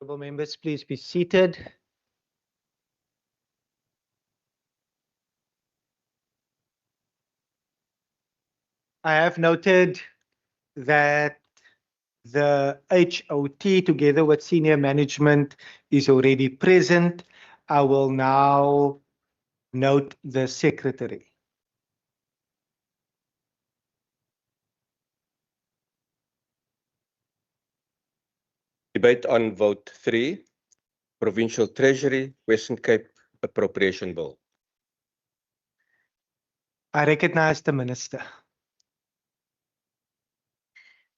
Honorable members, please be seated. I have noted that the HOT, together with senior management, is already present. I will now note the secretary. Debate on vote 3, Provincial Treasury, Western Cape Appropriation Bill. I recognize the minister.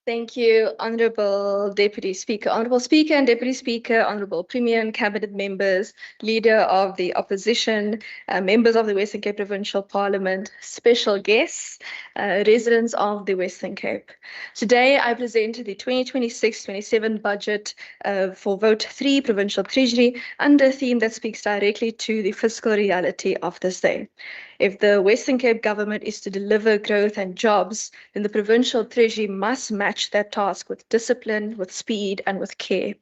Thank you, Honourable Deputy Speaker. Honourable Speaker and Deputy Speaker, Honourable Premier and Cabinet members, Leader of the Opposition, members of the Western Cape Provincial Parliament, special guests, residents of the Western Cape. Today, I present the 2026-27 budget for Vote 3, Provincial Treasury, under a theme that speaks directly to the fiscal reality of this day. If the Western Cape government is to deliver growth and jobs, then the Provincial Treasury must match that task with discipline, with speed, and with care.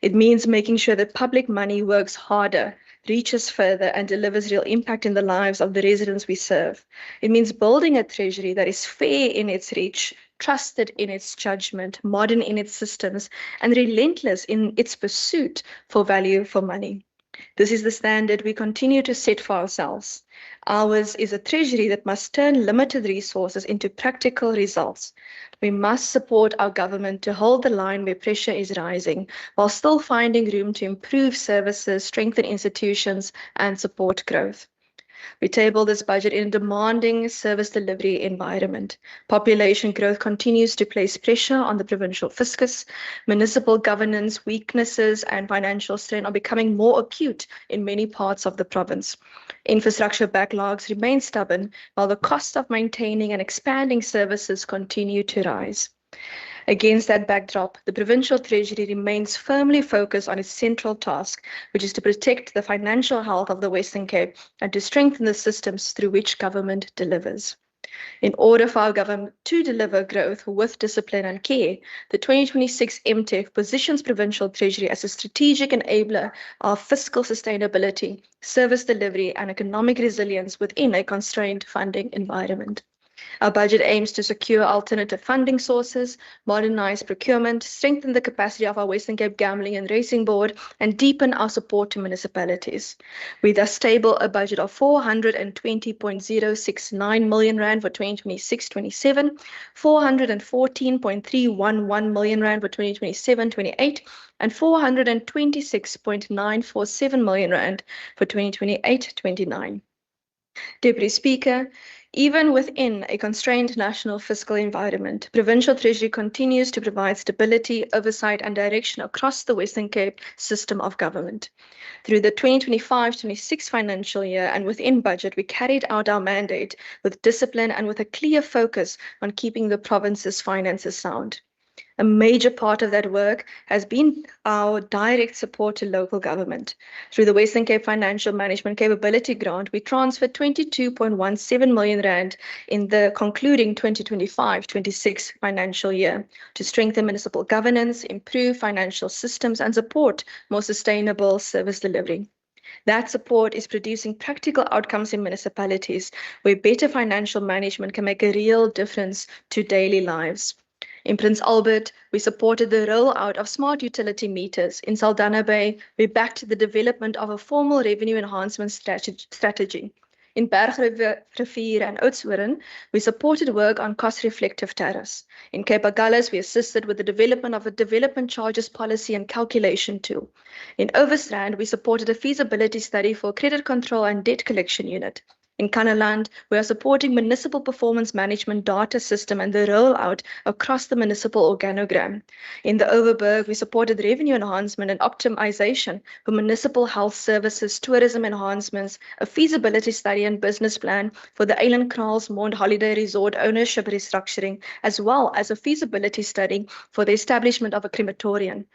It means making sure that public money works harder, reaches further, and delivers real impact in the lives of the residents we serve. It means building a treasury that is fair in its reach, trusted in its judgment, modern in its systems, and relentless in its pursuit for value for money. This is the standard we continue to set for ourselves. Ours is a treasury that must turn limited resources into practical results. We must support our government to hold the line where pressure is rising, while still finding room to improve services, strengthen institutions, and support growth. We table this budget in a demanding service delivery environment. Population growth continues to place pressure on the provincial fiscus. Municipal governance weaknesses and financial strain are becoming more acute in many parts of the province. Infrastructure backlogs remain stubborn, while the cost of maintaining and expanding services continue to rise. Against that backdrop, the Provincial Treasury remains firmly focused on its central task, which is to protect the financial health of the Western Cape and to strengthen the systems through which government delivers. In order for our government to deliver growth with discipline and care, the 2026 MTEF positions Provincial Treasury as a strategic enabler of fiscal sustainability, service delivery, and economic resilience within a constrained funding environment. Our budget aims to secure alternative funding sources, modernize procurement, strengthen the capacity of our Western Cape Gambling and Racing Board, and deepen our support to municipalities. We thus table a budget of 420.069 million rand for 2026-27, 414.311 million rand for 2027-28, and 426.947 million rand for 2028-29. Deputy Speaker, even within a constrained national fiscal environment, Provincial Treasury continues to provide stability, oversight, and direction across the Western Cape system of government. Through the 2025-26 financial year and within budget, we carried out our mandate with discipline and with a clear focus on keeping the province's finances sound. A major part of that work has been our direct support to local government. Through the Western Cape Financial Management Capability Grant, we transferred 22.17 million rand in the concluding 2025-26 financial year to strengthen municipal governance, improve financial systems, and support more sustainable service delivery. That support is producing practical outcomes in municipalities where better financial management can make a real difference to daily lives. In Prince Albert, we supported the rollout of smart utility meters. In Saldanha Bay, we backed the development of a formal revenue enhancement strategy. In Bergrivier and Oudtshoorn, we supported work on cost-reflective tariffs. In Cape Agulhas, we assisted with the development of a development charges policy and calculation tool. In Overstrand, we supported a feasibility study for a credit control and debt collection unit. In Kannaland, we are supporting municipal performance management data system and the rollout across the municipal organogram. In the Overberg, we supported revenue enhancement and optimization for municipal health services, tourism enhancements, a feasibility study and business plan for the Eilandkraalsmond Holiday Resort ownership restructuring, as well as a feasibility study for the establishment of a crematorium.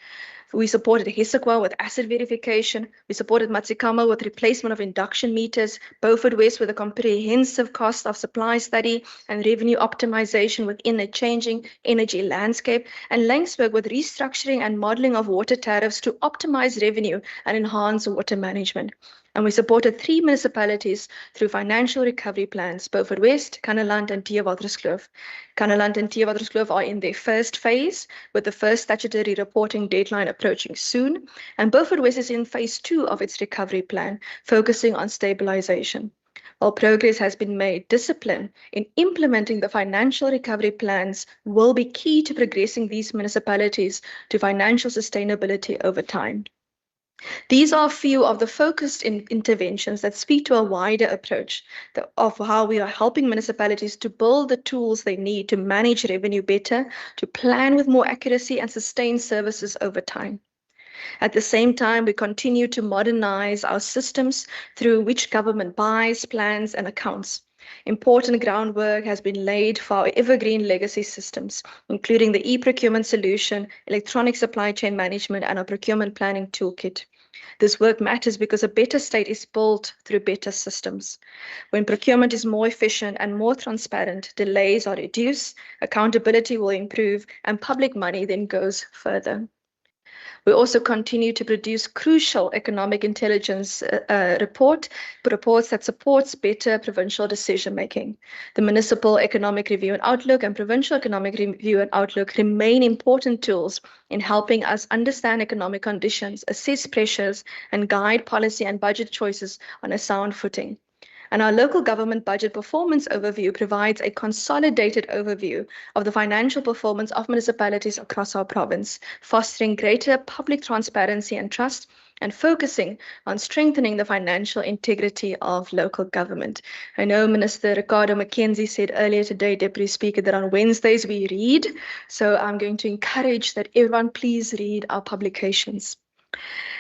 We supported Hesekwa with asset verification. We supported Matsikama with replacement of induction meters, Beaufort West with a comprehensive cost of supply study and revenue optimization within a changing energy landscape, and Langsburg with restructuring and modeling of water tariffs to optimize revenue and enhance water management. And we supported 3 municipalities through financial recovery plans, Beaufort West, Kannaland, and Theewaterskloof. Kannaland and Theewaterskloof are in their first phase, with the first statutory reporting deadline approaching soon. And Beaufort West is in phase 2 of its recovery plan, focusing on stabilization. While progress has been made, discipline in implementing the financial recovery plans will be key to progressing these municipalities to financial sustainability over time. These are a few of the focused interventions that speak to a wider approach of how we are helping municipalities to build the tools they need to manage revenue better, to plan with more accuracy and sustain services over time. At the same time, we continue to modernize our systems through which government buys, plans, and accounts. Important groundwork has been laid for our evergreen legacy systems, including the e-procurement solution, electronic supply chain management, and our procurement planning toolkit. This work matters because a better state is built through better systems. When procurement is more efficient and more transparent, delays are reduced, accountability will improve, and public money then goes further. We also continue to produce crucial economic intelligence reports that supports better provincial decision making. The Municipal Economic Review and Outlook and Provincial Economic Review and Outlook remain important tools in helping us understand economic conditions, assess pressures, and guide policy and budget choices on a sound footing. And our local government budget performance overview provides a consolidated overview of the financial performance of municipalities across our province, fostering greater public transparency and trust, and focusing on strengthening the financial integrity of local government. I know Minister Ricardo McKenzie said earlier today, Deputy Speaker, that on Wednesdays we read. So I'm going to encourage that everyone please read our publications.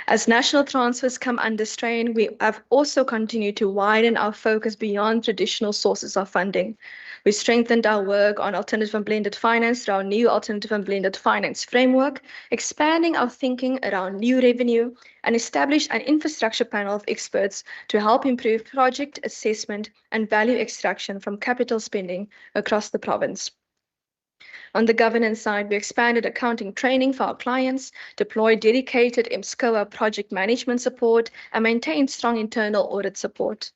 As national transfers come under strain, we have also continued to widen our focus beyond traditional sources of funding. We strengthened our work on alternative and blended finance through our new alternative and blended finance framework, expanding our thinking around new revenue, and established an infrastructure panel of experts to help improve project assessment and value extraction from capital spending across the province. On the governance side, we expanded accounting training for our clients, deployed dedicated MSCOA project management support, and maintained strong internal audit support.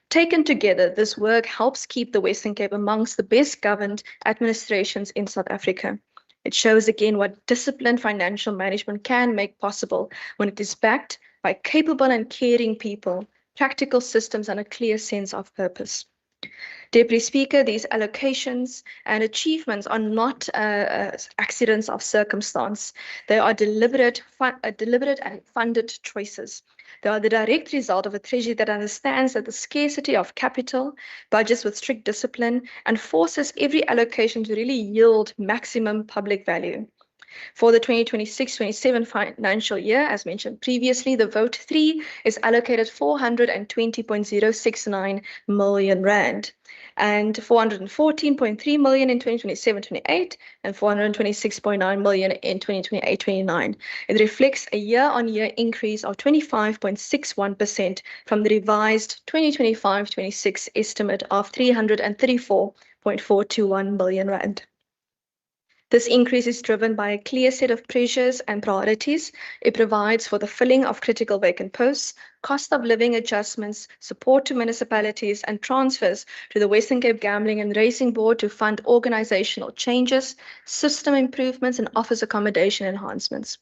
Taken together, this work helps keep the Western Cape amongst the best governed administrations in South Africa. It shows again what disciplined financial management can make possible when it is backed by capable and caring people, practical systems, and a clear sense of purpose. Deputy Speaker, these allocations and achievements are not accidents of circumstance. They are deliberate and funded choices. They are the direct result of a treasury that understands that the scarcity of capital, budgets with strict discipline, and forces every allocation to really yield maximum public value. For the 2026-27 financial year, as mentioned previously, the Vote 3 is allocated 420.069 million rand and 414.3 million in 2027-28 and 426.9 million in 2028-29. It reflects a year-on-year increase of 25.61% from the revised 2025-26 estimate of 334.421 million rand. This increase is driven by a clear set of pressures and priorities. It provides for the filling of critical vacant posts, cost of living adjustments, support to municipalities, and transfers to the Western Cape Gambling and Racing Board to fund organizational changes, system improvements, and office accommodation enhancements.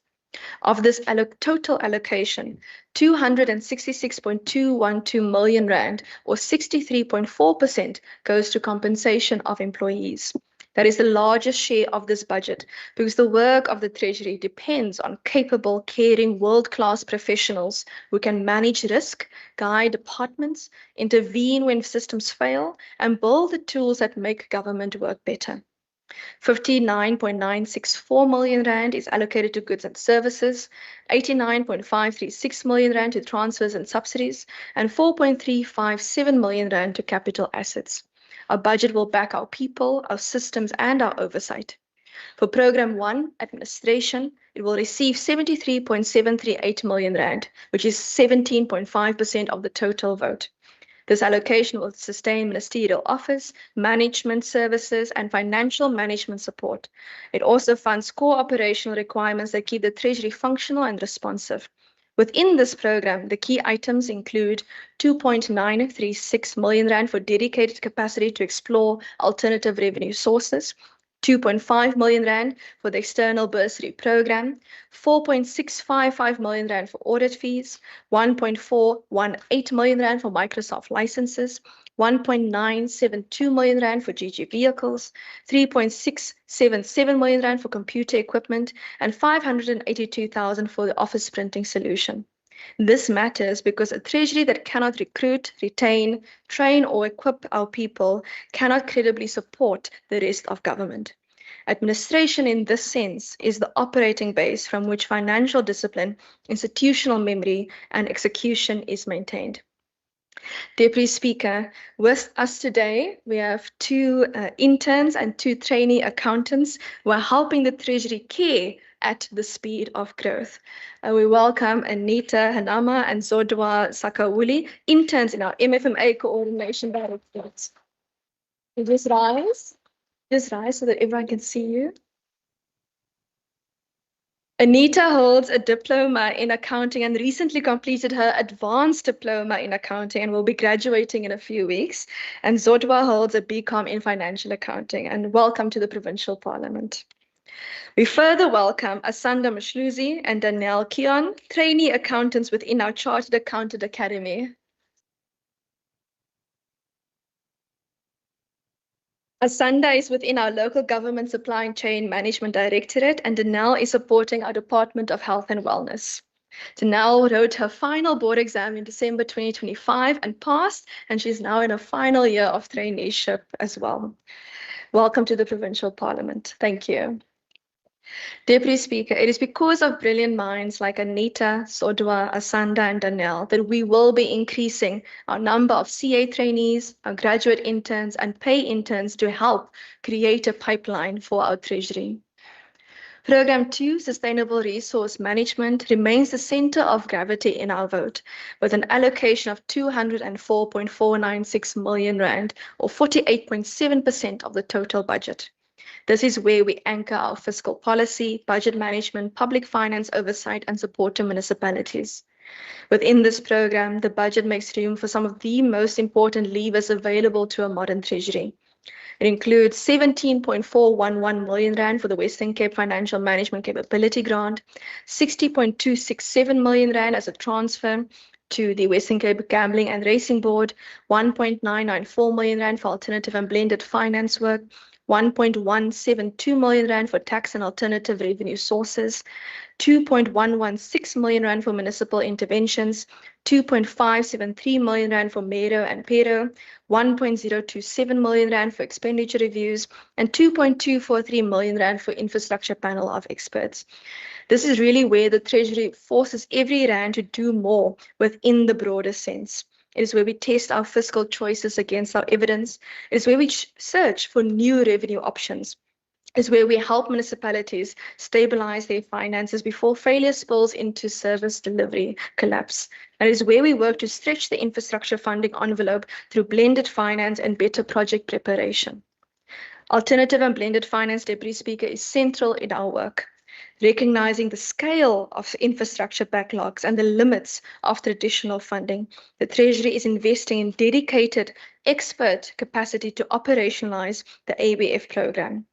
Of this total allocation, 266.212 million rand, or 63.4%, goes to compensation of employees. That is the largest share of this budget because the work of the Treasury depends on capable, caring, world-class professionals who can manage risk, guide departments, intervene when systems fail, and build the tools that make government work better. 59.964 million rand is allocated to goods and services, 89.536 million rand to transfers and subsidies, and 4.357 million rand to capital assets. Our budget will back our people, our systems, and our oversight. For Program 1, Administration, it will receive 73.738 million rand, which is 17.5% of the total vote. This allocation will sustain ministerial office, management services, and financial management support. It also funds core operational requirements that keep the Treasury functional and responsive. Within this program, the key items include 2.936 million rand for dedicated capacity to explore alternative revenue sources, 2.5 million rand for the external bursary program, 4.655 million rand for audit fees, 1.418 million rand for Microsoft licenses, 1.972 million rand for GG vehicles, 3.677 million rand for computer equipment, and 582,000 for the office printing solution. This matters because a treasury that cannot recruit, retain, train, or equip our people cannot credibly support the rest of government. Administration in this sense is the operating base from which financial discipline, institutional memory, and execution is maintained. Deputy Speaker, with us today, we have two interns and two trainee accountants who are helping the Treasury care at the speed of growth. We welcome Anita Hanama and Zodwa Sakawuli, interns in our MFMA Coordination Directorate. You just rise so that everyone can see you. Anita holds a diploma in accounting and recently completed her advanced diploma in accounting and will be graduating in a few weeks. And Zodwa holds a BCom in financial accounting. And welcome to the Provincial Parliament. We further welcome Asanda Mshluzi and Danielle Kion, trainee accountants within our Chartered Accountant Academy. Asanda is within our local government supply chain management directorate, and Danelle is supporting our Department of Health and Wellness. Danelle wrote her final board exam in December 2025 and passed, and she's now in a final year of traineeship as well. Welcome to the Provincial Parliament. Thank you. Deputy Speaker, it is because of brilliant minds like Anita, Sodwa, Asanda, and Danelle that we will be increasing our number of CA trainees, our graduate interns, and pay interns to help create a pipeline for our Treasury. Program 2, Sustainable Resource Management, remains the center of gravity in our vote, with an allocation of 204.496 million rand, or 48.7% of the total budget. This is where we anchor our fiscal policy, budget management, public finance oversight, and support to municipalities. Within this program, the budget makes room for some of the most important levers available to a modern treasury. It includes 17.411 million rand for the Western Cape Financial Management Capability Grant, 60.267 million rand as a transfer to the Western Cape Gambling and Racing Board, 1.994 million rand for alternative and blended finance work, 1.172 million rand for tax and alternative revenue sources, 2.116 million rand for municipal interventions, 2.573 million rand for Mero and Pero, 1.027 million rand for expenditure reviews, and 2.243 million rand for infrastructure panel of experts. This is really where the Treasury forces every rand to do more within the broader sense. It is where we test our fiscal choices against our evidence. It is where we search for new revenue options. It is where we help municipalities stabilize their finances before failure spills into service delivery collapse. And it is where we work to stretch the infrastructure funding envelope through blended finance and better project preparation. Alternative and blended finance, Deputy Speaker, is central in our work. Recognizing the scale of infrastructure backlogs and the limits of traditional funding, the Treasury is investing in dedicated expert capacity to operationalize the ABF program.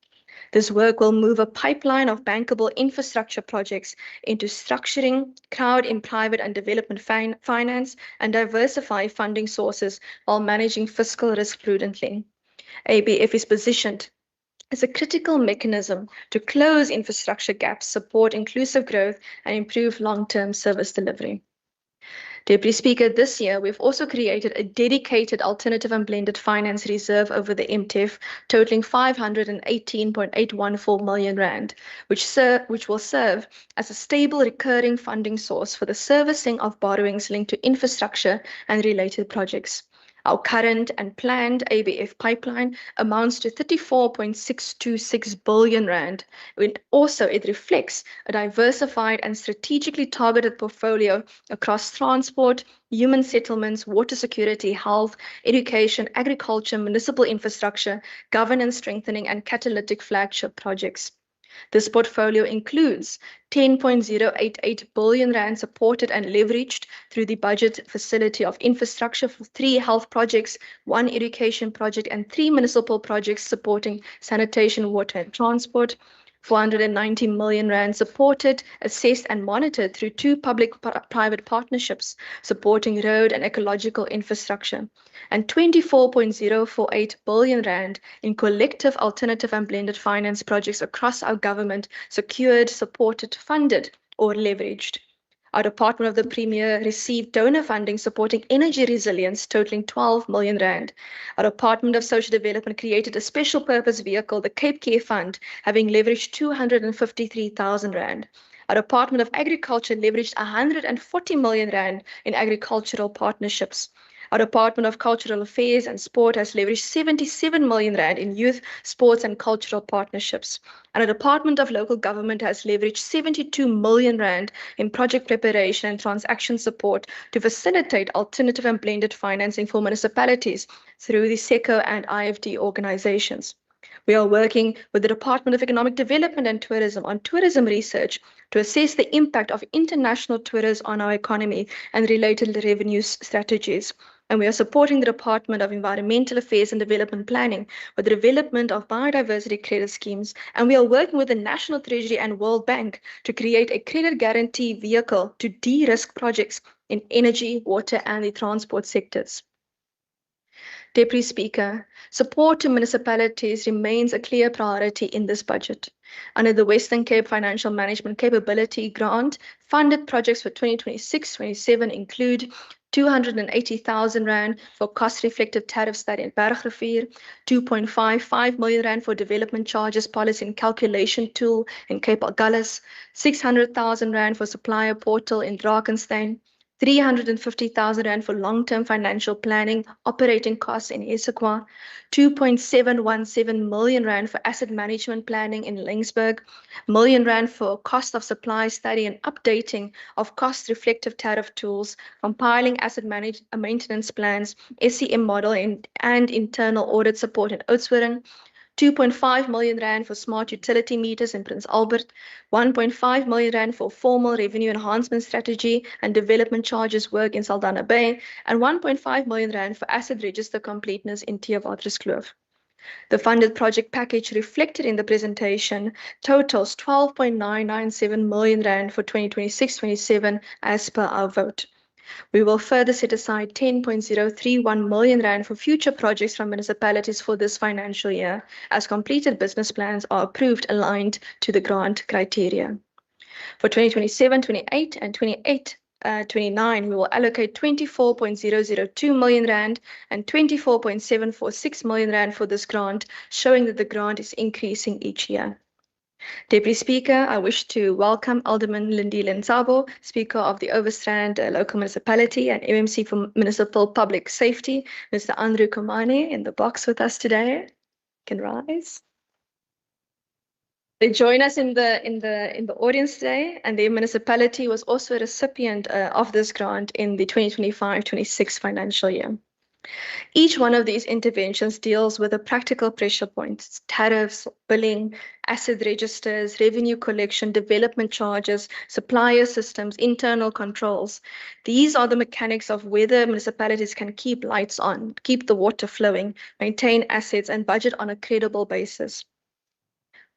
This work will move a pipeline of bankable infrastructure projects into structuring, crowd in private and development finance, and diversify funding sources while managing fiscal risk prudently. ABF is positioned as a critical mechanism to close infrastructure gaps, support inclusive growth, and improve long-term service delivery. Deputy Speaker, this year we've also created a dedicated alternative and blended finance reserve over the MTEF, totaling 518.814 million rand, which will serve as a stable recurring funding source for the servicing of borrowings linked to infrastructure and related projects. Our current and planned ABF pipeline amounts to 34.626 billion rand. It reflects a diversified and strategically targeted portfolio across transport, human settlements, water security, health, education, agriculture, municipal infrastructure, governance strengthening, and catalytic flagship projects. This portfolio includes 10.088 billion rand supported and leveraged through the budget facility of infrastructure for 3 health projects, 1 education project, and 3 municipal projects supporting sanitation, water, and transport. 490 million rand supported, assessed, and monitored through 2 public-private partnerships supporting road and ecological infrastructure, and 24.048 billion rand in collective alternative and blended finance projects across our government, secured, supported, funded, or leveraged. Our Department of the Premier received donor funding supporting energy resilience totaling 12 million rand. Our Department of Social Development created a special purpose vehicle, the Cape Care Fund, having leveraged 253,000 rand. Our Department of Agriculture leveraged 140 million rand in agricultural partnerships. Our Department of Cultural Affairs and Sport has leveraged 77 million rand in youth, sports, and cultural partnerships. And our Department of Local Government has leveraged 72 million rand in project preparation and transaction support to facilitate alternative and blended financing for municipalities through the SECO and IFD organizations. We are working with the Department of Economic Development and Tourism on tourism research to assess the impact of international tourists on our economy and related revenue strategies. And we are supporting the Department of Environmental Affairs and Development Planning with the development of biodiversity credit schemes. And we are working with the National Treasury and World Bank to create a credit guarantee vehicle to de-risk projects in energy, water, and the transport sectors. Deputy Speaker, support to municipalities remains a clear priority in this budget. Under the Western Cape Financial Management Capability Grant, funded projects for 2026-27 include 280,000 rand for cost-reflective tariff study in Bergrivier, 2.55 million rand for development charges policy and calculation tool in Cape Agulhas, 600,000 rand for supplier portal in Drakensberg, 350,000 rand for long-term financial planning, operating costs in Issaquah, 2.717 million rand for asset management planning in Laingsburg, million rand for cost of supply study and updating of cost-reflective tariff tools, compiling asset maintenance plans, SCM model and internal audit support in Oudtshoorn, 2.5 million rand for smart utility meters in Prince Albert, 1.5 million rand for formal revenue enhancement strategy and development charges work in Saldanha Bay, and 1.5 million rand for asset register completeness in Theewaterskloof. The funded project package reflected in the presentation totals 12.997 million rand for 2026-27 as per our vote. We will further set aside 10.031 million rand for future projects from municipalities for this financial year, as completed business plans are approved aligned to the grant criteria. For 2027-28 and 28-29, we will allocate 24.002 million rand and 24.746 million rand for this grant, showing that the grant is increasing each year. Deputy Speaker, I wish to welcome Alderman Lindile Ntsabo, Speaker of the Overstrand Local Municipality and MMC for Municipal Public Safety, Mr. Andrew Komane, in the box with us today. Can rise. They join us in the audience today, and their municipality was also a recipient of this grant in the 2025-26 financial year. Each one of these interventions deals with a practical pressure points, tariffs, billing, asset registers, revenue collection, development charges, supplier systems, internal controls. These are the mechanics of whether municipalities can keep lights on, keep the water flowing, maintain assets, and budget on a credible basis.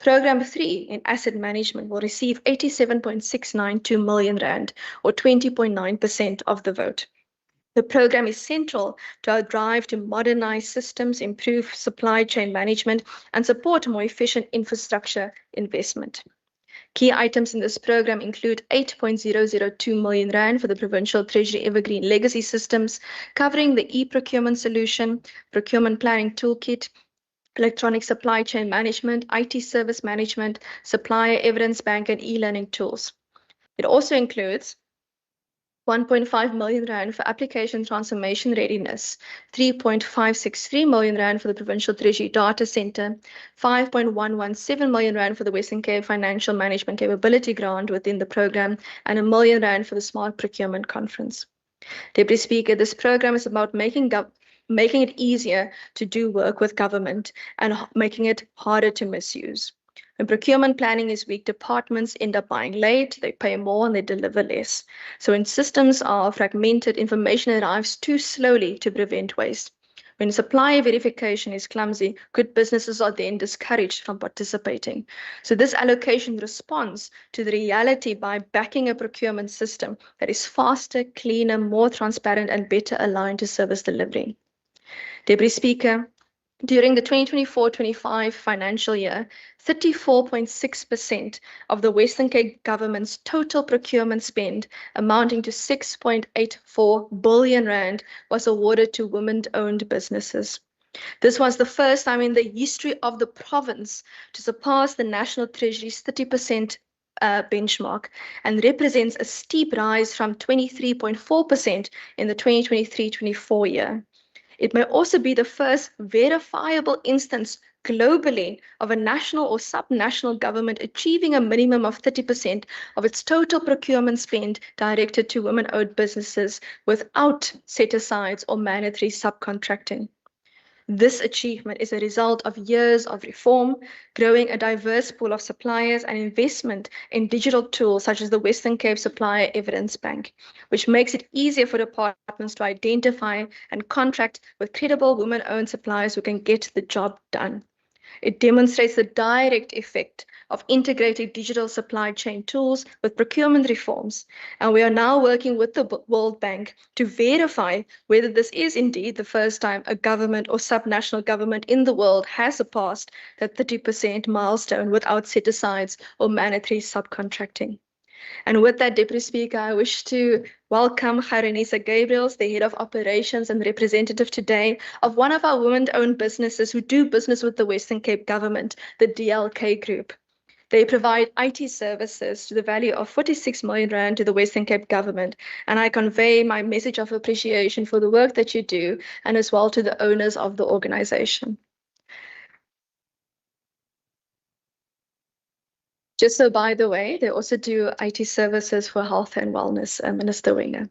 Program 3 in asset management will receive 87.692 million rand, or 20.9% of the vote. The program is central to our drive to modernize systems, improve supply chain management, and support more efficient infrastructure investment. Key items in this program include 8.002 million rand for the Provincial Treasury Evergreen Legacy Systems, covering the e-procurement solution, procurement planning toolkit, electronic supply chain management, IT service management, supplier evidence bank, and e-learning tools. It also includes 1.5 million rand for application transformation readiness, 3.563 million rand for the Provincial Treasury Data Centre, 5.117 million rand for the Western Cape Financial Management Capability Grant within the program, and R1 million for the Smart Procurement Conference. Deputy Speaker, this program is about making it easier to do work with government and making it harder to misuse. When procurement planning is weak, departments end up buying late, they pay more, and they deliver less. So when systems are fragmented, information arrives too slowly to prevent waste. When supplier verification is clumsy, good businesses are then discouraged from participating. So this allocation responds to the reality by backing a procurement system that is faster, cleaner, more transparent, and better aligned to service delivery. Deputy Speaker, during the 2024-25 financial year, 34.6% of the Western Cape government's total procurement spend, amounting to 6.84 billion rand, was awarded to women-owned businesses. This was the first time in the history of the province to surpass the National Treasury's 30% benchmark, and represents a steep rise from 23.4% in the 2023-24 year. It may also be the first verifiable instance globally of a national or subnational government achieving a minimum of 30% of its total procurement spend directed to women-owned businesses without set-asides or mandatory subcontracting. This achievement is a result of years of reform, growing a diverse pool of suppliers, and investment in digital tools such as the Western Cape Supplier Evidence Bank, which makes it easier for departments to identify and contract with credible women-owned suppliers who can get the job done. It demonstrates the direct effect of integrated digital supply chain tools with procurement reforms. And we are now working with the World Bank to verify whether this is indeed the first time a government or subnational government in the world has surpassed that 30% milestone without set-asides or mandatory subcontracting. And with that, Deputy Speaker, I wish to welcome Renisa Gabriels, the Head of Operations and representative today of one of our women-owned businesses who do business with the Western Cape Government, the DLK Group. They provide IT services to the value of 46 million rand to the Western Cape Government, and I convey my message of appreciation for the work that you do, and as well to the owners of the organization. Just so by the way, they also do IT services for health and wellness, Minister Wenger.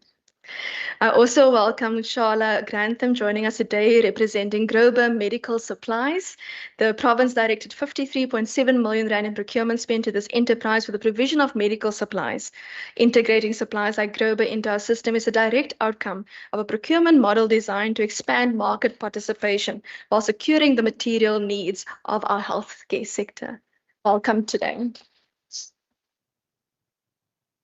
I also welcome Shala Grantham joining us today, representing Grober Medical Supplies. The province directed 53.7 million rand in procurement spend to this enterprise for the provision of medical supplies. Integrating supplies like Grober into our system is a direct outcome of a procurement model designed to expand market participation while securing the material needs of our healthcare sector. Welcome today.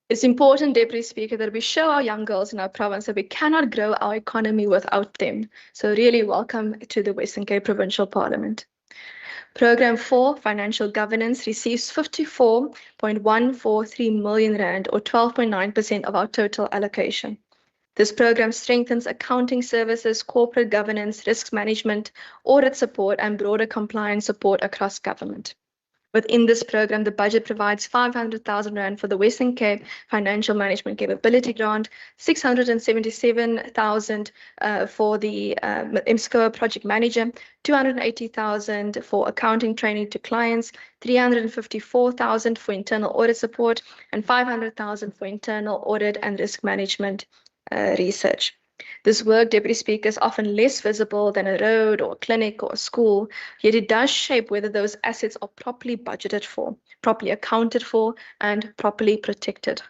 It's important, Deputy Speaker, that we show our young girls in our province that we cannot grow our economy without them. So really welcome to the Western Cape Provincial Parliament. Program 4, Financial Governance, receives 54.143 million rand or 12.9% of our total allocation. This program strengthens accounting services, corporate governance, risk management, audit support, and broader compliance support across government. Within this program, the budget provides 500,000 rand for the Western Cape Financial Management Capability Grant, 677,000 for the MSCOA Project Manager, 280,000 for accounting training to clients, 354,000 for internal audit support, and 500,000 for internal audit and risk management research. This work, Deputy Speaker, is often less visible than a road or a clinic or a school, yet it does shape whether those assets are properly budgeted for, properly accounted for, and properly protected.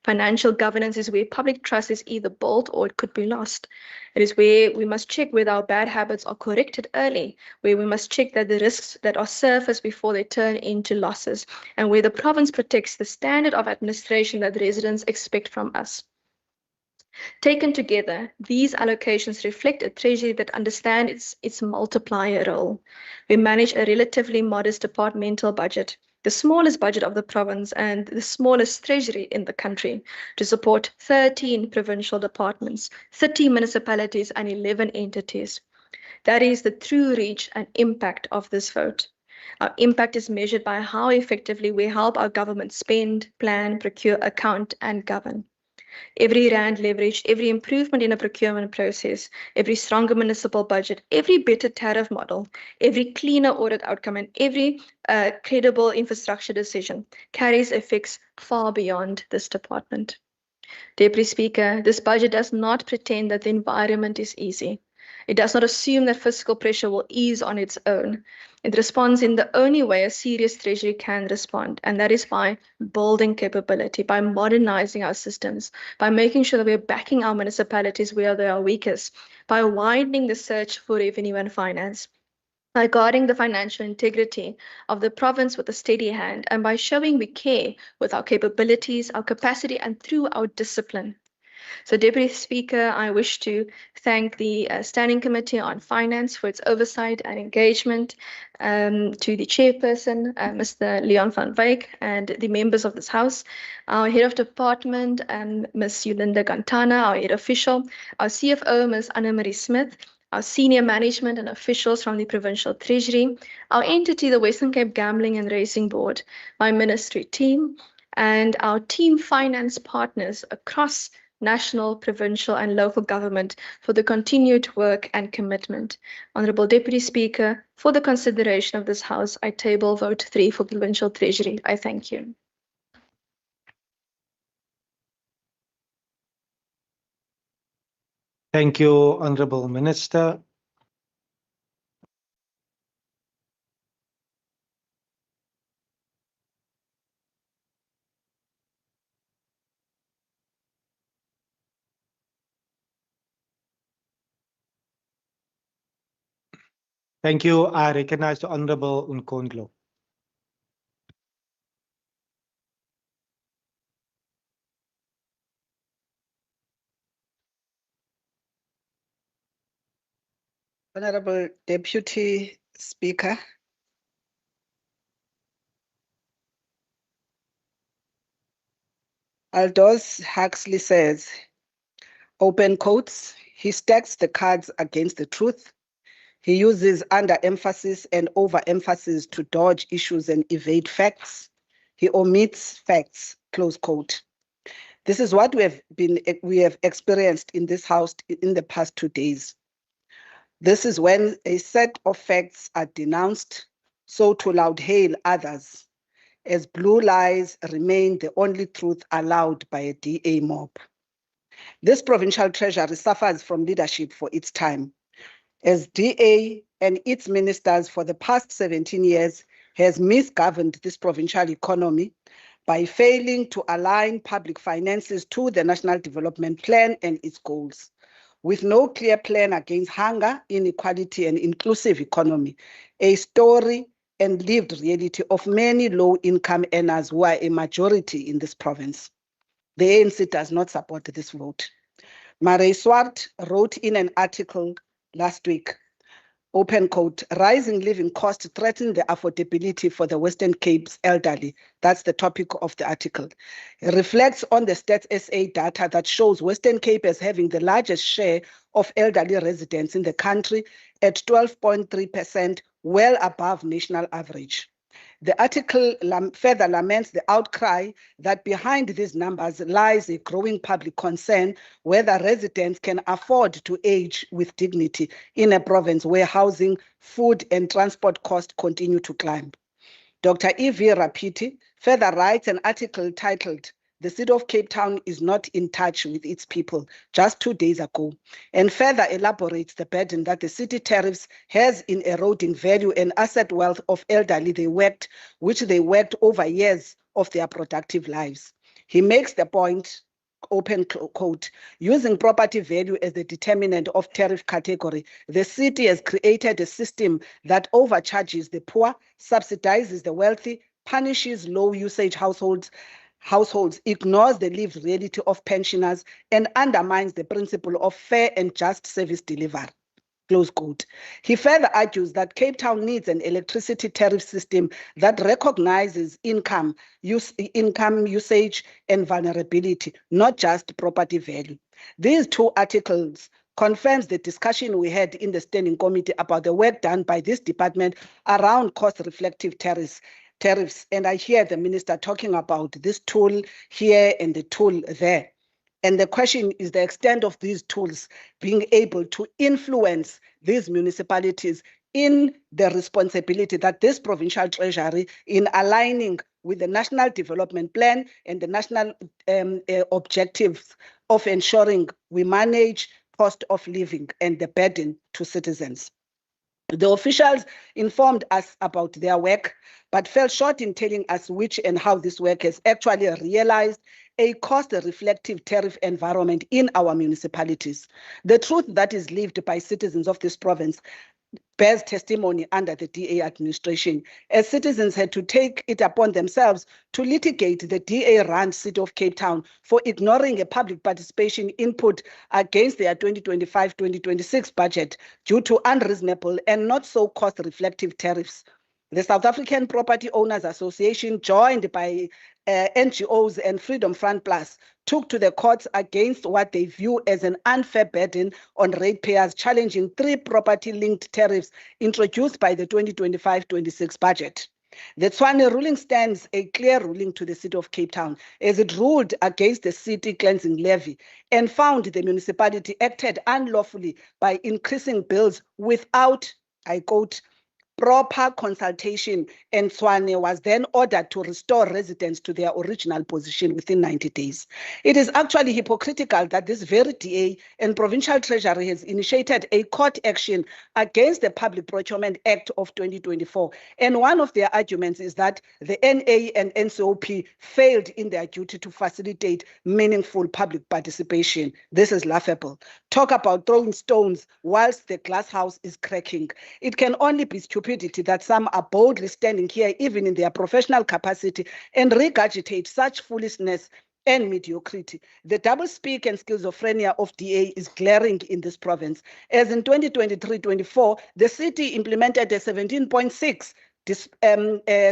Financial governance is where public trust is either built or it could be lost. It is where we must check whether our bad habits are corrected early, where we must check that the risks that are surfaced before they turn into losses, and where the province protects the standard of administration that residents expect from us. Taken together, these allocations reflect a treasury that understands its multiplier role. We manage a relatively modest departmental budget, the smallest budget of the province and the smallest treasury in the country, to support 13 provincial departments, 30 municipalities, and 11 entities. That is the true reach and impact of this vote. Our impact is measured by how effectively we help our government spend, plan, procure, account, and govern. Every rand leveraged, every improvement in a procurement process, every stronger municipal budget, every better tariff model, every cleaner audit outcome, and every credible infrastructure decision carries effects far beyond this department. Deputy Speaker, this budget does not pretend that the environment is easy. It does not assume that fiscal pressure will ease on its own. It responds in the only way a serious treasury can respond, and that is by building capability, by modernizing our systems, by making sure that we're backing our municipalities where they are weakest, by widening the search for revenue and finance, by guarding the financial integrity of the province with a steady hand, and by showing we care with our capabilities, our capacity, and through our discipline. So, Deputy Speaker, I wish to thank the Standing Committee on Finance for its oversight and engagement, to the Chairperson, Mr. Leon van Wyk, and the members of this House, our Head of Department, Ms. Yolinda Gantana, our Head Official, our CFO, Ms. Anna-Marie Smith, our senior management and officials from the Provincial Treasury, our entity, the Western Cape Gambling and Racing Board, my ministry team, and our team finance partners across national, provincial, and local government for the continued work and commitment. Honourable Deputy Speaker, for the consideration of this House, I table vote 3 for Provincial Treasury. I thank you. Thank you, Honourable Minister. Thank you. I recognize the Honourable Nkondlo. Honorable Deputy Speaker, Aldous Huxley says, open quotes, he stacks the cards against the truth. He uses underemphasis and overemphasis to dodge issues and evade facts. He omits facts, close quote. This is what we have experienced in this House in the past 2 days. This is when a set of facts are denounced, so to loud hail others, as blue lies remain the only truth allowed by a DA mob. This provincial treasury suffers from leadership for its time, as DA and its ministers for the past 17 years has misgoverned this provincial economy by failing to align public finances to the National Development Plan and its goals. With no clear plan against hunger, inequality, and inclusive economy, a story and lived reality of many low-income earners who are a majority in this province. The ANC does not support this vote. Murray Swart wrote in an article last week, open quote, rising living costs threaten the affordability for the Western Cape's elderly. That's the topic of the article. It reflects on the Stats SA data that shows Western Cape as having the largest share of elderly residents in the country at 12.3%, well above national average. The article further laments the outcry that behind these numbers lies a growing public concern whether residents can afford to age with dignity in a province where housing, food, and transport costs continue to climb. Dr. E.V. Rapiti further writes an article titled, "The City of Cape Town is not in touch with its people," just 2 days ago, and further elaborates the burden that the city tariffs has in eroding value and asset wealth of elderly which they worked over years of their productive lives. He makes the point, open quote, using property value as the determinant of tariff category, the city has created a system that overcharges the poor, subsidizes the wealthy, punishes low usage households, ignores the lived reality of pensioners, and undermines the principle of fair and just service delivery. Close quote. He further argues that Cape Town needs an electricity tariff system that recognizes income usage, and vulnerability, not just property value. These 2 articles confirms the discussion we had in the Standing Committee about the work done by this department around cost-reflective tariffs, and I hear the minister talking about this tool here and the tool there. And the question is the extent of these tools being able to influence these municipalities in the responsibility that this provincial treasury, in aligning with the National Development Plan and the national objectives of ensuring we manage cost of living and the burden to citizens. The officials informed us about their work, but fell short in telling us which and how this work has actually realized a cost-reflective tariff environment in our municipalities. The truth that is lived by citizens of this province bears testimony under the DA administration, as citizens had to take it upon themselves to litigate the DA-run City of Cape Town for ignoring a public participation input against their 2025-2026 budget due to unreasonable and not so cost-reflective tariffs. The South African Property Owners Association, joined by NGOs and Freedom Front Plus, took to the courts against what they view as an unfair burden on ratepayers, challenging 3 property-linked tariffs introduced by the 2025-26 budget. The Tshwane ruling stands a clear ruling to the City of Cape Town, as it ruled against the city cleansing levy and found the municipality acted unlawfully by increasing bills without, I quote, proper consultation, and Tshwane was then ordered to restore residents to their original position within 90 days. It is actually hypocritical that this very DA and Provincial Treasury has initiated a court action against the Public Procurement Act of 2024. And one of their arguments is that the NA and NCOP failed in their duty to facilitate meaningful public participation. This is laughable. Talk about throwing stones whilst the glass house is cracking. It can only be stupidity that some are boldly standing here, even in their professional capacity, and regurgitate such foolishness and mediocrity. The double-speak and schizophrenia of DA is glaring in this province. As in 2023-24, the city implemented a 17.6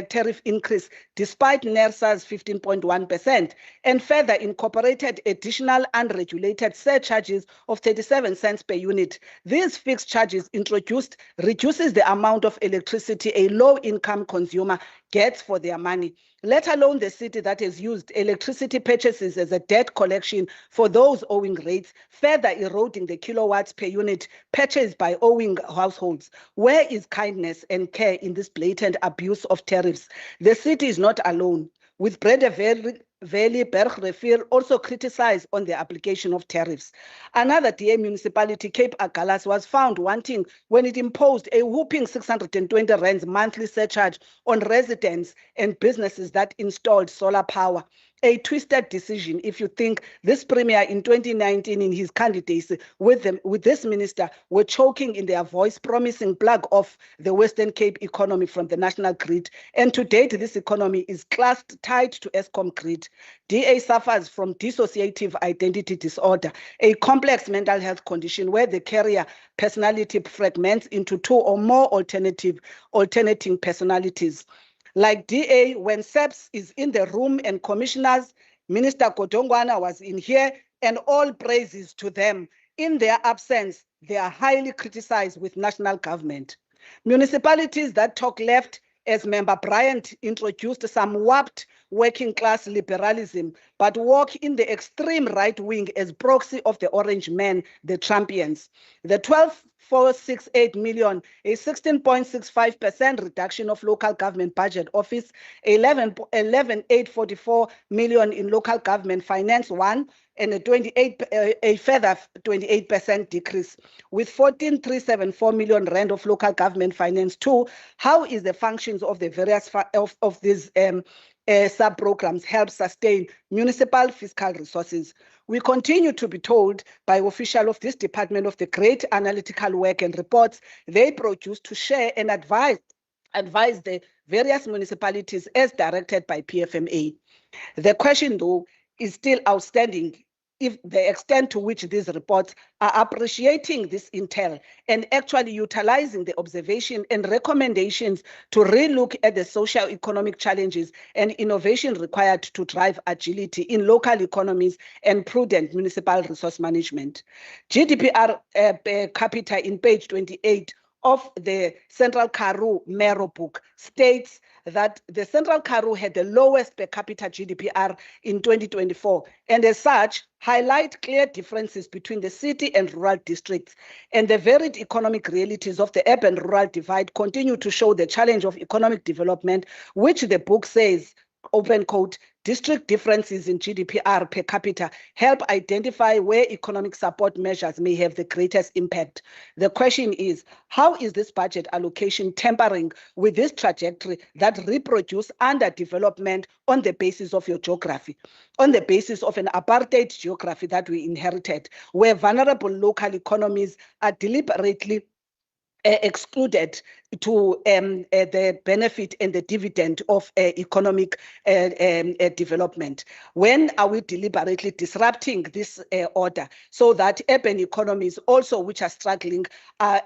tariff increase despite NERSA's 15.1%, and further incorporated additional unregulated surcharges of 37 cents per unit. These fixed charges introduced reduces the amount of electricity a low-income consumer gets for their money, let alone the city that has used electricity purchases as a debt collection for those owing rates, further eroding the kilowatts per unit purchased by owing households. Where is kindness and care in this blatant abuse of tariffs? The city is not alone, with Breda Valley Bergrivier also criticized on the application of tariffs. Another DA municipality, Cape Agulhas, was found wanting when it imposed a whopping 620 rands monthly surcharge on residents and businesses that installed solar power. A twisted decision if you think this premier in 2019 in his candidacy with this minister were choking in their voice, promising plug off the Western Cape economy from the national grid. And to date, this economy is classed tied to Eskom grid. DA suffers from dissociative identity disorder, a complex mental health condition where the carrier personality fragments into 2 or more alternating personalities. Like DA, when SEPS is in the room and commissioners, Minister Kodongwana was in here, and all praises to them. In their absence, they are highly criticized with national government. Municipalities that talk left, as Member Bryant introduced some warped working class liberalism, but walk in the extreme right wing as proxy of the orange men, the champions. The 12,468 million, a 16.65% reduction of local government budget office, 11,844 million in local government finance 1, and a further 28% decrease, with 14,374 million rand of local government finance 2. How is the functions of the various of these sub-programs help sustain municipal fiscal resources? We continue to be told by officials of this department of the great analytical work and reports they produce to share and advise the various municipalities as directed by PFMA. The question, though, is still outstanding if the extent to which these reports are appreciating this intel and actually utilizing the observation and recommendations to relook at the socio-economic challenges and innovation required to drive agility in local economies and prudent municipal resource management. GDPR capita in page 28 of the Central Karoo Mero book states that the Central Karoo had the lowest per capita GDPR in 2024, and as such, highlight clear differences between the city and rural districts. And the varied economic realities of the urban-rural divide continue to show the challenge of economic development, which the book says, open quote, district differences in GDPR per capita help identify where economic support measures may have the greatest impact. The question is, how is this budget allocation tampering with this trajectory that reproduce underdevelopment on the basis of your geography, on the basis of an apartheid geography that we inherited, where vulnerable local economies are deliberately excluded to the benefit and the dividend of economic development? When are we deliberately disrupting this order so that urban economies also, which are struggling, are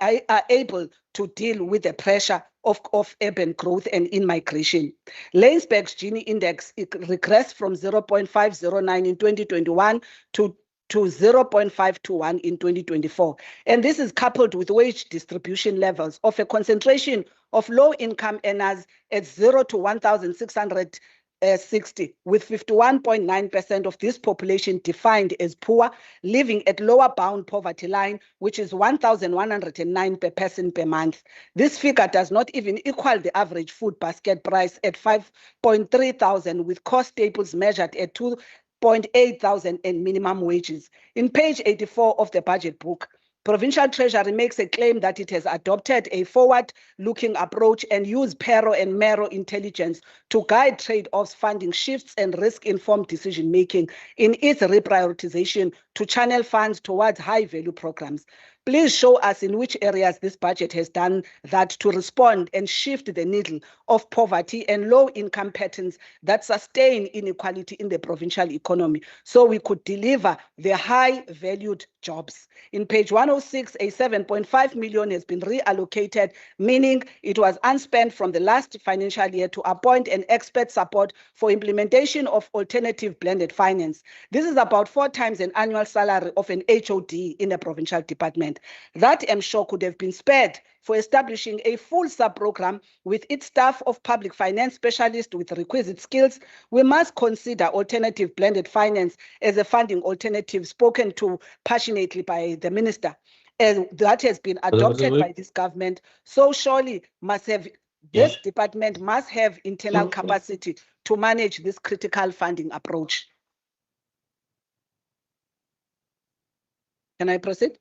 able to deal with the pressure of urban growth and in-migration? Laingsburg's Gini index regressed from 0.509 in 2021 to 0.521 in 2024. And this is coupled with wage distribution levels of a concentration of low-income earners at 0 to 1,660, with 51.9% of this population defined as poor, living at lower bound poverty line, which is 1,109 per person per month. This figure does not even equal the average food basket price at 5.3 thousand, with cost staples measured at 2.8 thousand and minimum wages. In page 84 of the budget book, Provincial Treasury makes a claim that it has adopted a forward-looking approach and used Pero and Mero intelligence to guide trade-offs, funding shifts, and risk-informed decision-making in its reprioritization to channel funds towards high-value programs. Please show us in which areas this budget has done that to respond and shift the needle of poverty and low-income patterns that sustain inequality in the provincial economy, so we could deliver the high-valued jobs. In page 106, a 7.5 million has been reallocated, meaning it was unspent from the last financial year to appoint an expert support for implementation of alternative blended finance. This is about 4 times an annual salary of an HOD in a provincial department. That I'm sure could have been spared for establishing a full sub-program with its staff of public finance specialists with requisite skills. We must consider alternative blended finance as a funding alternative spoken to passionately by the minister, and that has been adopted by this government. So surely this department must have internal capacity to manage this critical funding approach. Can I proceed?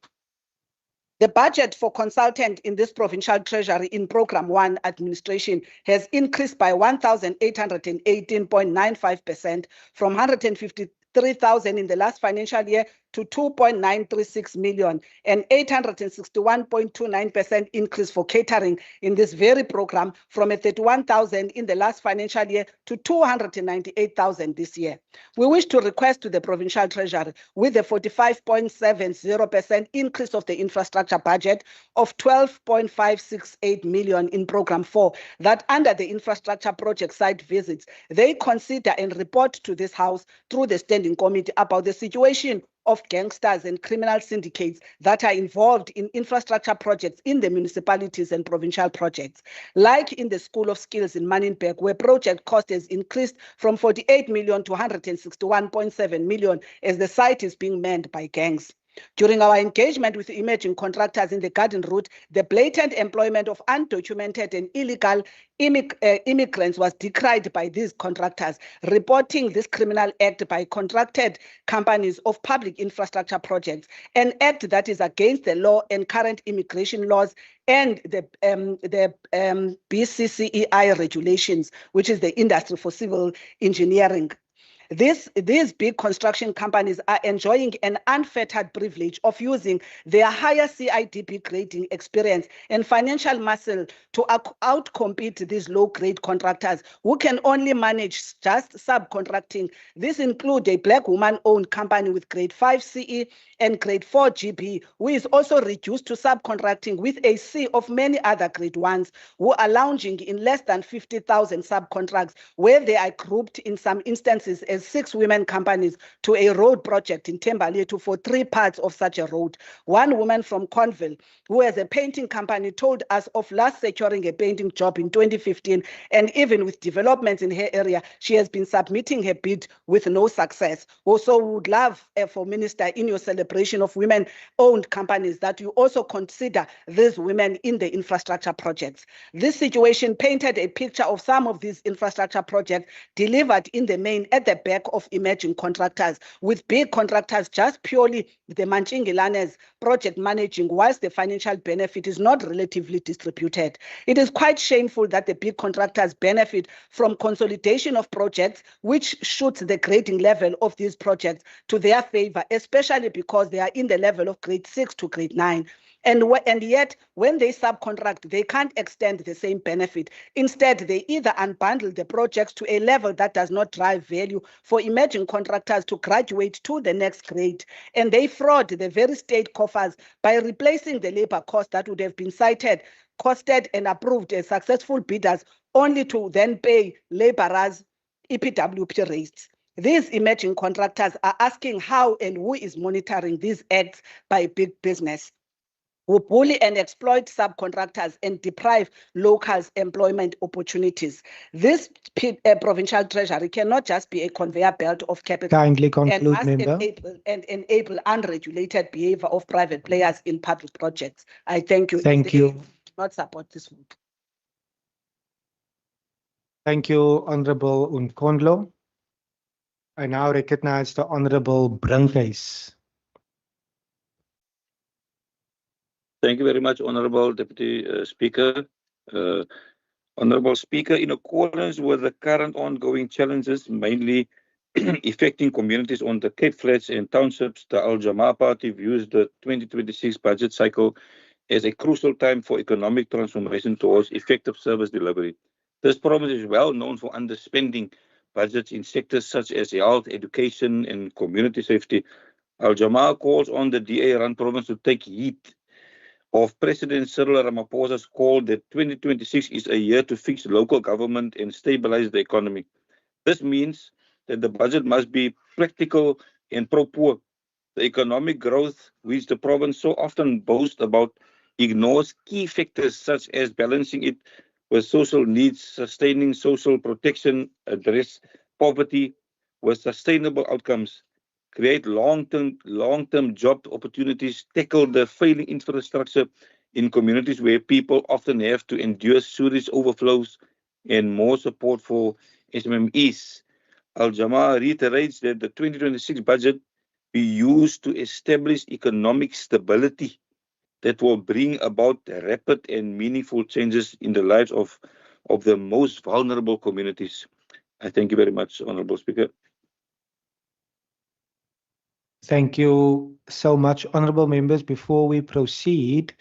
The budget for consultant in this provincial treasury in Program 1 administration has increased by 1,818.95% from 153,000 in the last financial year to 2.936 million, and 861.29% increase for catering in this very program from 31,000 in the last financial year to 298,000 this year. We wish to request to the provincial treasury, with a 45.70% increase of the infrastructure budget of 12.568 million in Program 4, that under the infrastructure project site visits, they consider and report to this House through the Standing Committee about the situation of gangsters and criminal syndicates that are involved in infrastructure projects in the municipalities and provincial projects, like in the School of Skills in Manenberg, where project cost has increased from 48 million to 161.7 million as the site is being manned by gangs. During our engagement with emerging contractors in the garden route, the blatant employment of undocumented and illegal immigrants was decried by these contractors, reporting this criminal act by contracted companies of public infrastructure projects, an act that is against the law and current immigration laws and the BCCEI regulations, which is the Industry for Civil Engineering. These big construction companies are enjoying an unfettered privilege of using their higher CIDP grading experience and financial muscle to outcompete these low-grade contractors who can only manage just subcontracting. This includes a black woman-owned company with grade 5 CE and grade 4 GB, who is also reduced to subcontracting with a C of many other grade 1s, who are lounging in less than 50,000 subcontracts, where they are grouped in some instances as has 6 women companies to a road project in Thembalethu for 3 parts of such a road. One woman from Conville, who has a painting company, told us of last securing a painting job in 2015, and even with developments in her area, she has been submitting her bid with no success. Also, we would love for Minister, in your celebration of women-owned companies, that you also consider these women in the infrastructure projects. This situation painted a picture of some of these infrastructure projects delivered in the main at the back of emerging contractors, with big contractors just purely the Manchingilanes project managing, whilst the financial benefit is not relatively distributed. It is quite shameful that the big contractors benefit from consolidation of projects, which shoots the grading level of these projects to their favor, especially because they are in the level of grade 6 to grade 9. And yet, when they subcontract, they can't extend the same benefit. Instead, they either unbundle the projects to a level that does not drive value for emerging contractors to graduate to the next grade, and they fraud the very state coffers by replacing the labor cost that would have been costed and approved as successful bidders, only to then pay laborers EPWP rates. These emerging contractors are asking how and who is monitoring these acts by big business, who bully and exploit subcontractors and deprive locals employment opportunities. This provincial treasury cannot just be a conveyor belt of capital Kindly and conclude, must member. enable unregulated behavior of private players in public projects. I thank you. Thank you. Do not support this vote. Thank you, Honorable Unkondlo. I now recognize the Honorable Brunkhuis. Thank you very much, Honorable Deputy Speaker. Honorable Speaker, in accordance with the current ongoing challenges, mainly affecting communities on the Cape Flats and townships, the Al Jamaa Party views the 2026 budget cycle as a crucial time for economic transformation towards effective service delivery. This province is well known for underspending budgets in sectors such as health, education, and community safety. Al Jamaa calls on the DA-run province to take heed of President Cyril Ramaphosa's call that 2026 is a year to fix local government and stabilize the economy. This means that the budget must be practical and pro-poor. The economic growth, which the province so often boasts about, ignores key factors such as balancing it with social needs, sustaining social protection, address poverty with sustainable outcomes, create long-term job opportunities, tackle the failing infrastructure in communities where people often have to endure sewage overflows, and more support for SMMEs. Al Jamaa reiterates that the 2026 budget be used to establish economic stability that will bring about rapid and meaningful changes in the lives of the most vulnerable communities. I thank you very much, Honorable Speaker. Thank you so much, honorable members. Before we proceed,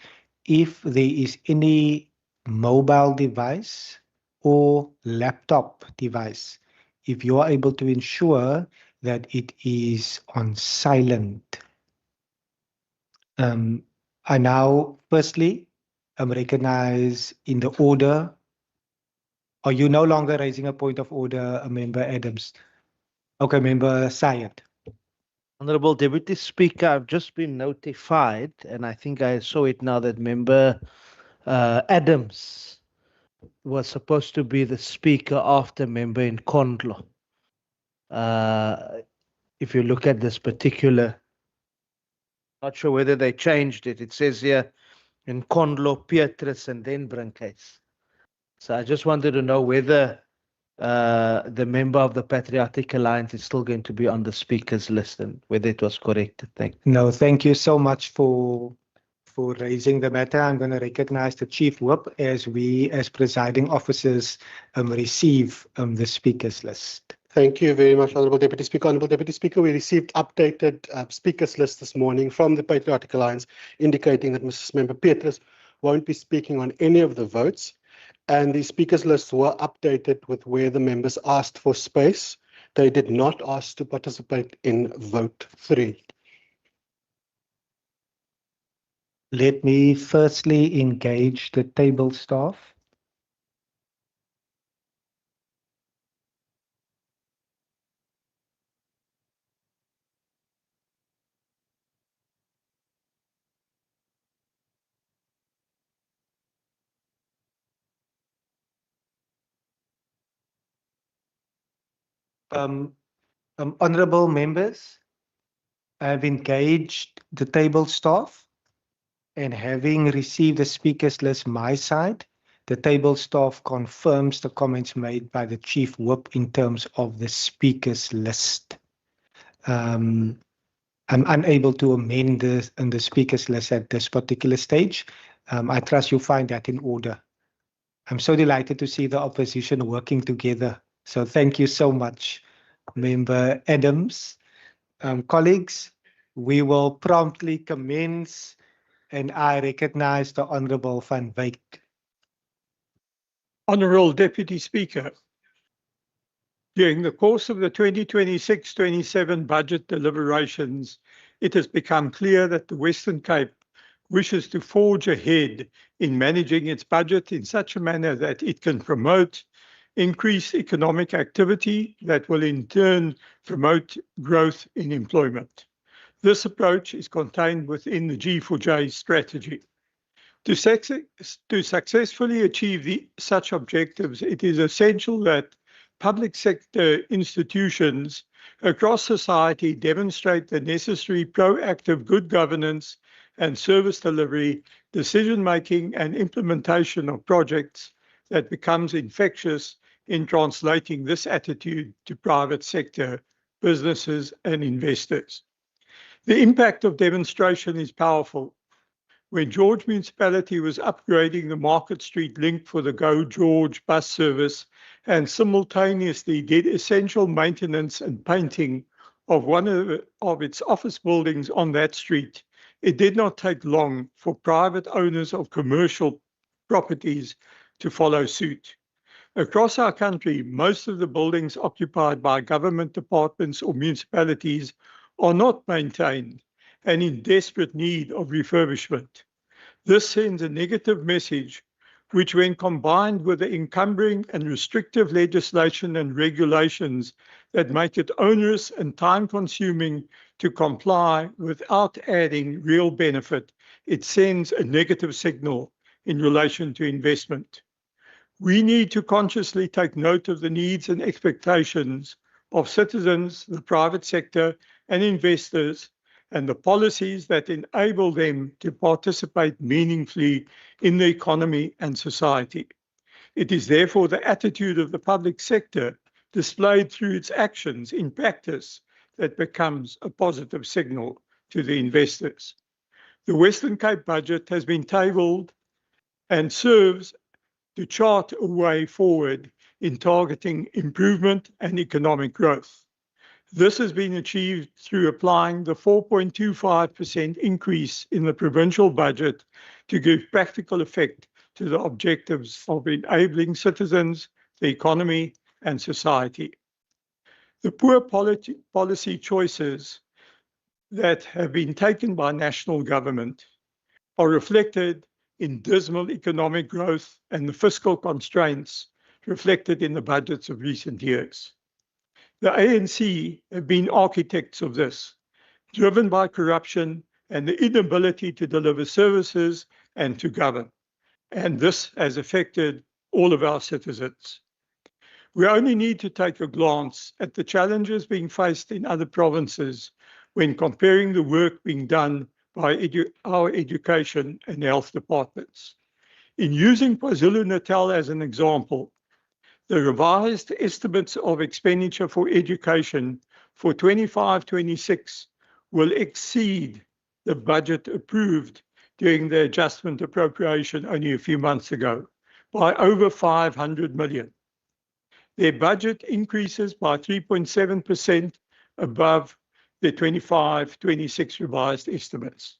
if there is any mobile device or laptop device, if you are able to ensure that it is on silent. I now firstly recognize in the order. Are you no longer raising a point of order, Member Adams? Okay, Member Syed. Honorable Deputy Speaker, I've just been notified, and I think I saw it now, that Member Adams was supposed to be the speaker after Member Nkondlo. If you look at this particular, not sure whether they changed it. It says here Nkondlo, Petrus, and then Brunkhuis. So I just wanted to know whether the member of the Patriotic Alliance is still going to be on the speakers list and whether it was corrected. Thank you. No, thank you so much for raising the matter. I'm going to recognize the Chief Whip as we, as presiding officers, receive the speakers list. Thank you very much, Honourable Deputy Speaker. Honourable Deputy Speaker, we received updated speakers list this morning from the Patriotic Alliance indicating that Mrs. Member Petrus won't be speaking on any of the votes. And the speakers lists were updated with where the members asked for space. They did not ask to participate in vote 3. Let me firstly engage the table staff. Honorable members, I have engaged the table staff, and having received the speakers list my side, the table staff confirms the comments made by the Chief Whip in terms of the speakers list. I'm unable to amend the speakers list at this particular stage. I trust you find that in order. I'm so delighted to see the opposition working together. So thank you so much, Member Adams. Colleagues, we will promptly commence, and I recognize the Honourable Van Wyk. Honourable Deputy Speaker, during the course of the 2026-27 budget deliberations, it has become clear that the Western Cape wishes to forge ahead in managing its budget in such a manner that it can promote increased economic activity that will in turn promote growth in employment. This approach is contained within the G4J strategy. To successfully achieve such objectives, it is essential that public sector institutions across society demonstrate the necessary proactive good governance and service delivery, decision-making and implementation of projects that becomes infectious in translating this attitude to private sector, businesses and investors. The impact of demonstration is powerful. When George Municipality was upgrading the Market Street link for the Go George bus service and simultaneously did essential maintenance and painting of one of its office buildings on that street, it did not take long for private owners of commercial properties to follow suit. Across our country, most of the buildings occupied by government departments or municipalities are not maintained and in desperate need of refurbishment. This sends a negative message, which when combined with the encumbering and restrictive legislation and regulations that make it onerous and time-consuming to comply without adding real benefit, it sends a negative signal in relation to investment. We need to consciously take note of the needs and expectations of citizens, the private sector, and investors, and the policies that enable them to participate meaningfully in the economy and society. It is therefore the attitude of the public sector displayed through its actions in practice that becomes a positive signal to the investors. The Western Cape budget has been tabled and serves to chart a way forward in targeting improvement and economic growth. This has been achieved through applying the 4.25% increase in the provincial budget to give practical effect to the objectives of enabling citizens, the economy, and society. The poor policy choices that have been taken by national government are reflected in dismal economic growth and the fiscal constraints reflected in the budgets of recent years. The ANC have been architects of this, driven by corruption and the inability to deliver services and to govern. And this has affected all of our citizens. We only need to take a glance at the challenges being faced in other provinces when comparing the work being done by our education and health departments. In using KwaZulu-Natal as an example, the revised estimates of expenditure for education for 25-26 will exceed the budget approved during the adjustment appropriation only a few months ago by over 500 million. Their budget increases by 3.7% above the 25-26 revised estimates.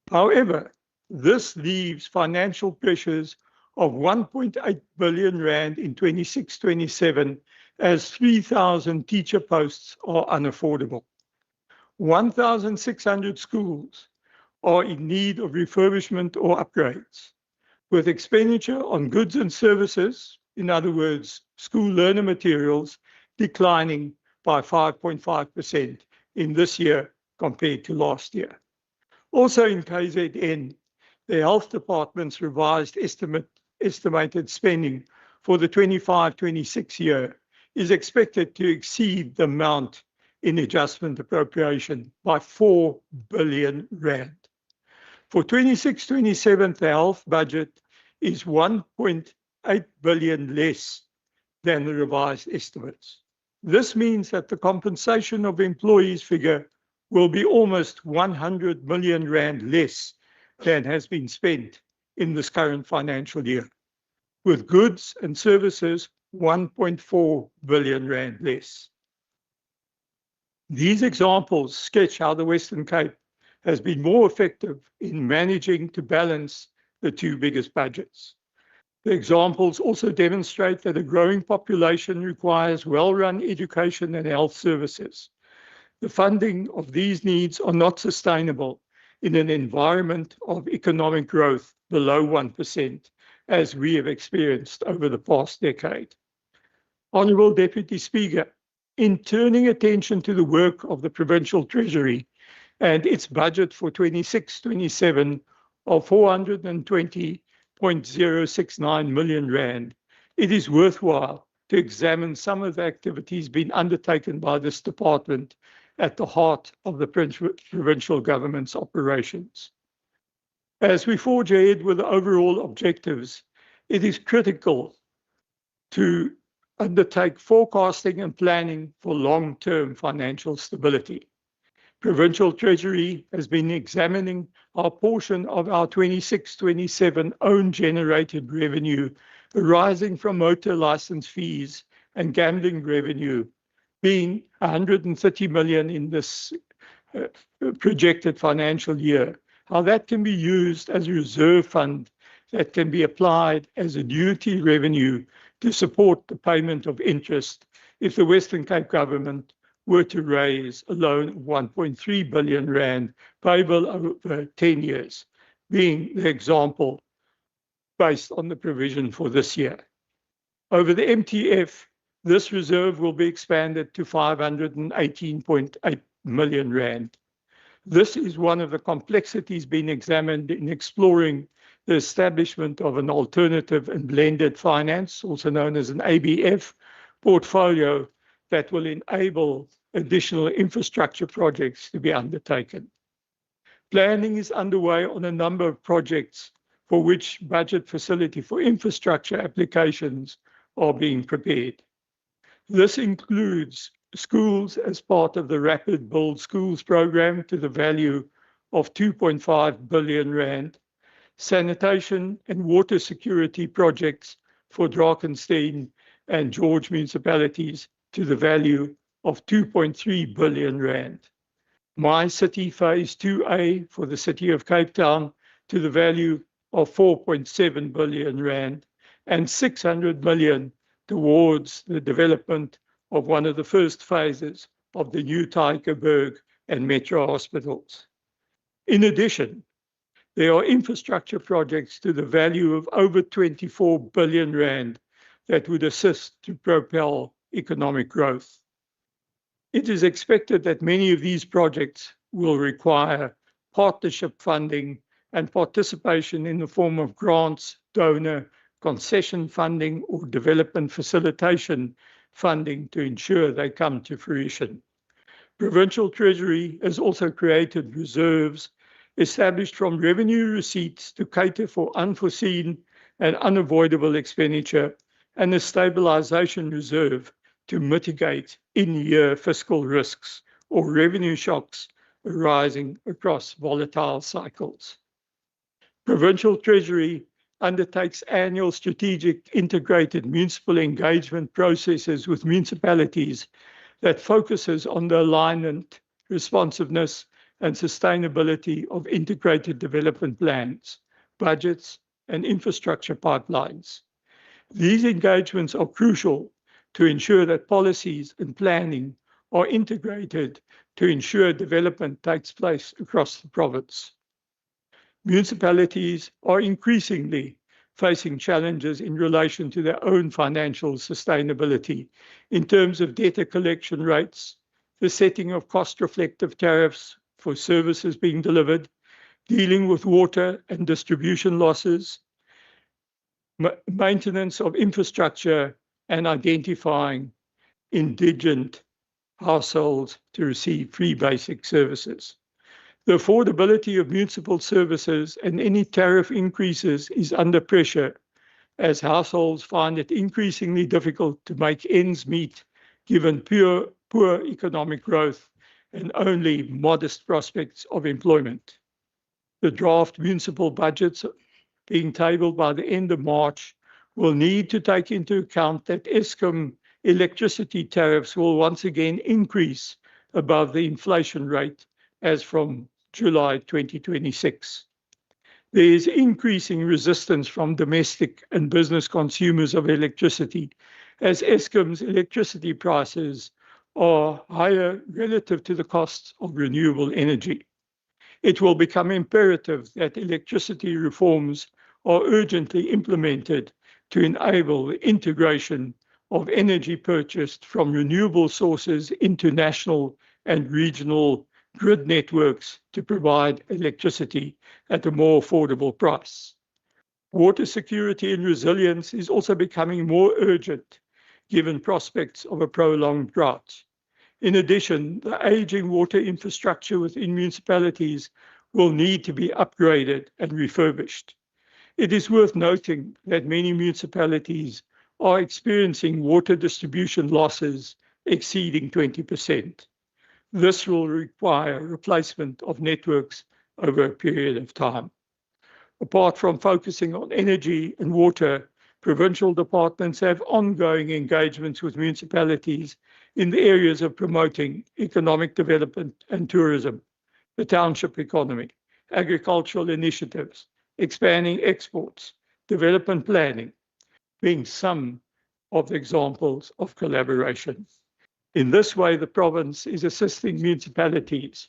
However, this leaves financial pressures of 1.8 billion rand in 26-27 as 3,000 teacher posts are unaffordable. 1,600 schools are in need of refurbishment or upgrades, with expenditure on goods and services, in other words, school learner materials, declining by 5.5% in this year compared to last year. Also in KZN, the Health Department's revised estimated spending for the 25-26 year is expected to exceed the amount in adjustment appropriation by 4 billion rand. For 26-27, the health budget is 1.8 billion less than the revised estimates. This means that the compensation of employees figure will be almost 100 million rand less than has been spent in this current financial year, with goods and services 1.4 billion rand less. These examples sketch how the Western Cape has been more effective in managing to balance the two biggest budgets. The examples also demonstrate that a growing population requires well-run education and health services. The funding of these needs are not sustainable in an environment of economic growth below 1%, as we have experienced over the past decade. Honourable Deputy Speaker, in turning attention to the work of the Provincial Treasury and its budget for 26-27 of 420.069 million rand, it is worthwhile to examine some of the activities being undertaken by this department at the heart of the provincial government's operations. As we forge ahead with the overall objectives, it is critical to undertake forecasting and planning for long-term financial stability. Provincial Treasury has been examining our portion of our 26-27 own generated revenue arising from motor license fees and gambling revenue, being 130 million in this projected financial year, how that can be used as a reserve fund that can be applied as annuity revenue to support the payment of interest if the Western Cape government were to raise a loan of 1.3 billion rand payable over 10 years, being the example based on the provision for this year. Over the MTF, this reserve will be expanded to 518.8 million rand. This is one of the complexities being examined in exploring the establishment of an alternative and blended finance, also known as an ABF, portfolio that will enable additional infrastructure projects to be undertaken. Planning is underway on a number of projects for which budget facility for infrastructure applications are being prepared. This includes schools as part of the Rapid Build Schools program to the value of 2.5 billion rand, sanitation and water security projects for Drakensberg and George municipalities to the value of 2.3 billion rand. My City Phase 2A for the City of Cape Town to the value of 4.7 billion rand and 600 million towards the development of one of the first phases of the new Tygerberg and Metro hospitals. In addition, there are infrastructure projects to the value of over 24 billion rand that would assist to propel economic growth. It is expected that many of these projects will require partnership funding and participation in the form of grants, donor, concession funding, or development facilitation funding to ensure they come to fruition. Provincial Treasury has also created reserves established from revenue receipts to cater for unforeseen and unavoidable expenditure, and a stabilization reserve to mitigate in-year fiscal risks or revenue shocks arising across volatile cycles. Provincial Treasury undertakes annual strategic integrated municipal engagement processes with municipalities that focuses on the alignment, responsiveness, and sustainability of integrated development plans, budgets, and infrastructure pipelines. These engagements are crucial to ensure that policies and planning are integrated to ensure development takes place across the province. Municipalities are increasingly facing challenges in relation to their own financial sustainability in terms of debtor collection rates, the setting of cost-reflective tariffs for services being delivered, dealing with water and distribution losses, maintenance of infrastructure, and identifying indigent households to receive free basic services. The affordability of municipal services and any tariff increases is under pressure as households find it increasingly difficult to make ends meet given poor economic growth and only modest prospects of employment. The draft municipal budgets being tabled by the end of March will need to take into account that Eskom electricity tariffs will once again increase above the inflation rate as from July 2026. There is increasing resistance from domestic and business consumers of electricity as Eskom's electricity prices are higher relative to the costs of renewable energy. It will become imperative that electricity reforms are urgently implemented to enable the integration of energy purchased from renewable sources into national and regional grid networks to provide electricity at a more affordable price. Water security and resilience is also becoming more urgent given prospects of a prolonged drought. In addition, the aging water infrastructure within municipalities will need to be upgraded and refurbished. It is worth noting that many municipalities are experiencing water distribution losses exceeding 20%. This will require replacement of networks over a period of time. Apart from focusing on energy and water, provincial departments have ongoing engagements with municipalities in the areas of promoting economic development and tourism, the township economy, agricultural initiatives, expanding exports, development planning, being some of the examples of collaboration. In this way, the province is assisting municipalities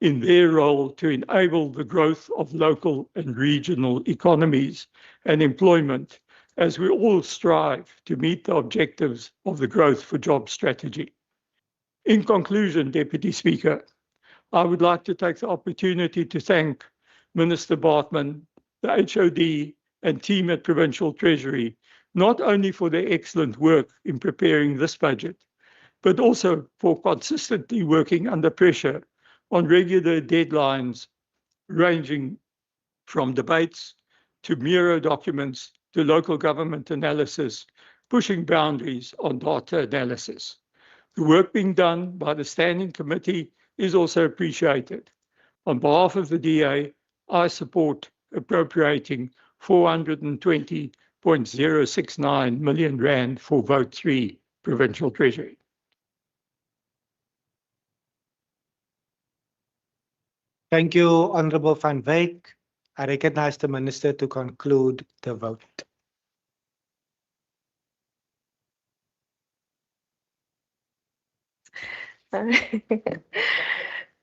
in their role to enable the growth of local and regional economies and employment as we all strive to meet the objectives of the Growth for Jobs strategy. In conclusion, Deputy Speaker, I would like to take the opportunity to thank Minister Bartman, the HOD, and team at Provincial Treasury, not only for their excellent work in preparing this budget, but also for consistently working under pressure on regular deadlines ranging from debates to Miro documents to local government analysis, pushing boundaries on data analysis. The work being done by the Standing Committee is also appreciated. On behalf of the DA, I support appropriating 420.069 million rand for Vote 3, Provincial Treasury. Thank you, Honourable Van Wyk. I recognize the Minister to conclude the vote.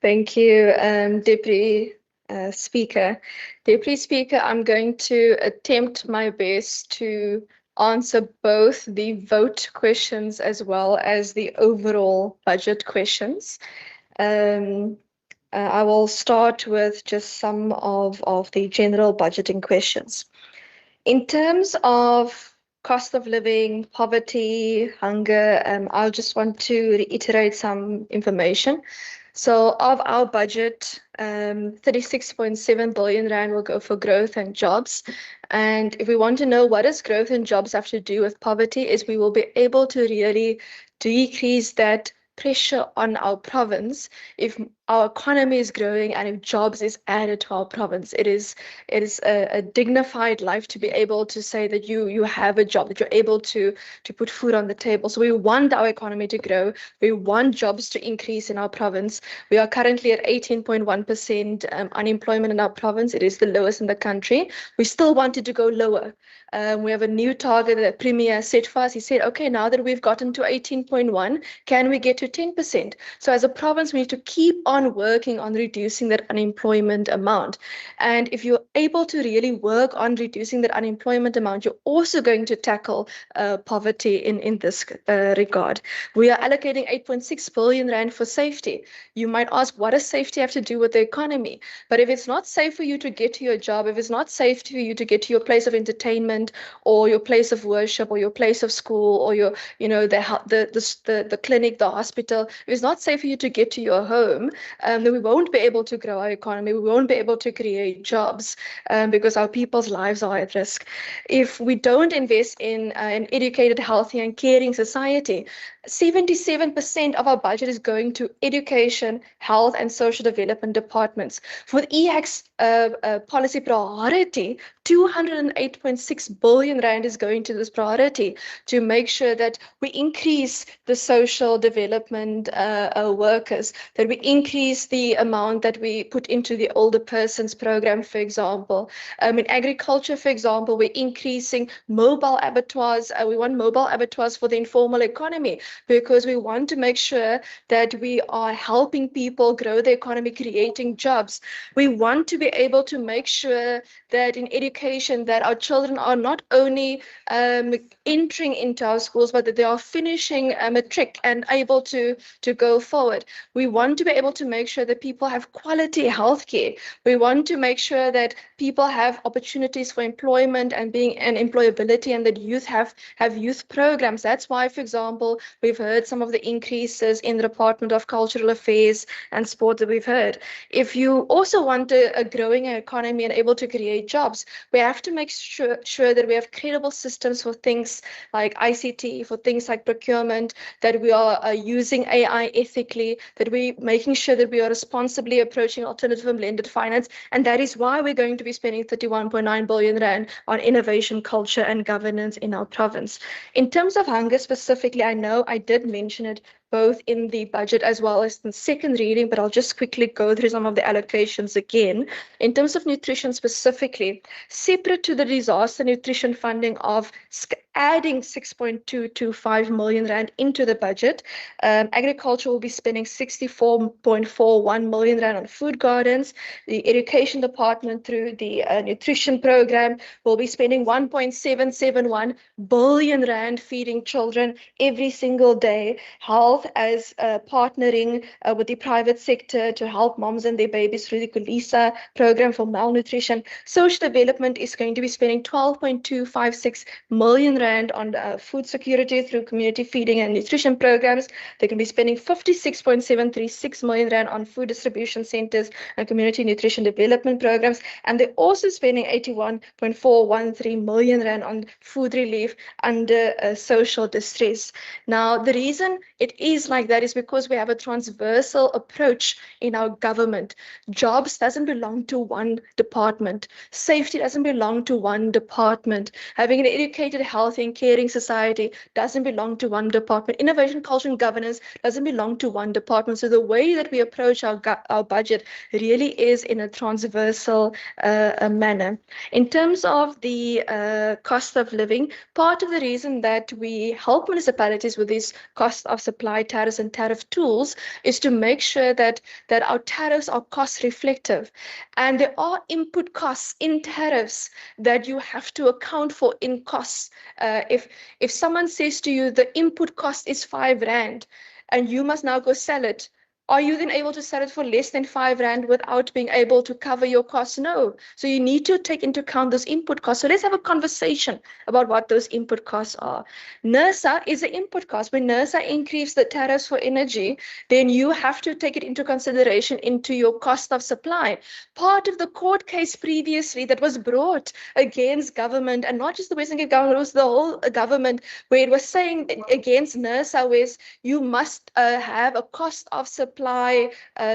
Thank you, Deputy Speaker. Deputy Speaker, I'm going to attempt my best to answer both the vote questions as well as the overall budget questions. I will start with just some of the general budgeting questions. In terms of cost of living, poverty, hunger, I just want to reiterate some information. So of our budget, 36.7 billion rand will go for growth and jobs. And if we want to know what does growth and jobs have to do with poverty, is we will be able to really decrease that pressure on our province if our economy is growing and if jobs is added to our province. It is a dignified life to be able to say that you have a job, that you're able to put food on the table. So we want our economy to grow. We want jobs to increase in our province. We are currently at 18.1% unemployment in our province. It is the lowest in the country. We still wanted to go lower. We have a new target that Premier set for us. He said, okay, now that we've gotten to 18.1, can we get to 10%? So as a province, we need to keep on working on reducing that unemployment amount. And if you're able to really work on reducing that unemployment amount, you're also going to tackle poverty in this regard. We are allocating 8.6 billion rand for safety. You might ask, what does safety have to do with the economy? But if it's not safe for you to get to your job, if it's not safe for you to get to your place of entertainment, employment or your place of worship or your place of school or your, the clinic, the hospital, if it's not safe for you to get to your home, then we won't be able to grow our economy. We won't be able to create jobs because our people's lives are at risk. If we don't invest in an educated, healthy, and caring society, 77% of our budget is going to education, health, and social development departments. For the EHAC's policy priority, 208.6 billion rand is going to this priority to make sure that we increase the social development workers, that we increase the amount that we put into the older persons program, for example. In agriculture, for example, we're increasing mobile abattoirs. We want mobile abattoirs for the informal economy because we want to make sure that we are helping people grow the economy, creating jobs. We want to be able to make sure that in education that our children are not only entering into our schools, but that they are finishing matric and able to go forward. We want to be able to make sure that people have quality healthcare. We want to make sure that people have opportunities for employment and employability, and that youth have youth programs. That's why, for example, we've heard some of the increases in the Department of Cultural Affairs and Sport that we've heard. If you also want a growing economy and able to create jobs, we have to make sure that we have credible systems for things like ICT, for things like procurement, that we are using AI ethically, that we're making sure that we are responsibly approaching alternative and blended finance. And that is why we're going to be spending 31.9 billion rand on innovation, culture, and governance in our province. In terms of hunger specifically, I know I did mention it both in the budget as well as in second reading, but I'll just quickly go through some of the allocations again. In terms of nutrition specifically, separate to the disaster nutrition funding of adding 6.225 million rand into the budget, agriculture will be spending 64.41 million rand on food gardens. The education department through the nutrition program will be spending 1.771 billion rand feeding children every single day. Health as partnering with the private sector to help moms and their babies through the Kulisa program for malnutrition. Social development is going to be spending 12.256 million rand on food security through community feeding and nutrition programs. They can be spending 56.736 million rand on food distribution centers and community nutrition development programs. And they're also spending 81.413 million rand on food relief under social distress. Now, the reason it is like that is because we have a transversal approach in our government. Jobs doesn't belong to one department. Safety doesn't belong to one department. Having an educated, healthy, and caring society doesn't belong to one department. Innovation, culture, and governance doesn't belong to one department. So the way that we approach our budget really is in a transversal manner. In terms of the cost of living, part of the reason that we help municipalities with these cost of supply tariffs and tariff tools is to make sure that our tariffs are cost reflective. And there are input costs in tariffs that you have to account for in costs. If someone says to you the input cost is 5 rand and you must now go sell it, are you then able to sell it for less than 5 rand without being able to cover your costs? No. So you need to take into account those input costs. So let's have a conversation about what those input costs are. NERSA is an input cost. When NERSA increases the tariffs for energy, then you have to take it into consideration into your cost of supply. Part of the court case previously that was brought against government, and not just the Western Cape government, it was the whole government, where it was saying against NERSA was you must have a cost of supply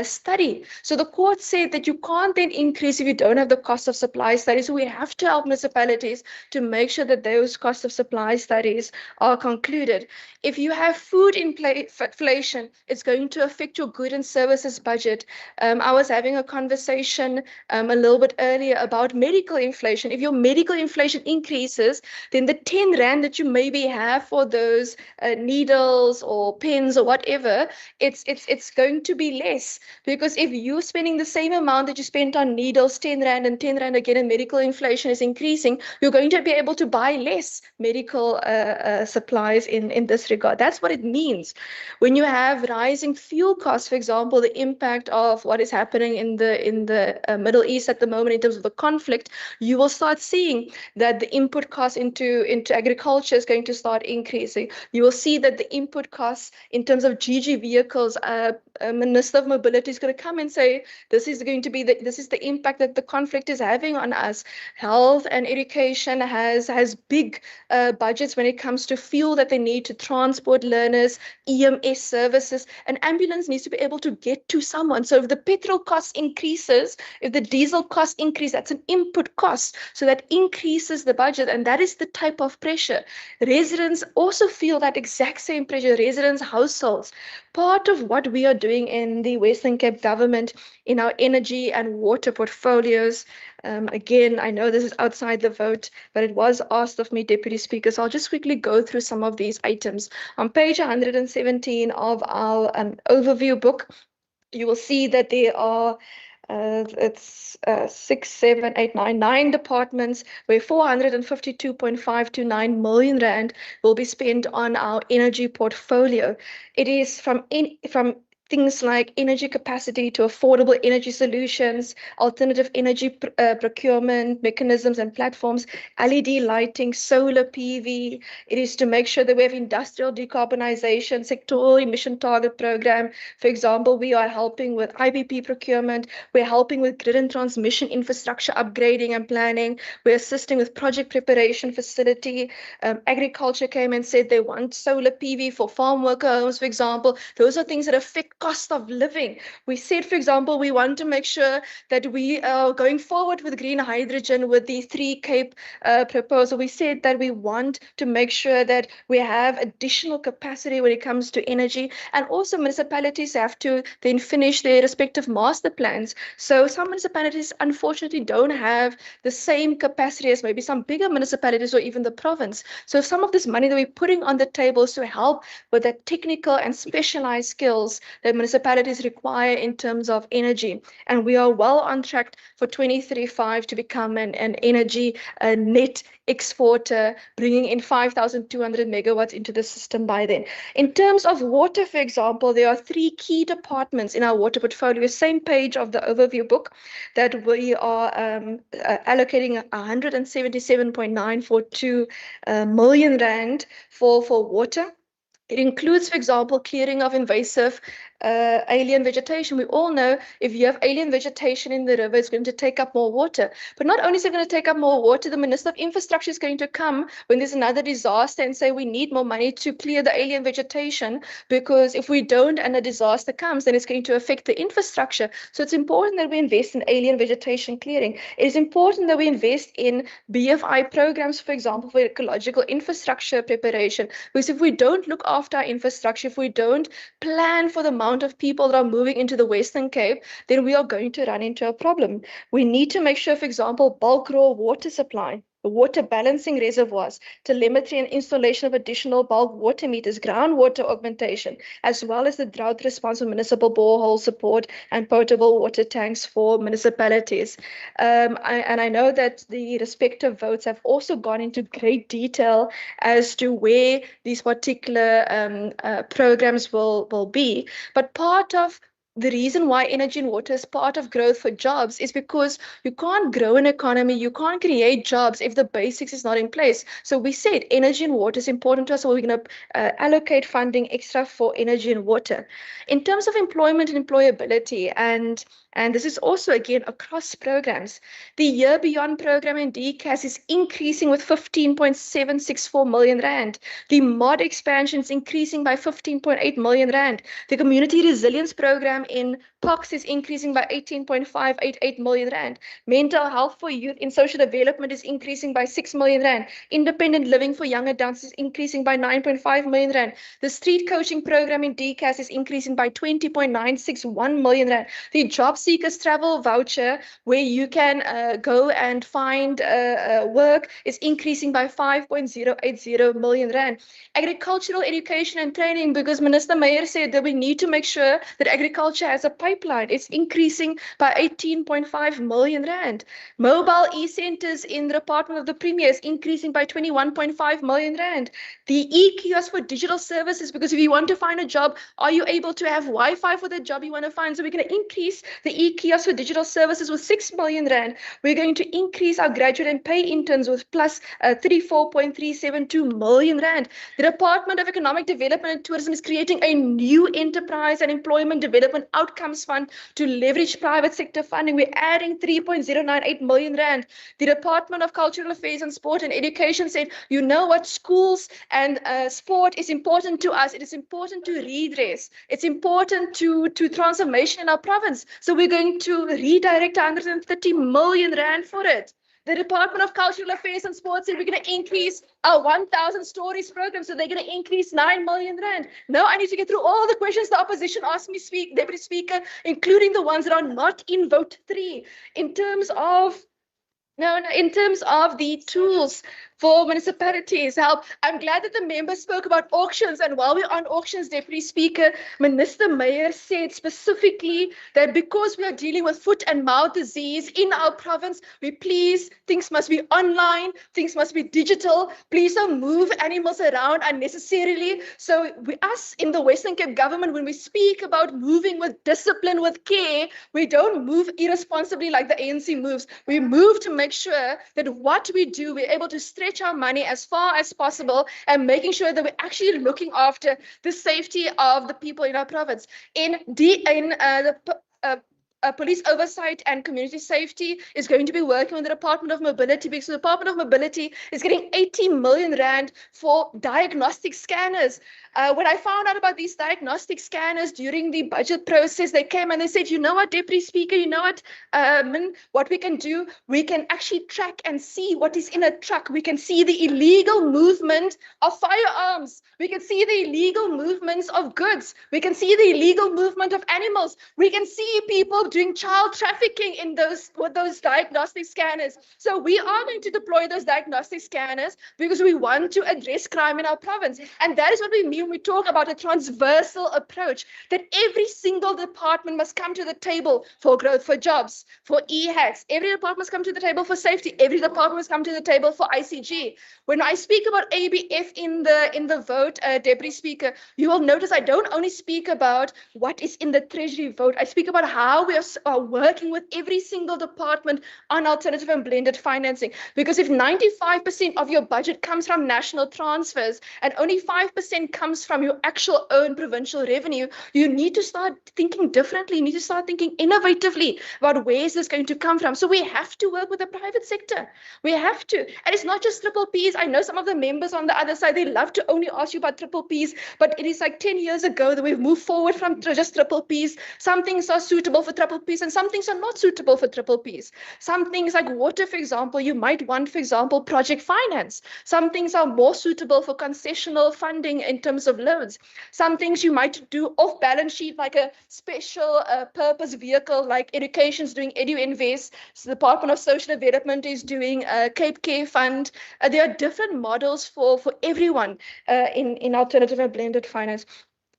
study. So the court said that you can't then increase if you don't have the cost of supply study. So we have to help municipalities to make sure that those cost of supply studies are concluded. If you have food inflation, it's going to affect your good and services budget. I was having a conversation a little bit earlier about medical inflation. If your medical inflation increases, then the 10 rand that you maybe have for those needles or pens or whatever, it's going going to be less, because if you're spending the same amount that you spent on needles, 10 Rand and 10 Rand again, and medical inflation is increasing, you're going to be able to buy less medical supplies in this regard. That's what it means. When you have rising fuel costs, for example, the impact of what is happening in the Middle East at the moment in terms of the conflict, you will start seeing that the input costs into agriculture is going to start increasing. You will see that the input costs in terms of GG vehicles, Minister of Mobility is going to come and say, this is going to be this is the impact that the conflict is having on us. Health and education has big budgets when it comes to fuel that they need to transport learners, EMS services. An ambulance needs to be able to get to someone. So if the petrol cost increases, if the diesel cost increase, that's an input cost. So that increases the budget, and that is the type of pressure. Residents also feel that exact same pressure, residents, households. Part of what we are doing in the Western Cape government in our energy and water portfolios, again, I know this is outside the vote, but it was asked of me, Deputy Speaker, so I'll just quickly go through some of these items. On page 117 of our overview book, you will see that there are it's 6, 7, 8, 9 departments where 452.529 million Rand will be spent on our energy portfolio. It is from things like energy capacity to affordable energy solutions, alternative energy procurement mechanisms and platforms, LED lighting, solar PV. It is to make sure that we have industrial decarbonization, sectoral emission target program. For example, we are helping with IBP procurement. We're helping with grid and transmission infrastructure upgrading and planning. We're assisting with project preparation facility. Agriculture came and said they want solar PV for farm worker homes, for example. Those are things that affect cost of living. We said, for example, we want to make sure that we are going forward with green hydrogen with the 3 Cape proposal. We said that we want to make sure that we have additional capacity when it comes to energy, and also municipalities have to then finish their respective master plans. So some municipalities unfortunately don't have the same capacity as maybe some bigger municipalities or even the province. So some of this money that we're putting on the table is to help with the technical and specialized skills that municipalities require in terms of energy. And we are well on track for 2035 to become an energy net exporter, bringing in 5,200 megawatts into the system by then. In terms of water, for example, there are 3 key departments in our water portfolio, same page of the overview book, that we are allocating 177.942 million Rand for water. It includes, for example, clearing of invasive alien vegetation. We all know if you have alien vegetation in the river, it's going to take up more water. But not only is it going to take up more water, the Minister of Infrastructure is going to come when there's another disaster and say we need more money to clear the alien vegetation, because if we don't and a disaster comes, then it's going to affect the infrastructure. So it's important that we invest in alien vegetation clearing. It is important that we invest in BFI programs, for example, for ecological infrastructure preparation, because if we don't look after our infrastructure, if we don't plan for the amount of people that are moving into the Western Cape, then we are going to run into a problem. We need to make sure, for example, bulk raw water supply, water balancing reservoirs, telemetry and installation of additional bulk water meters, groundwater augmentation, as well as the drought response of municipal borehole support and potable water tanks for municipalities. I know that the respective votes have also gone into great detail as to where these particular programs will be. But part of the reason why energy and water is part of growth for jobs is because you can't grow an economy, you can't create jobs if the basics is not in place. So we said energy and water is important to us, so we're going to allocate funding extra for energy and water. In terms of employment and employability, and this is also again across programs, the Year Beyond program in DCAS is increasing with 15.764 million Rand. The MOD expansion is increasing by 15.8 million Rand. The Community Resilience program in POX is increasing by 18.588 million rand. Mental health for youth in social development is increasing by 6 million rand. Independent living for young adults is increasing by 9.5 million rand. The street coaching program in DCAS is increasing by 20.961 million rand. The job seekers travel voucher, where you can go and find work, is increasing by 5.080 million rand. Agricultural education and training, because Minister Meyer said that we need to make sure that agriculture has a pipeline. It's increasing by 18.5 million rand. Mobile e-centers in the Department of the Premier is increasing by 21.5 million rand. The e-kiosk for digital services, because if you want to find a job, are you able to have Wi-Fi for the job you want to find? So we're going to increase the e-kiosk for digital services with 6 million rand. We're going to increase our graduate and pay interns with plus 34.372 million rand. The Department of Economic Development and Tourism is creating a new enterprise and employment development outcomes fund to leverage private sector funding. We're adding 3.098 million rand. The Department of Cultural Affairs and Sport and Education said, you know what, schools and sport is important to us. It is important to redress. It's important to transformation in our province. So we're going to redirect 130 million rand for it. The Department of Cultural Affairs and Sports said we're going to increase our 1,000 stories program, so they're going to increase 9 million rand. Now I need to get through all the questions the opposition asked me, Deputy Speaker, including the ones that are not in vote 3. In terms of in terms of the tools for municipalities help, I'm glad that the members spoke about auctions. And while we're on auctions, Deputy Speaker, Minister Meyer said specifically that because we are dealing with foot and mouth disease in our province, things must be online, things must be digital. Please don't move animals around unnecessarily. So us in the Western Cape government, when we speak about moving with discipline, with care, we don't move irresponsibly like the ANC moves. We move to make sure that what we do, we're able to stretch our money as far as possible and making sure that we're actually looking after the safety of the people in our province. Police oversight and community safety is going to be working with the Department of Mobility, because the Department of Mobility is getting 80 million rand for diagnostic scanners. When I found out about these diagnostic scanners during the budget process, they came and they said, you know what, Deputy Speaker, you know what we can do? We can actually track and see what is in a truck. We can see the illegal movement of firearms. We can see the illegal movements of goods. We can see the illegal movement of animals. We can see people doing child trafficking with those diagnostic scanners. So we are going to deploy those diagnostic scanners because we want to address crime in our province. And that is what we mean when we talk about a transversal approach, that every single department must come to the table for growth, for jobs, for e-hacks. Every department must come to the table for safety. Every department must come to the table for ICG. When I speak about ABF in the vote, Deputy Speaker, you will notice I don't only speak about what is in the Treasury vote. I speak about how we are working with every single department on alternative and blended financing. Because if 95% of your budget comes from national transfers and only 5% comes from your actual own provincial revenue, you need to start thinking differently. You need to start thinking innovatively about where is this going to come from. So we have to work with the private sector. We have to. And it's not just triple Ps. I know some of the members on the other side, they love to only ask you about triple Ps, but it is like 10 years ago that we've moved forward from just triple Ps. Some things are suitable for triple Ps and some things are not suitable for triple Ps. Some things like water, for example, you might want, for example, project finance. Some things are more suitable for concessional funding in terms of loans. Some things you might do off balance sheet, like a special purpose vehicle, like education's doing EduInvest. So the Department of Social Development is doing a Cape Care Fund. There are different models for everyone in alternative and blended finance.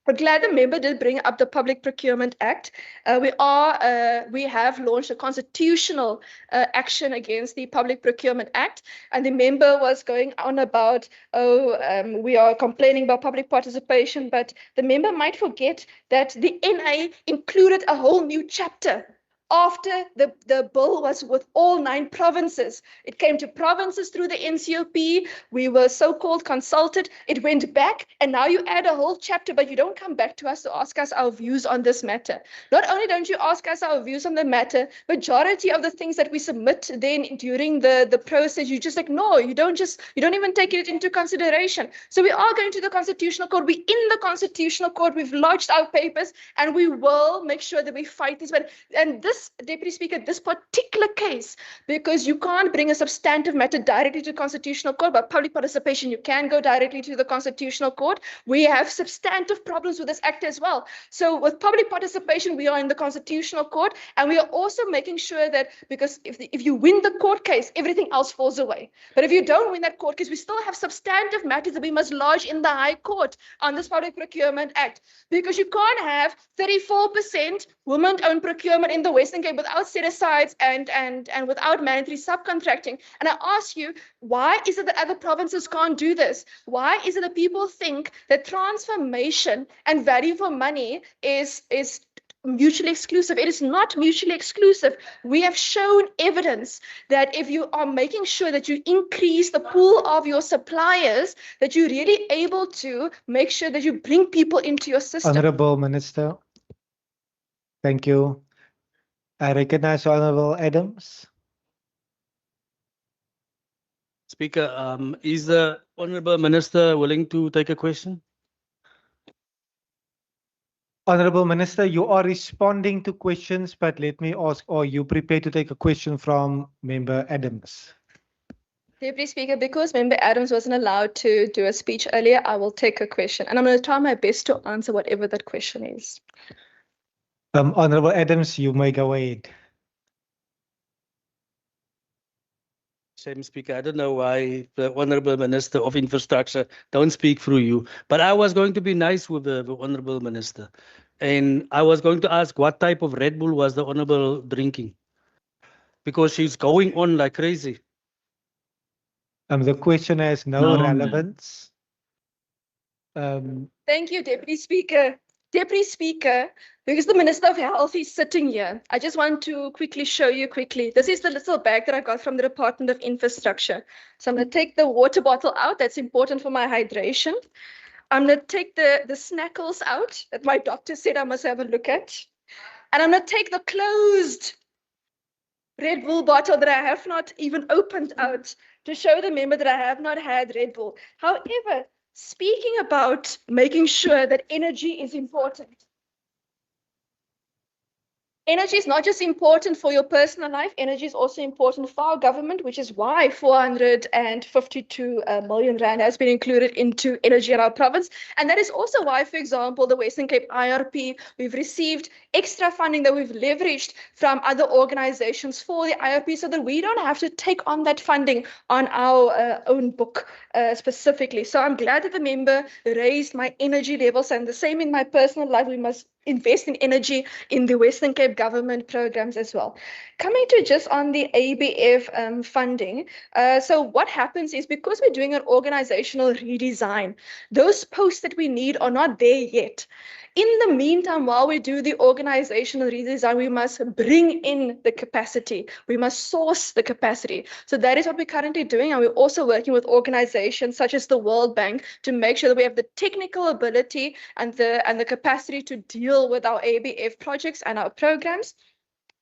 We're glad the member did bring up the Public Procurement Act. We have launched a constitutional action against the Public Procurement Act, and the member was going on about, we are complaining about public participation, but the member might forget that the NA included a whole new chapter after the bill was with all 9 provinces. It came to provinces through the NCOP. We were so-called consulted. It went back, and now you add a whole chapter, but you don't come back to us to ask us our views on this matter. Not only don't you ask us our views on the matter, majority of the things that we submit then during the process, you just ignore. You don't even take it into consideration. So we are going to the Constitutional Court. We're in the Constitutional Court. We've lodged our papers, and we will make sure that we fight this. But and this, Deputy Speaker, this particular case, because you can't bring a substantive matter directly to the Constitutional Court, but public participation, you can go directly to the Constitutional Court. We have substantive problems with this act as well. So with public participation, we are in the Constitutional Court, and we are also making sure that, because if you win the court case, everything else falls away. But if you don't win that court case, we still have substantive matters that we must lodge in the High Court on this Public Procurement Act, because you can't have 34% women-owned procurement in the Western Cape without set-asides and without mandatory subcontracting. And I ask you, why is it that other provinces can't do this? Why is it that people think that transformation and value for money is mutually exclusive? It is not mutually exclusive. We have shown evidence that if you are making sure that you increase the pool of your suppliers, that you're really able to make sure that you bring people into your system. Honorable Minister, thank you. I recognize Honorable Adams. Speaker, is the Honourable Minister willing to take a question? Honorable Minister, you are responding to questions, but let me ask, are you prepared to take a question from Member Adams? Deputy Speaker, because Member Adams wasn't allowed to do a speech earlier, I will take a question, and I'm going to try my best to answer whatever that question is. Honorable Adams, you may go ahead. Same Speaker, I don't know why the Honourable Minister of Infrastructure don't speak through you, but I was going to be nice with the Honourable Minister. And I was going to ask what type of Red Bull was the Honourable drinking? Because she's going on like crazy. The question has no relevance. Thank you, Deputy Speaker. Deputy Speaker, because the Minister of Health is sitting here, I just want to quickly show you quickly. This is the little bag that I got from the Department of Infrastructure. So I'm going to take the water bottle out. That's important for my hydration. I'm going to take the snackles out that my doctor said I must have a look at. And I'm going to take the closed Red Bull bottle that I have not even opened out to show the member that I have not had Red Bull. However, speaking about making sure that energy is important. Energy is not just important for your personal life, energy is also important for our government, which is why 452 million rand has been included into energy in our province. And that is also why, for example, the Western Cape IRP, we've received extra funding that we've leveraged from other organizations for the IRP so that we don't have to take on that funding on our own book specifically. So I'm glad that the member raised my energy levels, and the same in my personal life. We must invest in energy in the Western Cape government programs as well. Coming to just on the ABF funding, so what happens is, because we're doing an organizational redesign, those posts that we need are not there yet. In the meantime, while we do the organizational redesign, we must bring in the capacity. We must source the capacity. So that is what we're currently doing. And we're also working with organizations such as the World Bank to make sure that we have the technical ability and the capacity to deal with our ABF projects and our programs,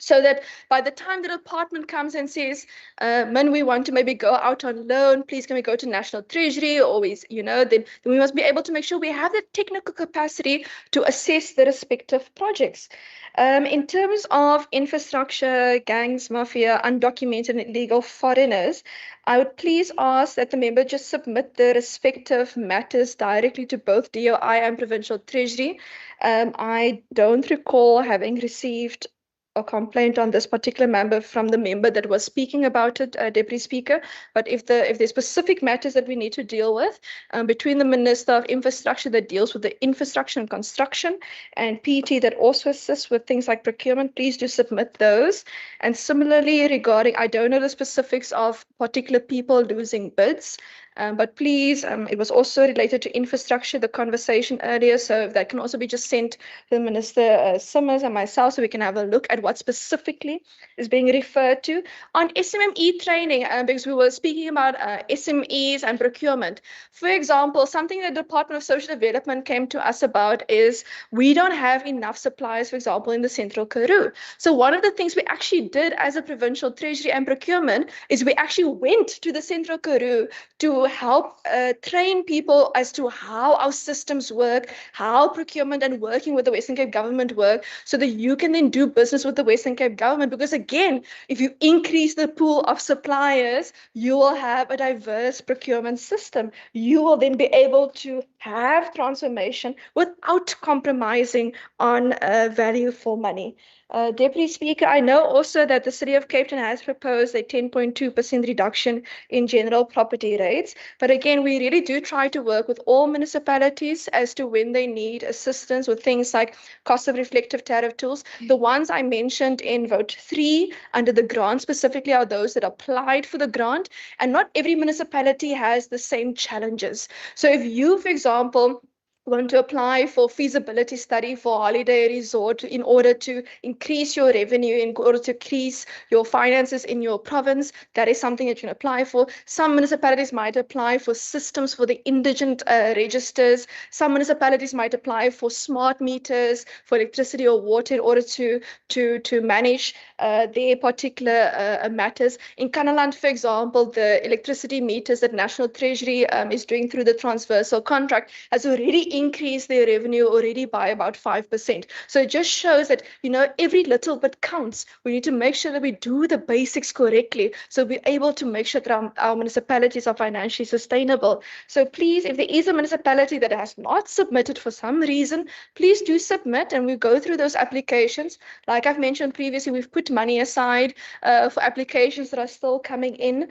so that by the time the department comes and says, Min, we want to maybe go out on loan, please can we go to National Treasury, or then we must be able to make sure we have the technical capacity to assess the respective projects. In terms of infrastructure, gangs, mafia, undocumented and illegal foreigners, I would please ask that the member just submit the respective matters directly to both DOI and Provincial Treasury. I don't recall having received a complaint on this particular member from the member that was speaking about it, Deputy Speaker. But if there's specific matters that we need to deal with between the Minister of Infrastructure that deals with the infrastructure and construction, and PT that also assists with things like procurement, please do submit those. And similarly regarding, I don't know the specifics of particular people losing bids, But please, it was also related to infrastructure, the conversation earlier, so if that can also be just sent to the Minister Simmers and myself so we can have a look at what specifically is being referred to. On SMME training, because we were speaking about SMEs and procurement. For example, something the Department of Social Development came to us about is we don't have enough suppliers, for example, in the Central Karoo. So one of the things we actually did as a provincial treasury and procurement is we actually went to the Central Karoo to help train people as to how our systems work, how procurement and working with the Western Cape government work, so that you can then do business with the Western Cape government. Because again, if you increase the pool of suppliers, you will have a diverse procurement system. You will then be able to have transformation without compromising on value for money. Deputy Speaker, I know also that the City of Cape Town has proposed a 10.2% reduction in general property rates. But again, we really do try to work with all municipalities as to when they need assistance with things like cost of reflective tariff tools. The ones I mentioned in vote 3 under the grant specifically are those that applied for the grant, and not every municipality has the same challenges. So if you, for example, want to apply for feasibility study for holiday resort in order to increase your revenue, in order to increase your finances in your province, that is something that you can apply for. Some municipalities might apply for systems for the indigent registers. Some municipalities might apply for smart meters for electricity or water in order to manage their particular matters. In Kanaland, for example, the electricity meters that National Treasury is doing through the transversal contract has already increased their revenue already by about 5%. So it just shows that, you know, every little bit counts. We need to make sure that we do the basics correctly, so we're able to make sure that our municipalities are financially sustainable. So please, if there is a municipality that has not submitted for some reason, please do submit and we go through those applications. Like I've mentioned previously, we've put money aside for applications that are still coming in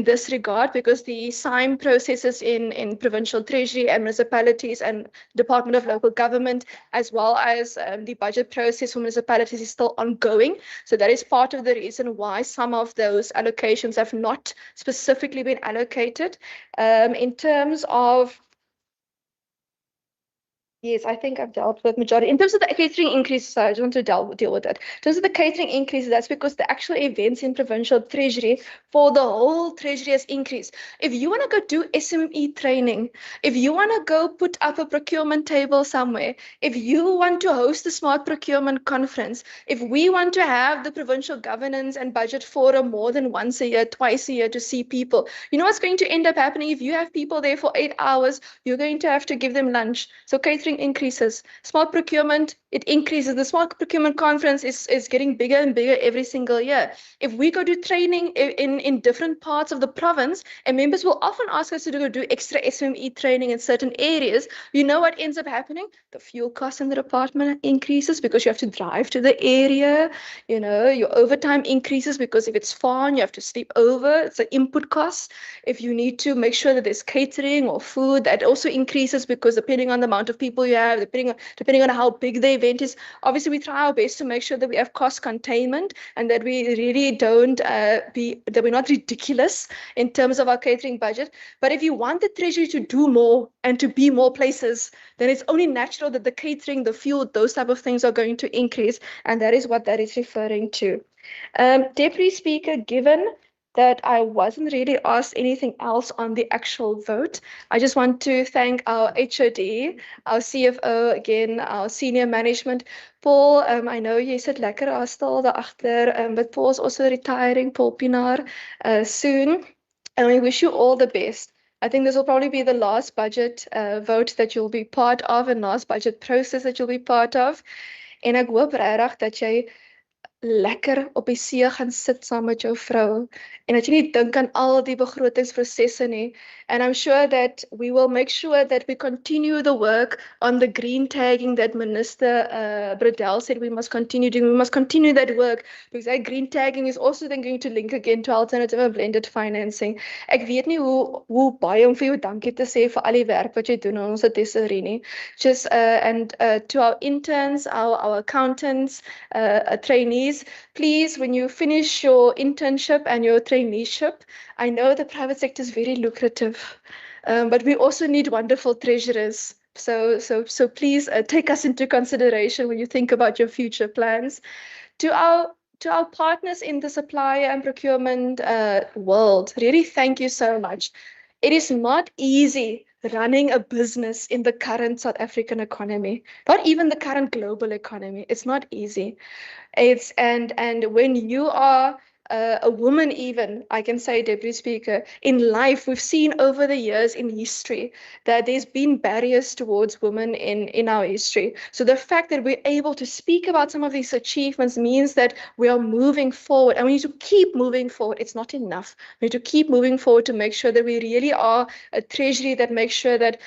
this regard, because the SIME processes in provincial treasury and municipalities and Department of Local Government, as well as the budget process for municipalities is still ongoing. So that is part of the reason why some of those allocations have not specifically been allocated. In terms of Yes, I think I've dealt with majority. In terms of the catering increases, I just want to deal with that. In terms of the catering increases, that's because the actual events in provincial treasury for the whole treasury has increased. If you want to go do SME training, if you want to go put up a procurement table somewhere, if you want to host a smart procurement conference, if we want to have the provincial governance and budget forum more than once a year, twice a year to see people, you know what's going to end up happening? If you have people there for 8 hours, you're going to have to give them lunch. So catering increases. Smart procurement, it increases. The smart procurement conference is getting bigger and bigger every single year. If we go do training in different parts of the province, and members will often ask us to go do extra SME training in certain areas, you know what ends up happening? The fuel cost in the department increases because you have to drive to the area. You know, your overtime increases because if it's far and you have to sleep over, it's an input cost. If you need to make sure that there's catering or food, that also increases because depending on the amount of people you have, depending on how big the event is, obviously we try our best to make sure that we have cost containment and that we really don't that we're not ridiculous in terms of our catering budget. But if you want the treasury to do more and to be more places, then it's only natural that the catering, the fuel, those type of things are going to increase, and that is what that is referring to. Deputy Speaker, given that I wasn't really asked anything else on the actual vote, I just want to thank our HOD, our CFO, again, our senior management. Paul, I know you said lekker afstel daarachter, but Paul's also retiring, Paul Pinaar, soon. And we wish you all the best. I think this will probably be the last budget vote that you'll be part of and last budget process that you'll be part of. En ek hoop regtig dat jy lekker op die see gaan sit saam met jou vrou en dat jy nie dink aan al die begrotingsprosesse nie. And I'm sure that we will make sure that we continue the work on the green tagging that Minister Bradell said we must continue doing. We must continue that work because that green tagging is also then going to link again to alternative and blended financing. Ek weet nie hoe baie om vir jou dankie te sê vir al die werk wat jy doen in ons tesourie nie. Just and to our interns, our accountants, trainees, please, when you finish your internship and your traineeship, I know the private sector is very lucrative, but we also need wonderful treasurers. So please take us into consideration when you think about your future plans. To our partners in the supply and procurement world, really thank you so much. It is not easy running a business in the current South African economy, not even the current global economy. It's not easy. It's and when you are a woman, even I can say, Deputy Speaker, in life we've seen over the years in history that there's been barriers towards women in our history. So the fact that we're able to speak about some of these achievements means that we are moving forward, and we need to keep moving forward. It's not enough. We need to keep moving forward to make sure that we really are a treasury that makes sure that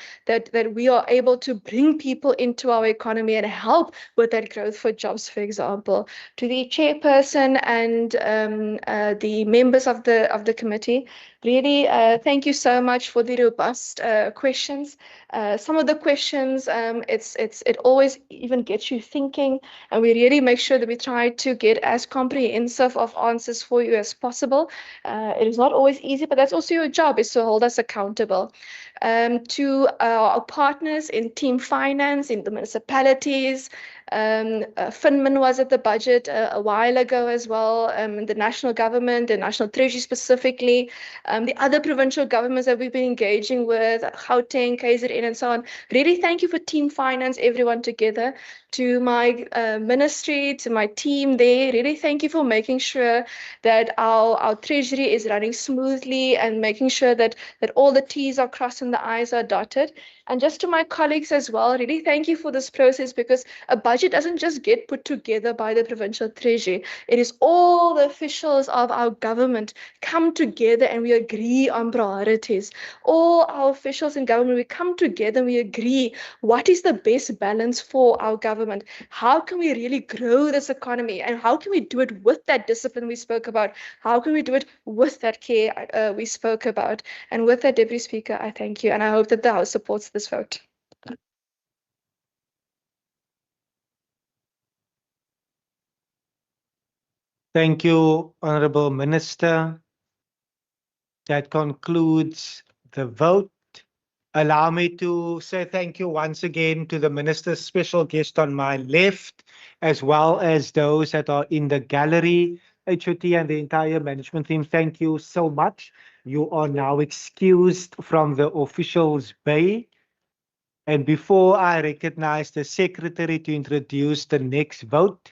we are able to bring people into our economy and help with that growth for jobs, for example. To the chairperson and the members of the committee, really thank you so much for the robust questions. Some of the questions, it always even gets you thinking, and we really make sure that we try to get as comprehensive of answers for you as possible. It is not always easy, but that's also your job, is to hold us accountable. To our partners in team finance, in the municipalities, Finman was at the budget a while ago as well, the national government, the national treasury specifically, the other provincial governments that we've been engaging with, Gauteng, KZN, and so on. Really thank you for team finance, everyone together. To my ministry, to my team there, really thank you for making sure that our treasury is running smoothly and making sure that all the T's are crossed and the I's are dotted. And just to my colleagues as well, really thank you for this process, because a budget doesn't just get put together by the provincial treasury. It is all the officials of our government come together and we agree on priorities. All our officials in government, we come together and we agree what is the best balance for our government. How can we really grow this economy, and how can we do it with that discipline we spoke about? How can we do it with that care we spoke about? And with that, Deputy Speaker, I thank you, and I hope that the House supports this vote. Thank you, Honorable Minister. That concludes the vote. Allow me to say thank you once again to the Minister's special guest on my left, as well as those that are in the gallery, HOT and the entire management team. Thank you so much. You are now excused from the officials' bay. And before I recognize the secretary to introduce the next vote,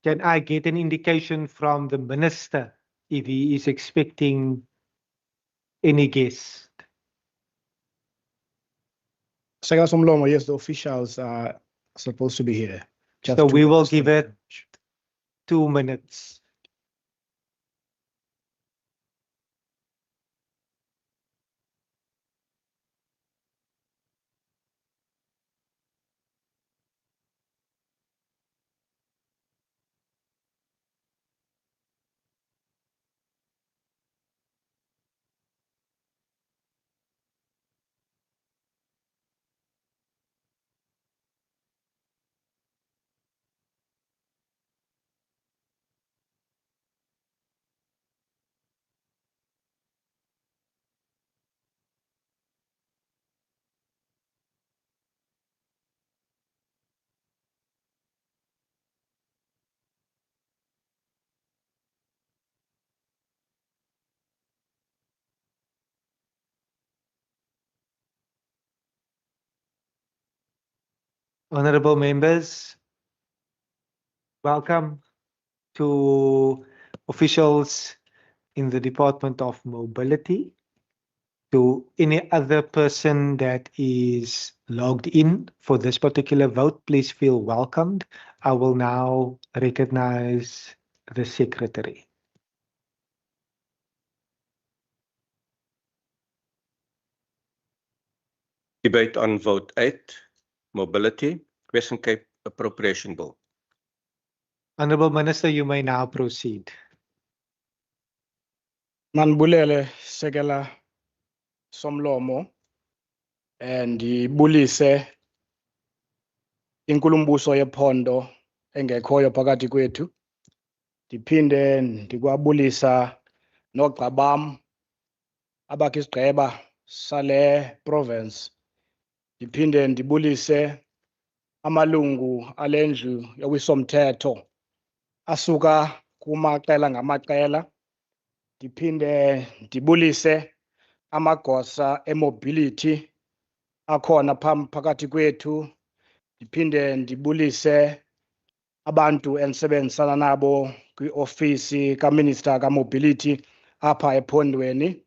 can I get an indication from the minister if he is expecting any guest? Secretary Somlomo, yes, the officials are supposed to be here. So we will give it 2 minutes. Honorable members, welcome to officials in the Department of Mobility. To any other person that is logged in for this particular vote, please feel welcomed. I will now recognize the secretary. Debate on vote 8, Mobility, Western Cape Appropriation Bill. Honorable Minister, you may now proceed. Manbulele Sekela Somlomo and Bulise Inkulumbuso yephondo engekhoyo phakathi kwethu. Ndiphinde ndikwabulisa noogxa bam abakhe isigqeba sale province. Ndiphinde ndibulise amalungu ale ndlu yowisomthetho asuka kumaqela ngamaqela. Ndiphinde ndibulise amagosa e-mobility akhona phakathi kwethu. Ndiphinde ndibulise abantu endisebenzisana nabo kwiofisi kaMinister kaMobility apha ephondweni.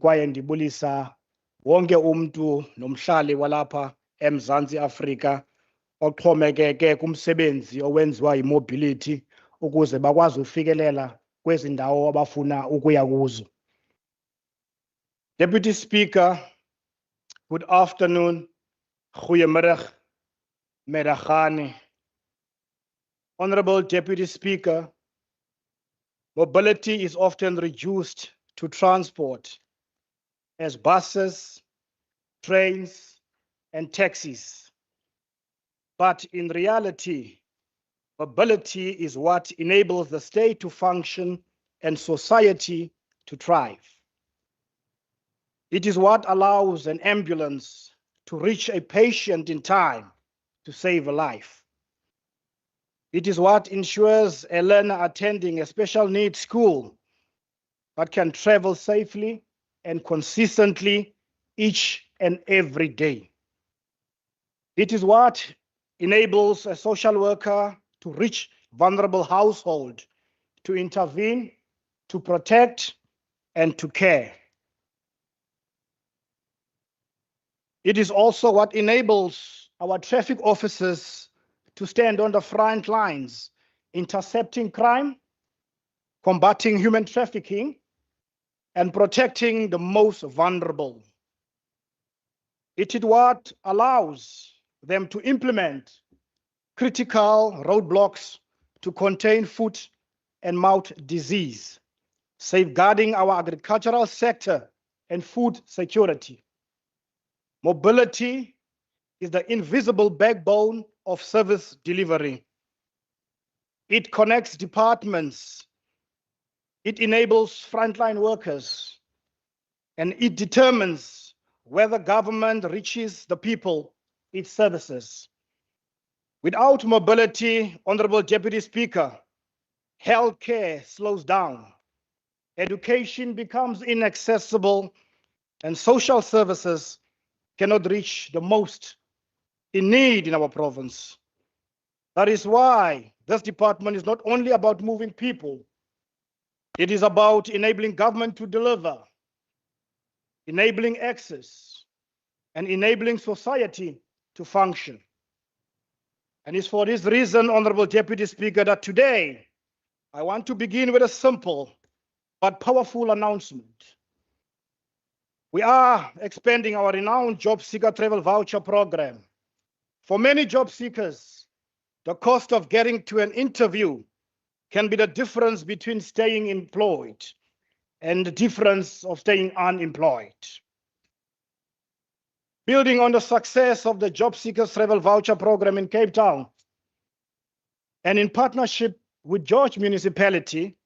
Kwaye ndibulisa wonke umntu nomhlali walapha eMzantsi Afrika oxhomekeke kumsebenzi owenziwa yi-mobility ukuze bakwazi ufikelela kwezi ndawo abafuna ukuya kuzo. Deputy Speaker, good afternoon. Goeiemiddag, middagane. Honorable Deputy Speaker, mobility is often reduced to transport as buses, trains, and taxis. But in reality, mobility is what enables the state to function and society to thrive. It is what allows an ambulance to reach a patient in time to save a life. It is what ensures a learner attending a special needs school but can travel safely and consistently each and every day. It is what enables a social worker to reach vulnerable households, to intervene, to protect, and to care. It is also what enables our traffic officers to stand on the front lines, intercepting crime, combating human trafficking, and protecting the most vulnerable. It is what allows them to implement critical roadblocks to contain foot and mouth disease, safeguarding our agricultural sector and food security. Mobility is the invisible backbone of service delivery. It connects departments, it enables frontline workers, and it determines whether government reaches the people its services. Without mobility, Honorable Deputy Speaker, healthcare slows down, education becomes inaccessible, and social services cannot reach the most in need in our province. That is why this department is not only about moving people, it is about enabling government to deliver, enabling access, and enabling society to function. And it's for this reason, Honorable Deputy Speaker, that today I want to begin with a simple but powerful announcement. We are expanding our renowned job seeker travel voucher program. For many job seekers, the cost of getting to an interview can be the difference between staying employed and the difference of staying unemployed. Building on the success of the Job Seekers Travel Voucher Program in Cape Town, and in partnership with George Municipality,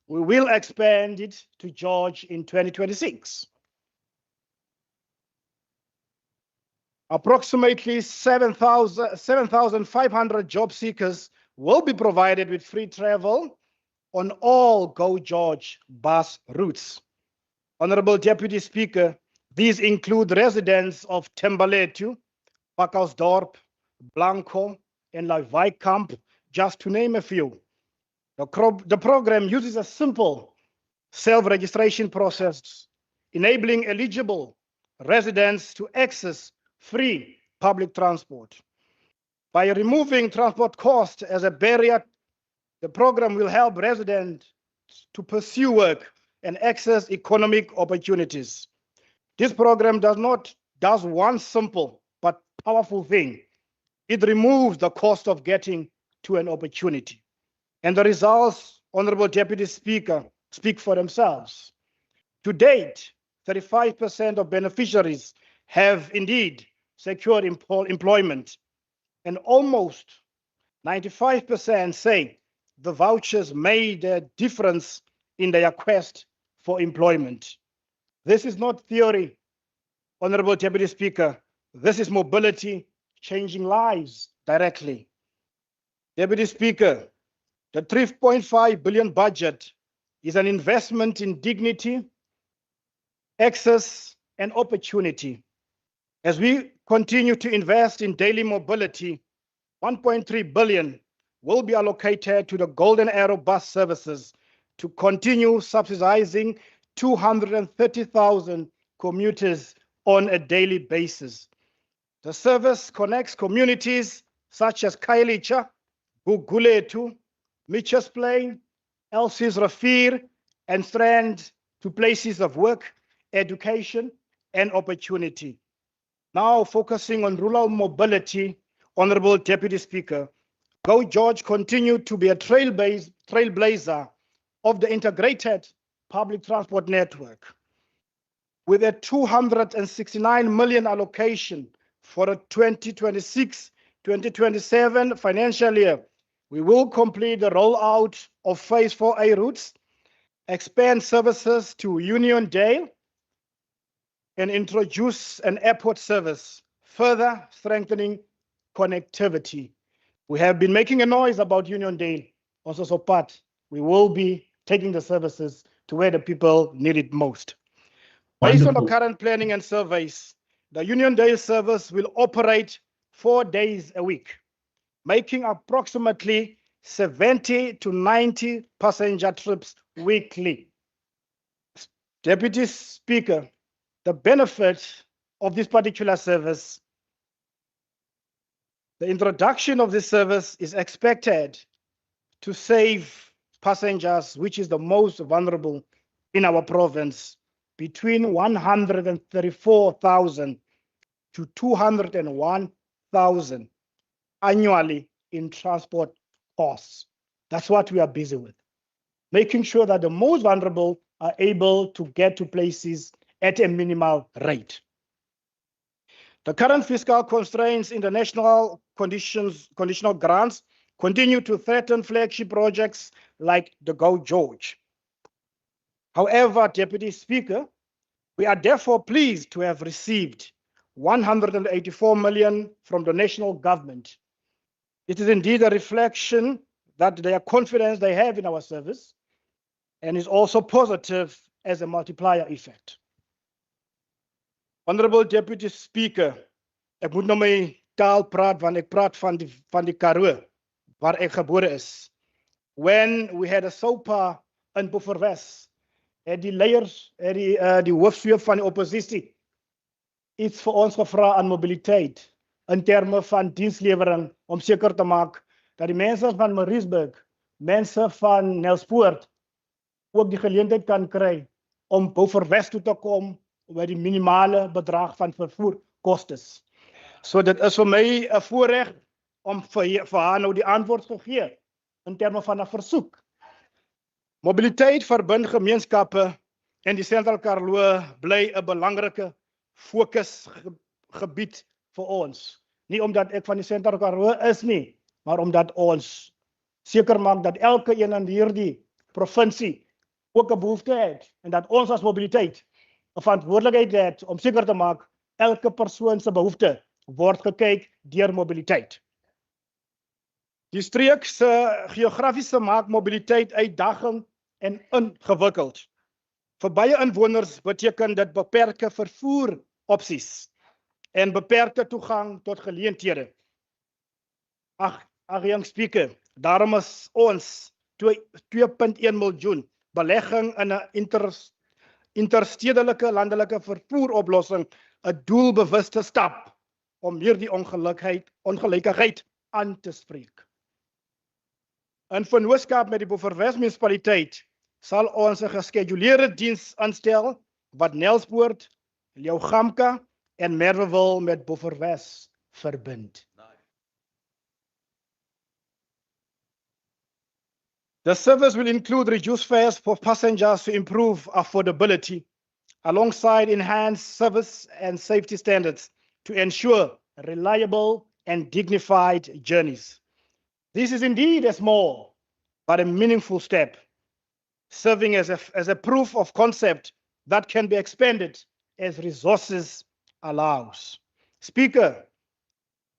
we will expand it to George in 2026. Approximately 7,500 job seekers will be provided with free travel on all Go George bus routes. Honorable Deputy Speaker, these include residents of Thembalethu, Pakkersdorp, Blanco, and Leeuwykamp, just to name a few. The program uses a simple self-registration process, enabling eligible residents to access free public transport. By removing transport costs as a barrier, the program will help residents to pursue work and access economic opportunities. This program does one simple but powerful thing. It removes the cost of getting to an opportunity. And the results, Honorable Deputy Speaker, speak for themselves. To date, 35% of beneficiaries have indeed secured employment, and almost 95% say the vouchers made a difference in their quest for employment. This is not theory, Honorable Deputy Speaker. This is mobility changing lives directly. Deputy Speaker, the 3.5 billion budget is an investment in dignity, access, and opportunity. As we continue to invest in daily mobility, 1.3 billion will be allocated to the Golden Arrow bus services to continue subsidizing 230,000 commuters on a daily basis. The service connects communities such as Kailicha, Guguletu, Mitchell's Plain, Elsie's Rafir, and Strand to places of work, education, and opportunity. Now focusing on rural mobility, Honorable Deputy Speaker, Go George continued to be a trailblazer of the integrated public transport network. With a 269 million allocation for the 2026-2027 financial year, we will complete the rollout of Phase 4A routes, expand services to Uniondale, and introduce an airport service, further strengthening connectivity. We have been making a noise about Uniondale, also so part. We will be taking the services to where the people need it most. Based on the current planning and surveys, the Uniondale service will operate 4 days a week, making approximately 70 to 90 passenger trips weekly. Deputy Speaker, the benefit of this particular service, the introduction of this service is expected to save passengers, which is the most vulnerable in our province, between 134,000 to 201,000 annually in transport costs. That's what we are busy with, making sure that the most vulnerable are able to get to places at a minimal rate. The current fiscal constraints in the national conditional grants continue to threaten flagship projects like the Go George. However, Deputy Speaker, we are therefore pleased to have received 184 million from the national government. It is indeed a reflection that their confidence they have in our service and is also positive as a multiplier effect. Honorable Deputy Speaker, ek moet nou my taal praat want ek praat van die Karoo waar ek gebore is. When we had a SOPA in Boeverwes, het die leiers, het die hoofsweep van die oppositie iets vir ons gevra aan mobiliteit in terme van dienslewering om seker te maak dat die mense van Maritzburg, mense van Nelspruit ook die geleentheid kan kry om Boeverwes toe te kom met die minimale bedrag van vervoerkostes. So dit is vir my 'n voorreg om vir haar nou die antwoord te gee in terme van 'n versoek. Mobiliteit verbind gemeenskappe en die Sentraal Karoo bly 'n belangrike fokusgebied vir ons. Nie omdat ek van die Sentraal Karoo is nie, maar omdat ons seker maak dat elke een in hierdie provinsie ook 'n behoefte het en dat ons as mobiliteit 'n verantwoordelikheid het om seker te maak elke persoon se behoefte word gekyk deur mobiliteit. Die streek se geografiese maak mobiliteit uitdagend en ingewikkeld. Vir baie inwoners beteken dit beperkte vervoeropsies en beperkte toegang tot geleenthede. Young Speaker, daarom is ons 2.1 miljoen belegging in 'n interstedelike landelike vervoeroplossing 'n doelbewuste stap om hierdie ongelykheid aan te spreek. In vennootskap met die Boeverwes munisipaliteit sal ons 'n geskeduleerde diens aanstel wat Nelspruit, Liaugamka en Merwewil met Boeverwes verbind. The service will include reduced fares for passengers to improve affordability, alongside enhanced service and safety standards to ensure reliable and dignified journeys. This is indeed a small but a meaningful step, serving as a proof of concept that can be expanded as resources allows. Speaker,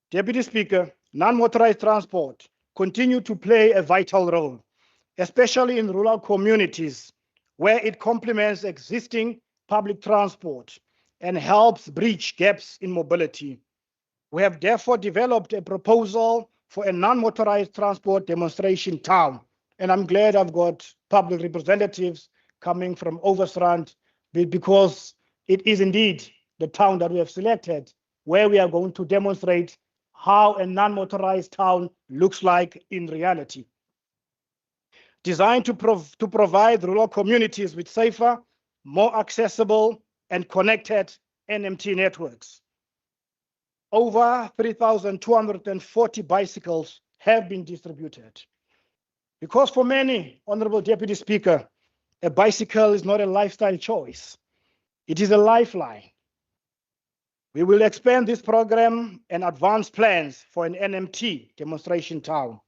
Deputy Speaker, non-motorized transport continue to play a vital role, especially in rural communities where it complements existing public transport and helps bridge gaps in mobility. We have therefore developed a proposal for a non-motorized transport demonstration town. And I'm glad I've got public representatives coming from Overstrand because it is indeed the town that we have selected where we are going to demonstrate how a non-motorized town looks like in reality. Designed to provide rural communities with safer, more accessible and connected NMT networks. Over 3,240 bicycles have been distributed. Because for many, Honorable Deputy Speaker, a bicycle is not a lifestyle choice. It is a lifeline. We will expand this program and advance plans for an NMT demonstration town.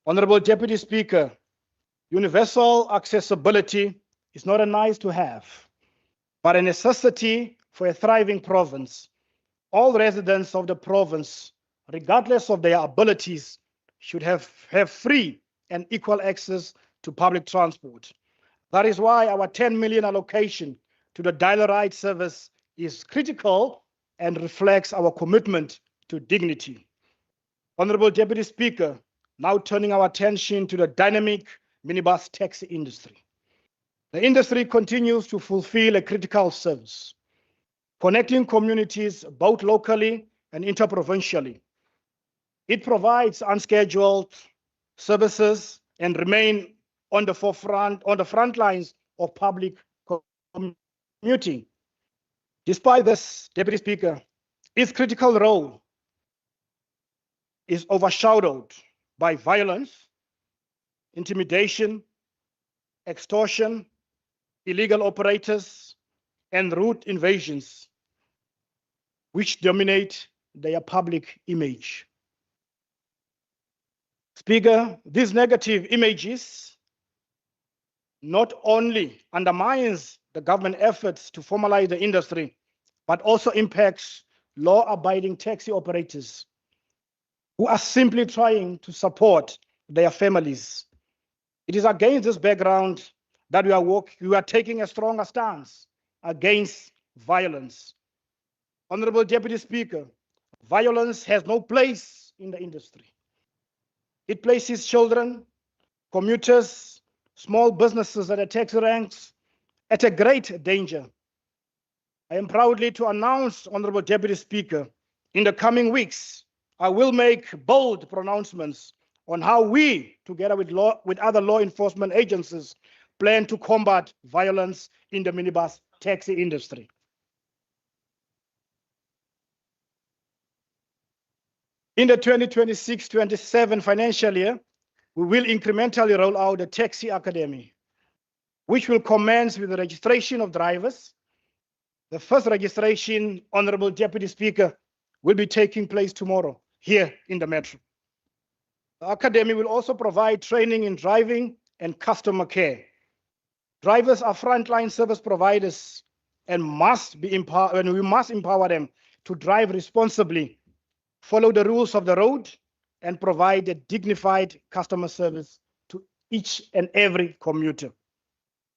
Honorable Deputy Speaker, universal accessibility is not a nice to have, but a necessity for a thriving province. All residents of the province, regardless of their abilities, should have free and equal access to public transport. That is why our 10 million allocation to the dial-a-ride service is critical and reflects our commitment to dignity. Honorable Deputy Speaker, now turning our attention to the dynamic minibus taxi industry. The industry continues to fulfill a critical service, connecting communities both locally and interprovincially. It provides unscheduled services and remain on the front lines of public commuting. Despite this, Deputy Speaker, its critical role is overshadowed by violence, intimidation, extortion, illegal operators, and route invasions, which dominate their public image. Speaker, these negative images not only undermines the government efforts to formalize the industry, but also impacts law-abiding taxi operators who are simply trying to support their families. It is against this background that we are taking a stronger stance against violence. Honorable Deputy Speaker, violence has no place in the industry. It places children, commuters, small businesses at the taxi ranks at a great danger. I am proudly to announce, Honorable Deputy Speaker, in the coming weeks, I will make bold pronouncements on how we, together with other law enforcement agencies, plan to combat violence in the minibus taxi industry. In the 2026-27 financial year, we will incrementally roll out the Taxi Academy, which will commence with the registration of drivers. The first registration, Honorable Deputy Speaker, will be taking place tomorrow here in the Metro. The Academy will also provide training in driving and customer care. Drivers are frontline service providers and must be empowered, and we must empower them to drive responsibly, follow the rules of the road, and provide a dignified customer service to each and every commuter.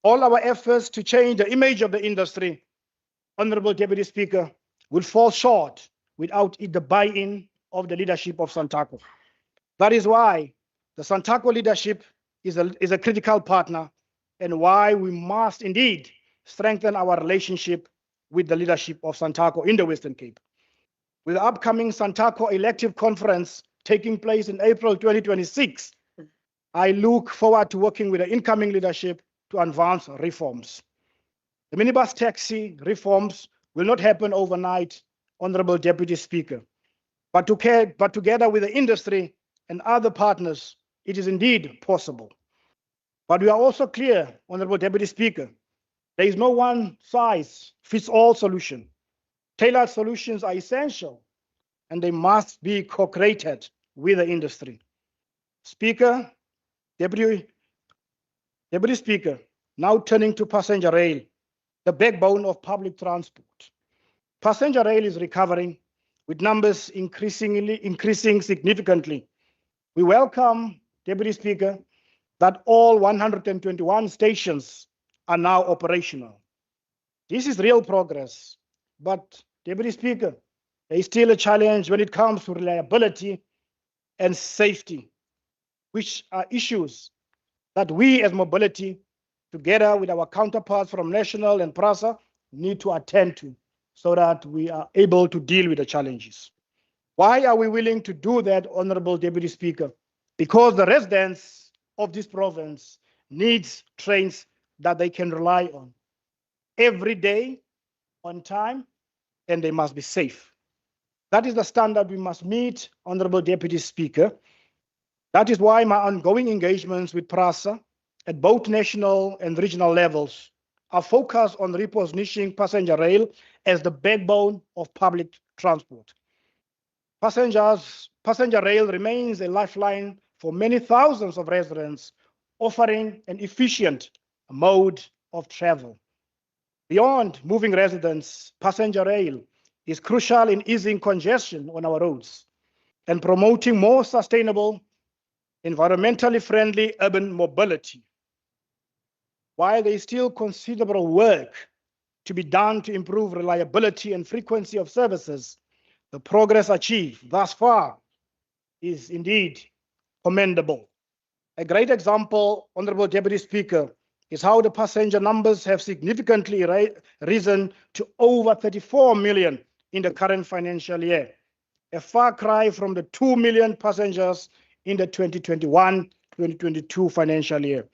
All our efforts to change the image of the industry, Honorable Deputy Speaker, will fall short without the buy-in of the leadership of Santaco. That is why the Santaco leadership is a critical partner and why we must indeed strengthen our relationship with the leadership of Santaco in the Western Cape. With the upcoming Santaco elective conference taking place in April 2026, I look forward to working with the incoming leadership to advance reforms. The minibus taxi reforms will not happen overnight, Honorable Deputy Speaker, but together with the industry and other partners, it is indeed possible. But we are also clear, Honorable Deputy Speaker, there is no one-size-fits-all solution. Tailored solutions are essential, and they must be co-created with the industry. Speaker, Deputy Speaker, now turning to passenger rail, the backbone of public transport. Passenger rail is recovering, with numbers increasing significantly. We welcome, Deputy Speaker, that all 121 stations are now operational. This is real progress, but Deputy Speaker, there is still a challenge when it comes to reliability and safety, which are issues that we as mobility, together with our counterparts from National and PRASA, need to attend to so that we are able to deal with the challenges. Why are we willing to do that, Honorable Deputy Speaker? Because the residents of this province needs trains that they can rely on every day, on time, and they must be safe. That is the standard we must meet, Honorable Deputy Speaker. That is why my ongoing engagements with PRASA at both national and regional levels are focused on repositioning passenger rail as the backbone of public transport. Passenger rail remains a lifeline for many thousands of residents, offering an efficient mode of travel. Beyond moving residents, passenger rail is crucial in easing congestion on our roads and promoting more sustainable, environmentally friendly urban mobility. While there is still considerable work to be done to improve reliability and frequency of services, the progress achieved thus far is indeed commendable. A great example, Honorable Deputy Speaker, is how the passenger numbers have significantly risen to over 34 million in the current financial year, a far cry from the 2 million passengers in the 2021-2022 financial year.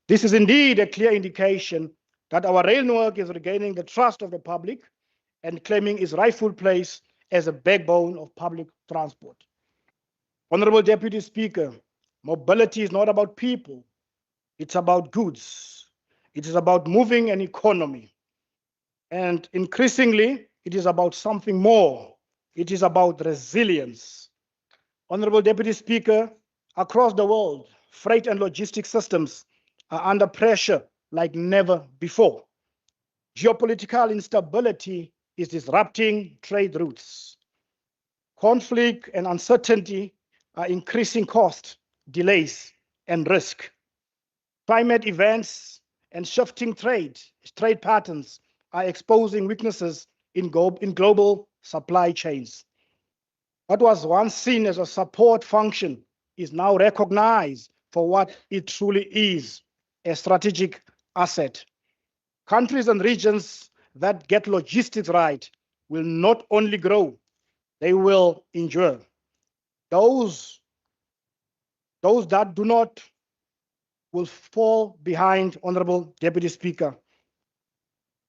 This is indeed a clear indication that our rail network is regaining the trust of the public and claiming its rightful place as a backbone of public transport. Honorable Deputy Speaker, mobility is not about people, it's about goods. It is about moving an economy. And increasingly, it is about something more. It is about resilience. Honorable Deputy Speaker, across the world, freight and logistics systems are under pressure like never before. Geopolitical instability is disrupting trade routes. Conflict and uncertainty are increasing cost, delays, and risk. Climate events and shifting trade patterns are exposing weaknesses in global supply chains. What was once seen as a support function is now recognized for what it truly is, a strategic asset. Countries and regions that get logistics right will not only grow, they will endure. Those that do not will fall behind, Honorable Deputy Speaker.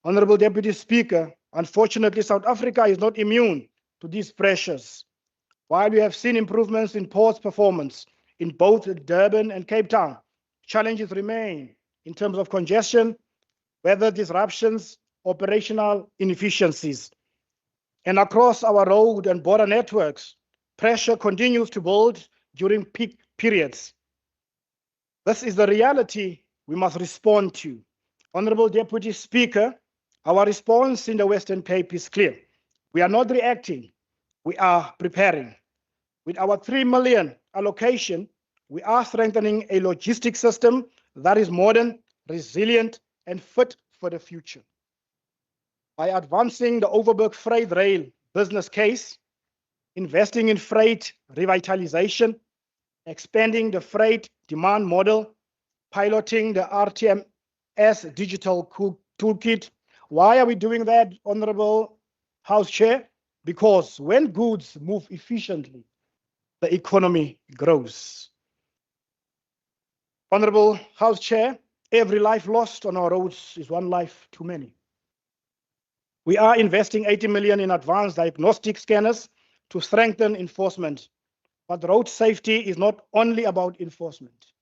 Honorable Deputy Speaker, unfortunately, South Africa is not immune to these pressures. While we have seen improvements in ports performance in both Durban and Cape Town, challenges remain in terms of congestion, weather disruptions, operational inefficiencies. And across our road and border networks, pressure continues to build during peak periods. This is the reality we must respond to. Honorable Deputy Speaker, our response in the Western Cape is clear. We are not reacting, we are preparing. With our 3 million allocation, we are strengthening a logistics system that is modern, resilient, and fit for the future. By advancing the Overberg Freight Rail business case, investing in freight revitalization, expanding the freight demand model, piloting the RTMS digital toolkit. Why are we doing that, Honorable House Chair? Because when goods move efficiently, the economy grows. Honorable House Chair, every life lost on our roads is one life too many. We are investing 80 million in advanced diagnostic scanners to strengthen enforcement. But road safety is not only about enforcement.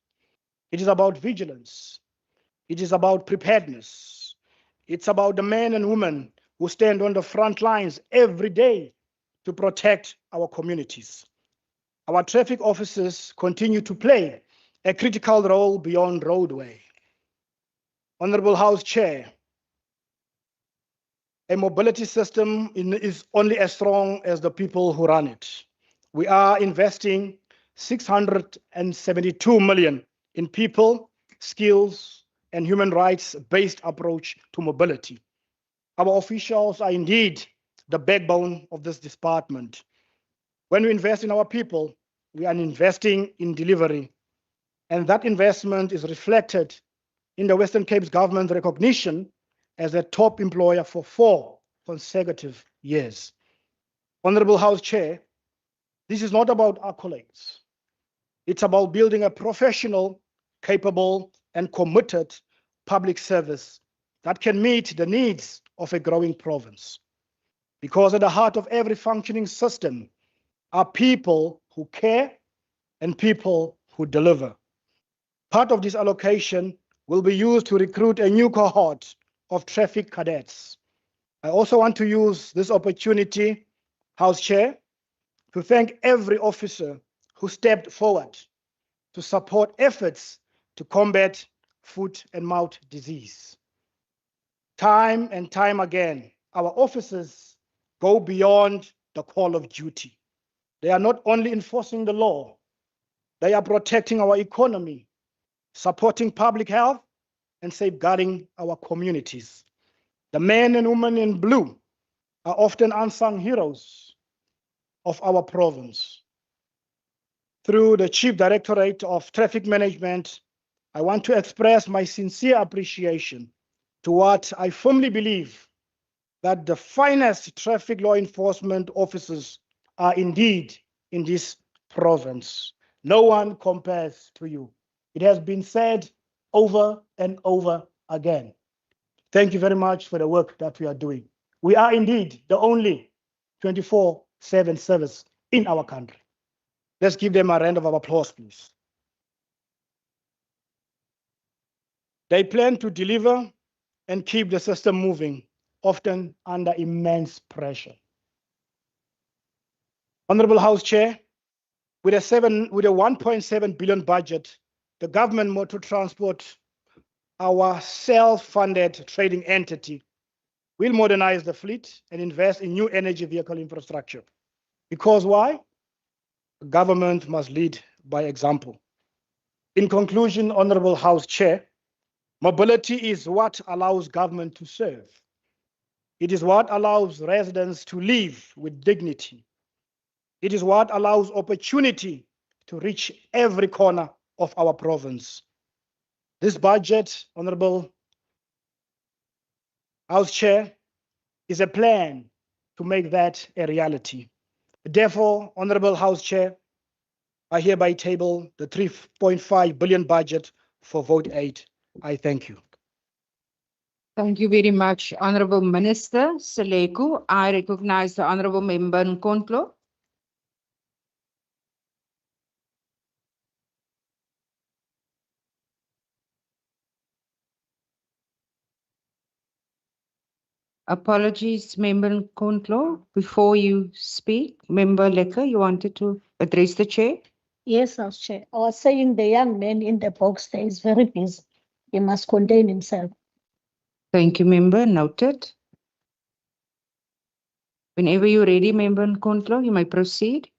It is about vigilance. It is about preparedness. It's about the men and women who stand on the front lines every day to protect our communities. our traffic officers continue to play a critical role beyond roadway. Honorable House Chair, a mobility system is only as strong as the people who run it. We are investing 672 million in people, skills, and human rights-based approach to mobility. Our officials are indeed the backbone of this department. When we invest in our people, we are investing in delivery, and that investment is reflected in the Western Cape's government recognition as a top employer for 4 consecutive years. Honorable House Chair, this is not about accolades. It's about building a professional, capable, and committed public service that can meet the needs of a growing province. Because at the heart of every functioning system are people who care and people who deliver. Part of this allocation will be used to recruit a new cohort of traffic cadets. I also want to use this opportunity, House Chair, to thank every officer who stepped forward to support efforts to combat foot and mouth disease. Time and time again, our officers go beyond the call of duty. They are not only enforcing the law, they are protecting our economy, supporting public health, and safeguarding our communities. The men and women in blue are often unsung heroes of our province. Through the Chief Directorate of Traffic Management, I want to express my sincere appreciation to what I firmly believe that the finest traffic law enforcement officers are indeed in this province. No one compares to you. It has been said over and over again. Thank you very much for the work that we are doing. We are indeed the only 24/7 service in our country. Let's give them a round of applause, please. They plan to deliver and keep the system moving, often under immense pressure. Honorable House Chair, with a 1.7 billion budget, the government motor transport, our self-funded trading entity, will modernize the fleet and invest in new energy vehicle infrastructure. Because why? The government must lead by example. In conclusion, Honorable House Chair, mobility is what allows government to serve. It is what allows residents to live with dignity. It is what allows opportunity to reach every corner of our province. This budget, Honorable House Chair, is a plan to make that a reality. Therefore, Honorable House Chair, I hereby table the 3.5 billion budget for vote 8. I thank you. Thank you very much, Honorable Minister Seleku. I recognize the Honorable Member Nkontlo. Apologies, Member Nkontlo. Before you speak, Member Lecker, you wanted to address the chair? Yes, House Chair. I was saying the young man in the box there is very busy. He must contain himself. Thank you, Member. Noted. Whenever you're ready, Member Nkontlo, you may proceed.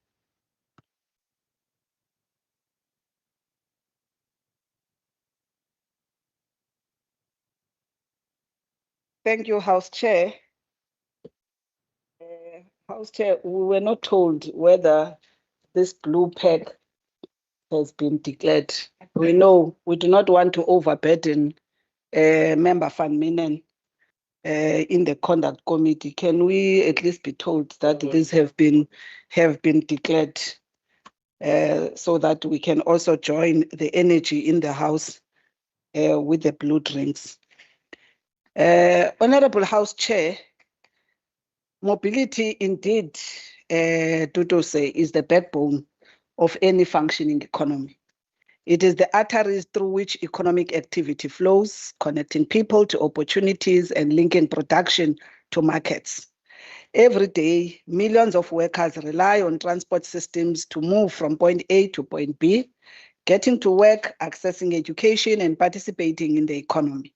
Thank you, House Chair. House Chair, we were not told whether this blue pack has been declared. We know we do not want to overburden Member Van Minen in the conduct committee. Can we at least be told that these have been declared so that we can also join the energy in the House with the blue drinks? Honorable House Chair, mobility indeed, Tutose, is the backbone of any functioning economy. It is the arteries through which economic activity flows, connecting people to opportunities and linking production to markets. Every day, millions of workers rely on transport systems to move from point A to point B, getting to work, accessing education, and participating in the economy.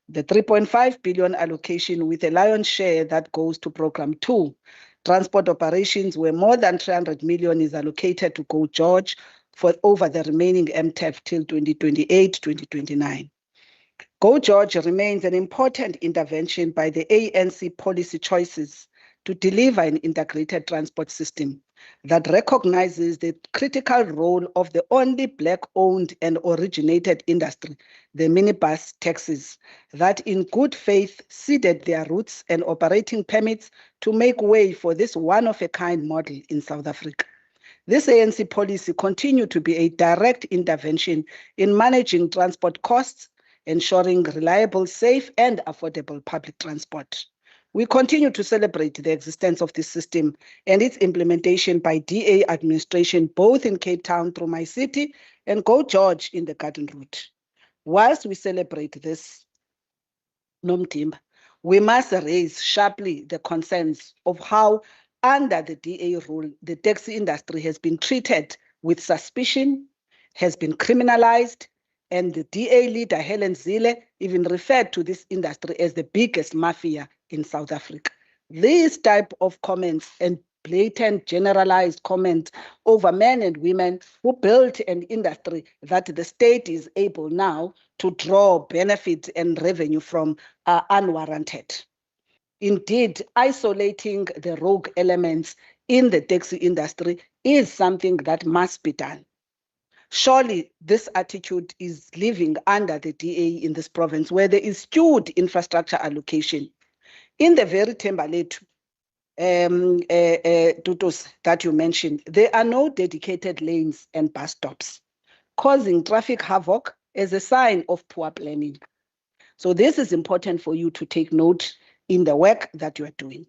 The 3.5 billion allocation with a lion's share that goes to Program 2, transport operations, where more than 300 million is allocated to Go George for over the remaining MTEF till 2028-2029. Go George remains an important intervention by the ANC policy choices to deliver an integrated transport system that recognizes the critical role of the only Black-owned and originated industry, the minibus taxis, that in good faith ceded their routes and operating permits to make way for this one-of-a-kind model in South Africa. This ANC policy continued to be a direct intervention in managing transport costs, ensuring reliable, safe, and affordable public transport. We continue to celebrate the existence of this system and its implementation by DA administration, both in Cape Town through my city and Go George in the Garden Route. Whilst we celebrate this, Nomtimba, we must raise sharply the concerns of how, under the DA rule, the taxi industry has been treated with suspicion, has been criminalized, and the DA leader, Helen Zille, even referred to this industry as the biggest mafia in South Africa. These type of comments and blatant generalized comments over men and women who built an industry that the state is able now to draw benefit and revenue from are unwarranted. Indeed, isolating the rogue elements in the taxi industry is something that must be done. Surely this attitude is living under the DA in this province where there is skewed infrastructure allocation. In the very Thembaletu, tutus that you mentioned, there are no dedicated lanes and bus stops, causing traffic havoc as a sign of poor planning. So this is important for you to take note in the work that you are doing.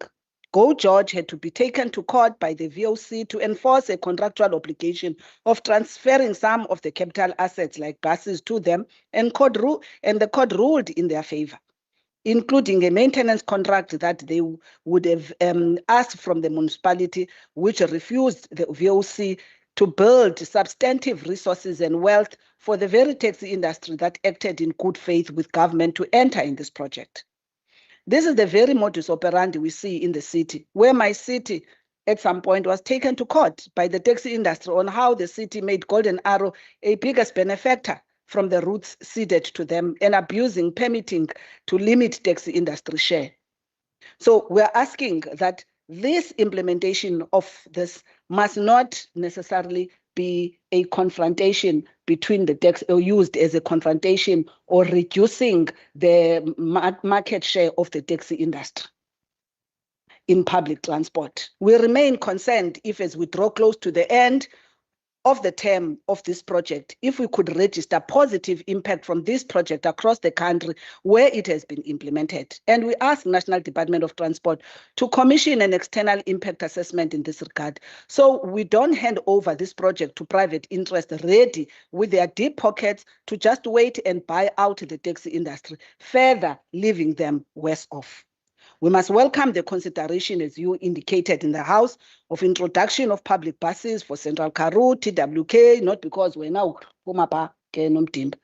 Go George had to be taken to court by the VOC to enforce a contractual obligation of transferring some of the capital assets like buses to them, and the court ruled in their favor, including a maintenance contract that they would have asked from the municipality, which refused the VOC to build substantive resources and wealth for the very taxi industry that acted in good faith with government to enter in this project. This is the very modus operandi we see in the city, where my city at some point was taken to court by the taxi industry on how the city made Golden Arrow a biggest benefactor from the routes ceded to them and abusing permitting to limit taxi industry share. So we're asking that this implementation of this must not necessarily be a confrontation between the tax, or used as a confrontation or reducing the market share of the taxi industry in public transport. We remain concerned if, as we draw close to the end of the term of this project, if we could register positive impact from this project across the country where it has been implemented. And we ask National Department of Transport to commission an external impact assessment in this regard, so we don't hand over this project to private interest ready with their deep pockets to just wait and buy out the taxi industry, further leaving them worse off. We must welcome the consideration, as you indicated in the House, of introduction of public buses for Central Karoo, TWK, not because we're now Kumapa, Nomtimba.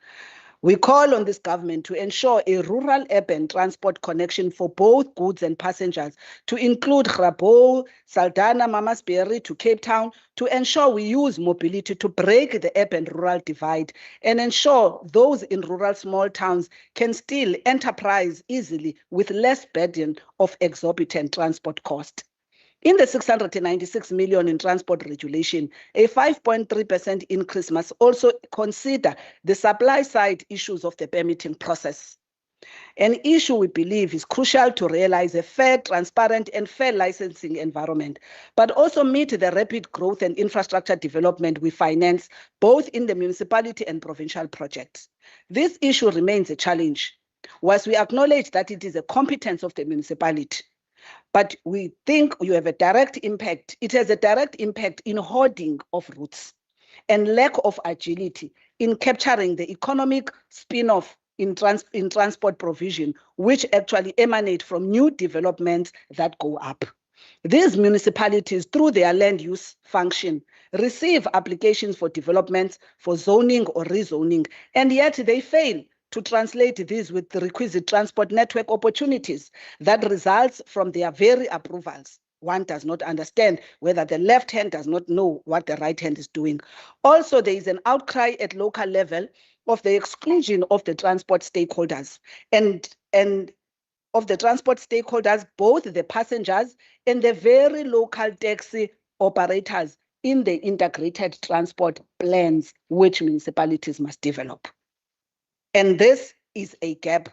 We call on this government to ensure a rural-urban transport connection for both goods and passengers, to include Grabo, Saldanha, Mamasbury to Cape Town, to ensure we use mobility to break the urban-rural divide and ensure those in rural small towns can still enterprise easily with less burden of exorbitant transport cost. In the 696 million in transport regulation, a 5.3% increase must also consider the supply side issues of the permitting process. An issue we believe is crucial to realize a fair, transparent, and fair licensing environment, but also meet the rapid growth and infrastructure development we finance both in the municipality and provincial projects. This issue remains a challenge, whilst we acknowledge that it is a competence of the municipality. But we think you have a direct impact. It has a direct impact in hoarding of routes and lack of agility in capturing the economic spin-off in transport provision, which actually emanate from new developments that go up. These municipalities, through their land use function, receive applications for developments, for zoning or rezoning, and yet they fail to translate these with the requisite transport network opportunities that results from their very approvals. One does not understand whether the left hand does not know what the right hand is doing. Also, there is an outcry at local level of the exclusion of the transport stakeholders and of the transport stakeholders, both the passengers and the very local taxi operators in the integrated transport plans which municipalities must develop. And this is a gap.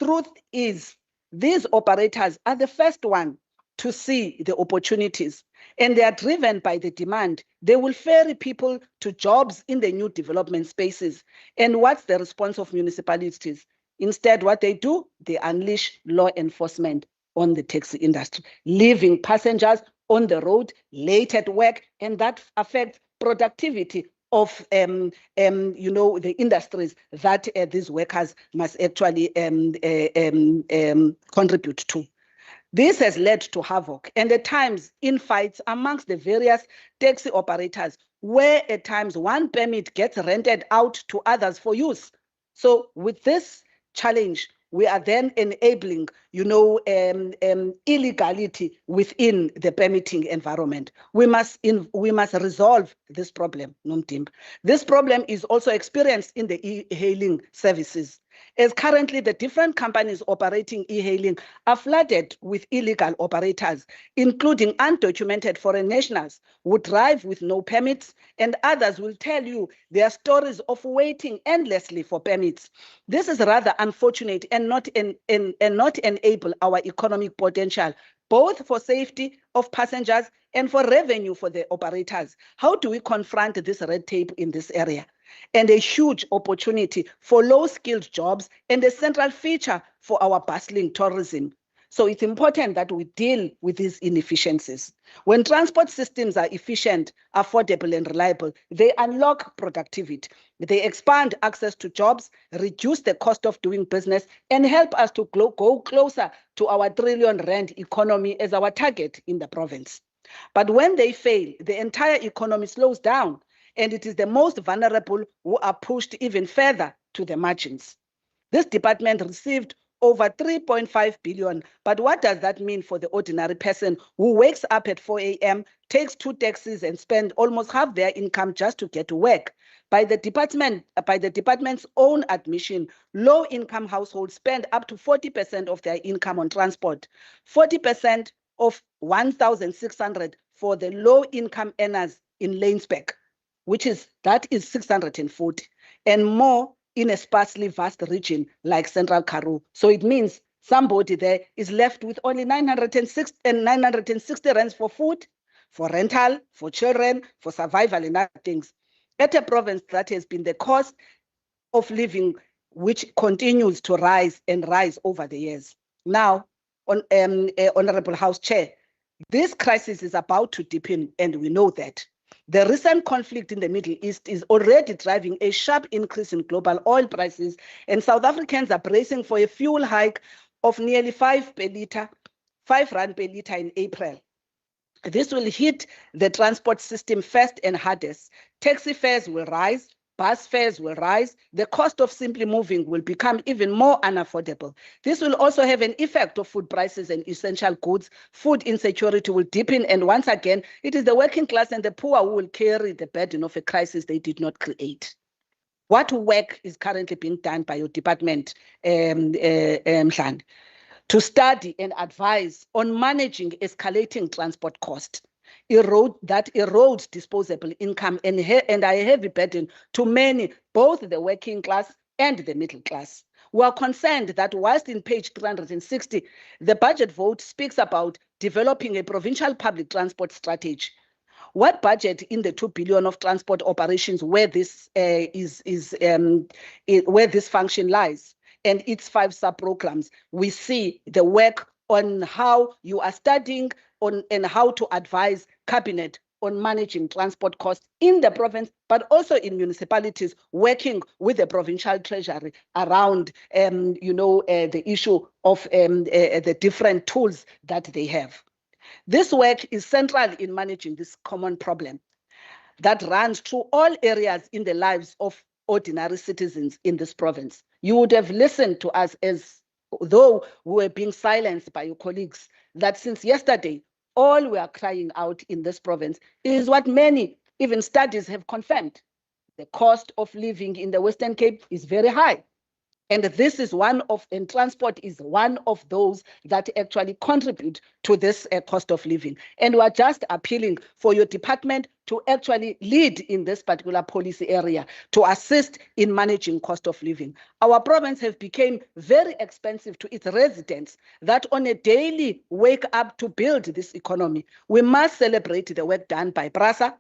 Truth is, these operators are the first one to see the opportunities, and they are driven by the demand. They will ferry people to jobs in the new development spaces. And what's the response of municipalities? Instead, what they do, they unleash law enforcement on the taxi industry, leaving passengers on the road late at work, and that affects productivity of the industries that these workers must actually contribute to. This has led to havoc and at times infights amongst the various taxi operators, where at times one permit gets rented out to others for use. So with this challenge, we are then enabling, illegality within the permitting environment. We must resolve this problem, Nomtimba. This problem is also experienced in the e-hailing services, as currently the different companies operating e-hailing are flooded with illegal operators, including undocumented foreign nationals who drive with no permits, and others will tell you their stories of waiting endlessly for permits. This is rather unfortunate and not enable our economic potential, both for safety of passengers and for revenue for the operators. How do we confront this red tape in this area? And a huge opportunity for low-skilled jobs and a central feature for our bustling tourism. So it's important that we deal with these inefficiencies. When transport systems are efficient, affordable, and reliable, they unlock productivity. They expand access to jobs, reduce the cost of doing business, and help us to go closer to our trillion rand economy as our target in the province. But when they fail, the entire economy slows down, and it is the most vulnerable who are pushed even further to the margins. This department received over 3.5 billion, but what does that mean for the ordinary person who wakes up at 4 a.m., takes 2 taxis, and spends almost half their income just to get to work? By the department's own admission, low-income households spend up to 40% of their income on transport, 40% of 1,600 for the low-income earners in Lanesburg, that is 640, and more in a sparsely vast region like Central Karoo. So it means somebody there is left with only 960 rands for food, for rental, for children, for survival and other things. At a province that has been the cost of living, which continues to rise and rise over the years. Now, Honorable House Chair, this crisis is about to deepen, and we know that. The recent conflict in the Middle East is already driving a sharp increase in global oil prices, and South Africans are bracing for a fuel hike of nearly 5 rand per litre in April. This will hit the transport system first and hardest. Taxi fares will rise, bus fares will rise, the cost of simply moving will become even more unaffordable. This will also have an effect on food prices and essential goods. Food insecurity will deepen, and once again, it is the working class and the poor who will carry the burden of a crisis they did not create. What work is currently being done by your department, Mhlan, to study and advise on managing escalating transport costs that erodes disposable income and a heavy burden to many, both the working class and the middle class? We are concerned that whilst in page 360, the budget vote speaks about developing a provincial public transport strategy. What budget in the 2 billion of transport operations where this where this function lies and its 5 sub-programs? We see the work on how you are studying on and how to advise cabinet on managing transport costs in the province, but also in municipalities, working with the provincial treasury around, the issue of the different tools that they have. This work is central in managing this common problem that runs through all areas in the lives of ordinary citizens in this province. You would have listened to us as though we were being silenced by your colleagues, that since yesterday, all we are crying out in this province is what many, even studies, have confirmed. The cost of living in the Western Cape is very high. And this is and transport is one of those that actually contribute to this cost of living. And we're just appealing for your department to actually lead in this particular policy area to assist in managing cost of living. Our province has become very expensive to its residents that on a daily wake up to build this economy. We must celebrate the work done by PRASA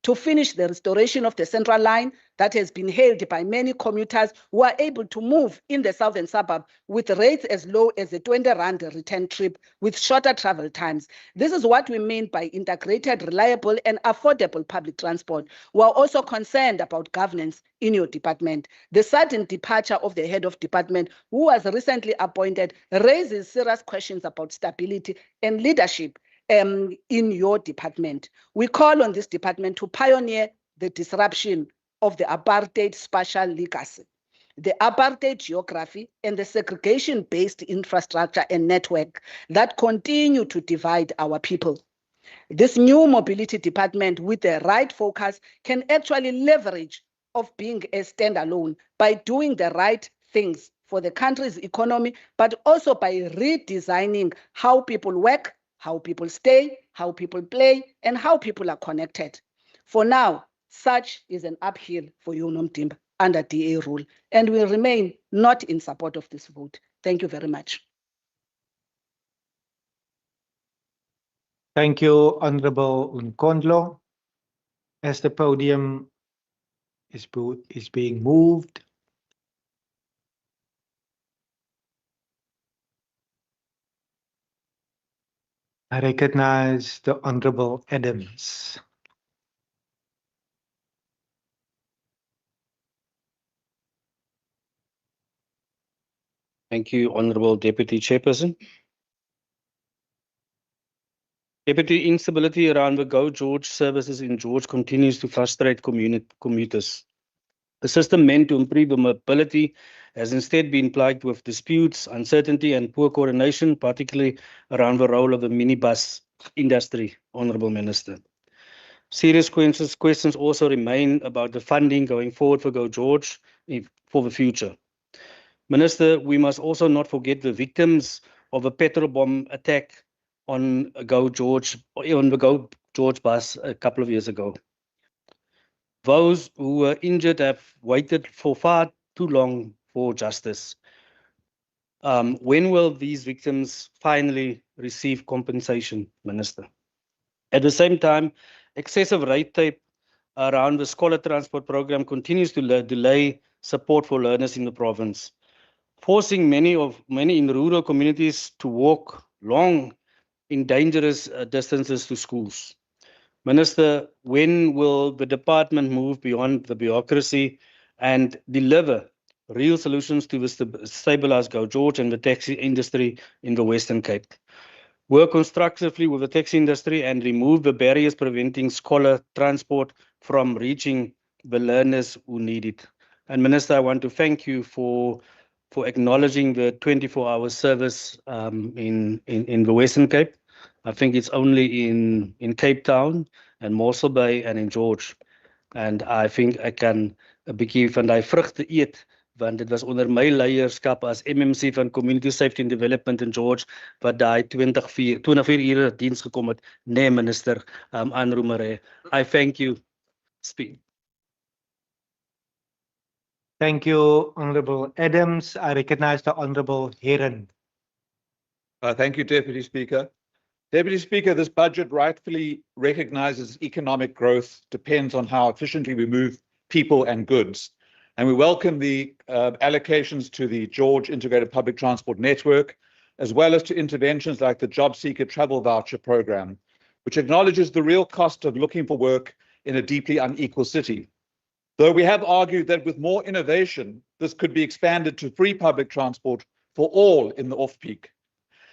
to finish the restoration of the Central Line that has been hailed by many commuters who are able to move in the southern suburb with rates as low as a 20 Rand return trip with shorter travel times. This is what we mean by integrated, reliable, and affordable public transport. We are also concerned about governance in your department. The sudden departure of the head of department, who was recently appointed, raises serious questions about stability and leadership in your department. We call on this department to pioneer the disruption of the apartheid spatial legacy, the apartheid geography, and the segregation-based infrastructure and network that continue to divide our people. This new mobility department with the right focus can actually leverage of being a standalone by doing the right things for the country's economy, but also by redesigning how people work, how people stay, how people play, and how people are connected. For now, such is an uphill for you, Nomtimba, under DA rule, and will remain not in support of this vote. Thank you very much. Thank you, Honorable Nkondlo. As the podium is being moved, I recognize the Honorable Adams. Thank you, Honorable Deputy Chairperson. Deputy, instability around the Go George services in George continues to frustrate commuters. The system meant to improve mobility has instead been plagued with disputes, uncertainty, and poor coordination, particularly around the role of the minibus industry, Honourable Minister. Serious questions also remain about the funding going forward for Go George for the future. Minister, we must also not forget the victims of a petrol bomb attack on the Go George bus a couple of years ago. Those who were injured have waited for far too long for justice. When will these victims finally receive compensation, Minister? At the same time, excessive red tape around the scholar transport program continues to delay support for learners in the province, forcing many in rural communities to walk long in dangerous distances to schools. Minister, when will the department move beyond the bureaucracy and deliver real solutions to stabilize Go George and the taxi industry in the Western Cape? Work constructively with the taxi industry and remove the barriers preventing scholar transport from reaching the learners who need it. And Minister, I want to thank you for acknowledging the 24-hour service in the Western Cape. I think it's only in Cape Town and Mossel Bay and in George. And I think I can 'n bietjie van daai vrugte eet, want dit was onder my leierskap as MMC van Community Safety and Development in George wat daai 24 ure diens gekom het, nee Minister aan Roemere. I thank you. Speak. Thank you, Honorable Adams. I recognize the Honorable Heron. Thank you, Deputy Speaker. Deputy Speaker, this budget rightfully recognizes economic growth depends on how efficiently we move people and goods. And we welcome the allocations to the George Integrated Public Transport Network, as well as to interventions like the Job Seeker Travel Voucher Program, which acknowledges the real cost of looking for work in a deeply unequal city. Though we have argued that with more innovation, this could be expanded to free public transport for all in the off-peak.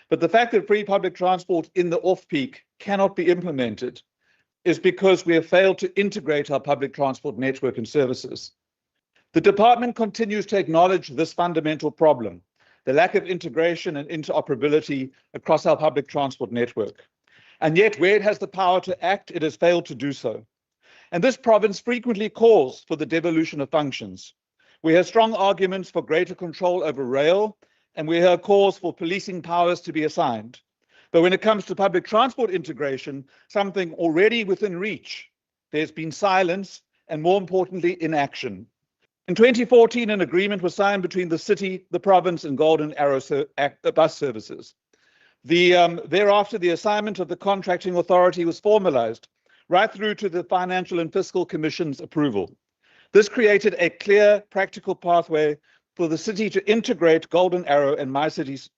But the fact that free public transport in the off-peak cannot be implemented is because we have failed to integrate our public transport network and services. The department continues to acknowledge this fundamental problem, the lack of integration and interoperability across our public transport network. And yet, where it has the power to act, it has failed to do so. And this province frequently calls for the devolution of functions. We have strong arguments for greater control over rail, and we hear calls for policing powers to be assigned. But when it comes to public transport integration, something already within reach, there's been silence and, more importantly, inaction. In 2014, an agreement was signed between the city, the province, and Golden Arrow bus services. Thereafter, the assignment of the contracting authority was formalized, right through to the Financial and Fiscal Commission's approval. This created a clear, practical pathway for the city to integrate Golden Arrow and MyCity's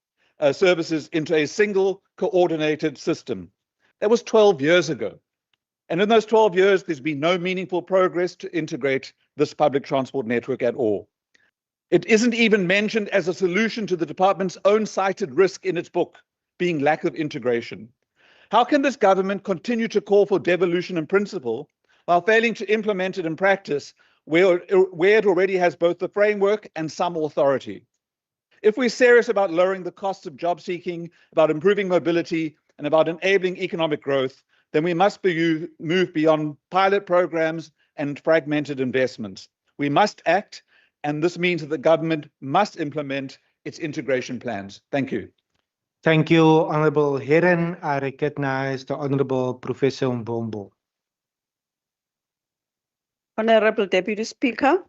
services into a single coordinated system. That was 12 years ago. And in those 12 years, there's been no meaningful progress to integrate this public transport network at all. It isn't even mentioned as a solution to the department's own cited risk in its book, being lack of integration. How can this government continue to call for devolution in principle while failing to implement it in practice where it already has both the framework and some authority? If we're serious about lowering the costs of job seeking, about improving mobility, and about enabling economic growth, then we must move beyond pilot programs and fragmented investments. We must act, and this means that the government must implement its integration plans. Thank you. Thank you, Honorable Heron. I recognize the Honorable Professor Mbombo. Honorable Deputy Speaker,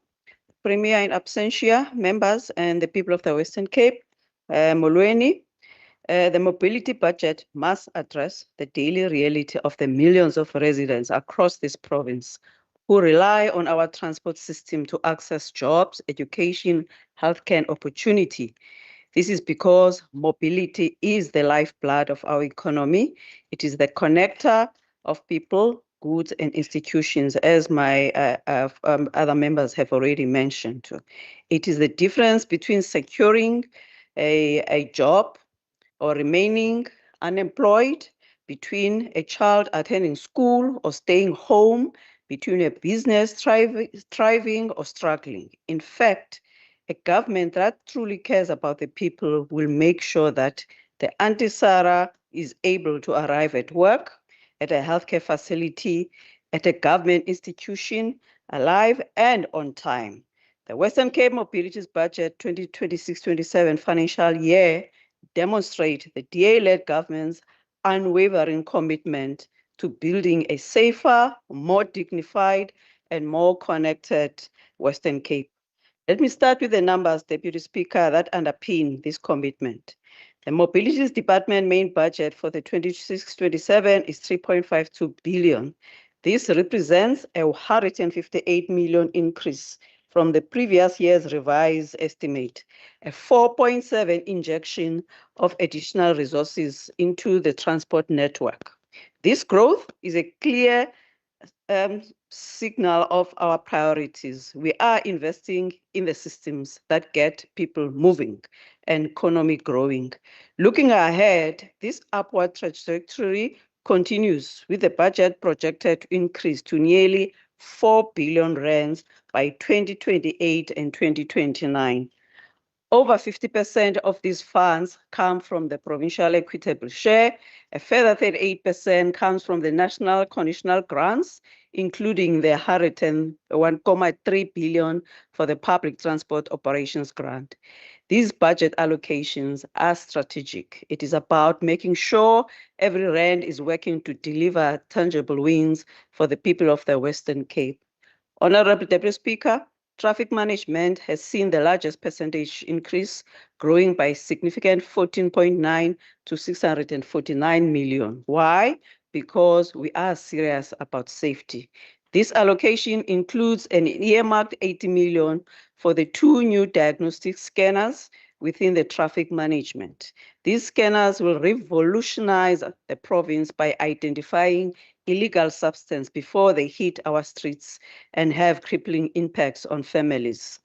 Premier in absentia, members, and the people of the Western Cape, Molweni, the mobility budget must address the daily reality of the millions of residents across this province who rely on our transport system to access jobs, education, healthcare, and opportunity. This is because mobility is the lifeblood of our economy. It is the connector of people, goods, and institutions, as my other members have already mentioned. It is the difference between securing a job or remaining unemployed, between a child attending school or staying home, between a business thriving or struggling. In fact, a government that truly cares about the people will make sure that the anti-SARA is able to arrive at work, at a healthcare facility, at a government institution, alive and on time. The Western Cape Mobility's budget 2026-27 financial year demonstrate the DA-led government's unwavering commitment to building a safer, more dignified, and more connected Western Cape. Let me start with the numbers, Deputy Speaker, that underpin this commitment. The Mobilities Department main budget for the 26-27 is 3.52 billion. This represents a 158 million increase from the previous year's revised estimate, a 4.7 injection of additional resources into the transport network. This growth is a clear signal of our priorities. We are investing in the systems that get people moving and economy growing. Looking ahead, this upward trajectory continues with the budget projected to increase to nearly 4 billion rands by 2028 and 2029. Over 50% of these funds come from the provincial equitable share. A further 38% comes from the national conditional grants, including the 101.3 billion for the public transport operations grant. These budget allocations are strategic. It is about making sure every rand is working to deliver tangible wins for the people of the Western Cape. Honorable Deputy Speaker, traffic management has seen the largest percentage increase, growing by significant 14.9 to 649 million. Why? Because we are serious about safety. This allocation includes an earmarked 80 million for the 2 new diagnostic scanners, within the traffic management. These scanners will revolutionize the province by identifying illegal substance before they hit our streets and have crippling impacts on families.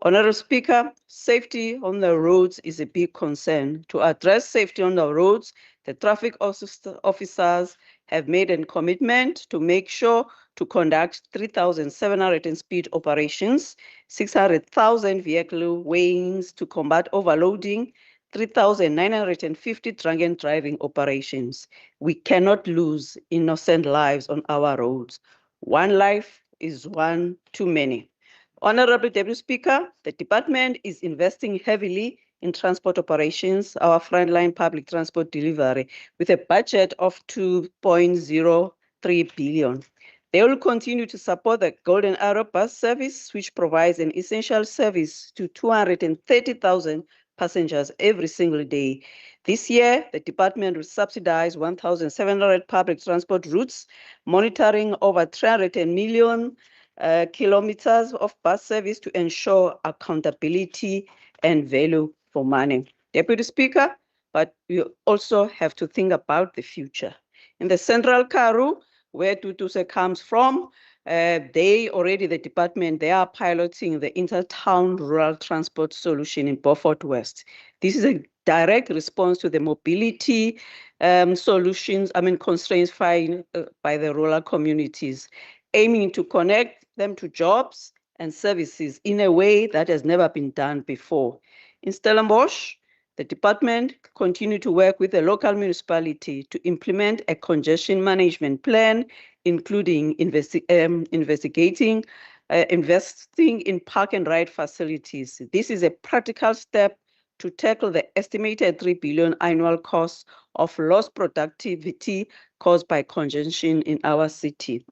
Honorable Speaker, safety on the roads is a big concern. To address safety on the roads, the traffic officers have made a commitment to make sure to conduct 3,700 speed operations, 600,000 vehicle weighings to combat overloading, 3,950 drunken driving operations. We cannot lose innocent lives on our roads. One life is one too many. Honorable Deputy Speaker, the department is investing heavily in transport operations, our frontline public transport delivery, with a budget of 2.03 billion. They will continue to support the Golden Arrow bus service, which provides an essential service to 230,000 passengers every single day. This year, the department will subsidize 1,700 public transport routes, monitoring over 300 million kilometers of bus service to ensure accountability and value for money. Deputy Speaker, but we also have to think about the future. In the Central Karoo, where Tutuse comes from, the department, they are piloting the inter-town rural transport solution in Beaufort West. This is a direct response to the mobility constraints by the rural communities, aiming to connect them to jobs and services in a way that has never been done before. In Stellenbosch, the department continued to work with the local municipality to implement a congestion management plan, including investing in park and ride facilities. This is a practical step to tackle the estimated 3 billion annual cost of lost productivity caused by congestion in our city.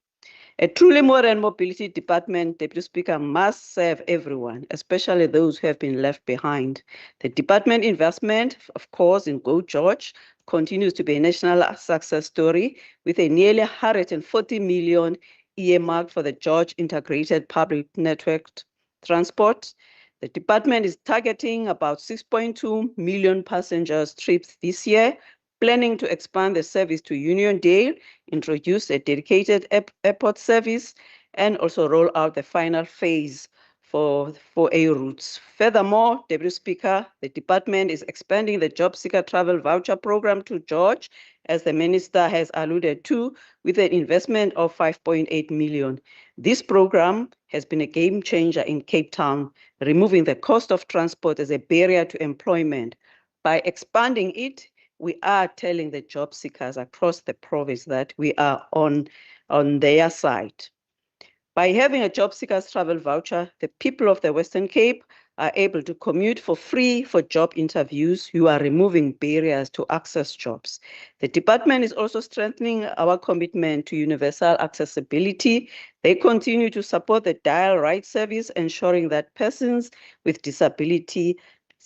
A truly modern mobility department, Deputy Speaker, must serve everyone, especially those who have been left behind. The department investment, of course, in Go George continues to be a national success story with a nearly 140 million earmarked for the George Integrated Public Network Transport. The department is targeting about 6.2 million passengers trips this year, planning to expand the service to Uniondale, introduce a dedicated airport service, and also roll out the final phase for A routes. Furthermore, Deputy Speaker, the department is expanding the job seeker travel voucher program to George, as the minister has alluded to, with an investment of 5.8 million. This program has been a game changer in Cape Town, removing the cost of transport as a barrier to employment. By expanding it, we are telling the job seekers across the province that we are on their side. By having a job seekers travel voucher, the people of the Western Cape are able to commute for free for job interviews. You are removing barriers to access jobs. The department is also strengthening our commitment to universal accessibility. They continue to support the Dial Right service, ensuring that persons with disability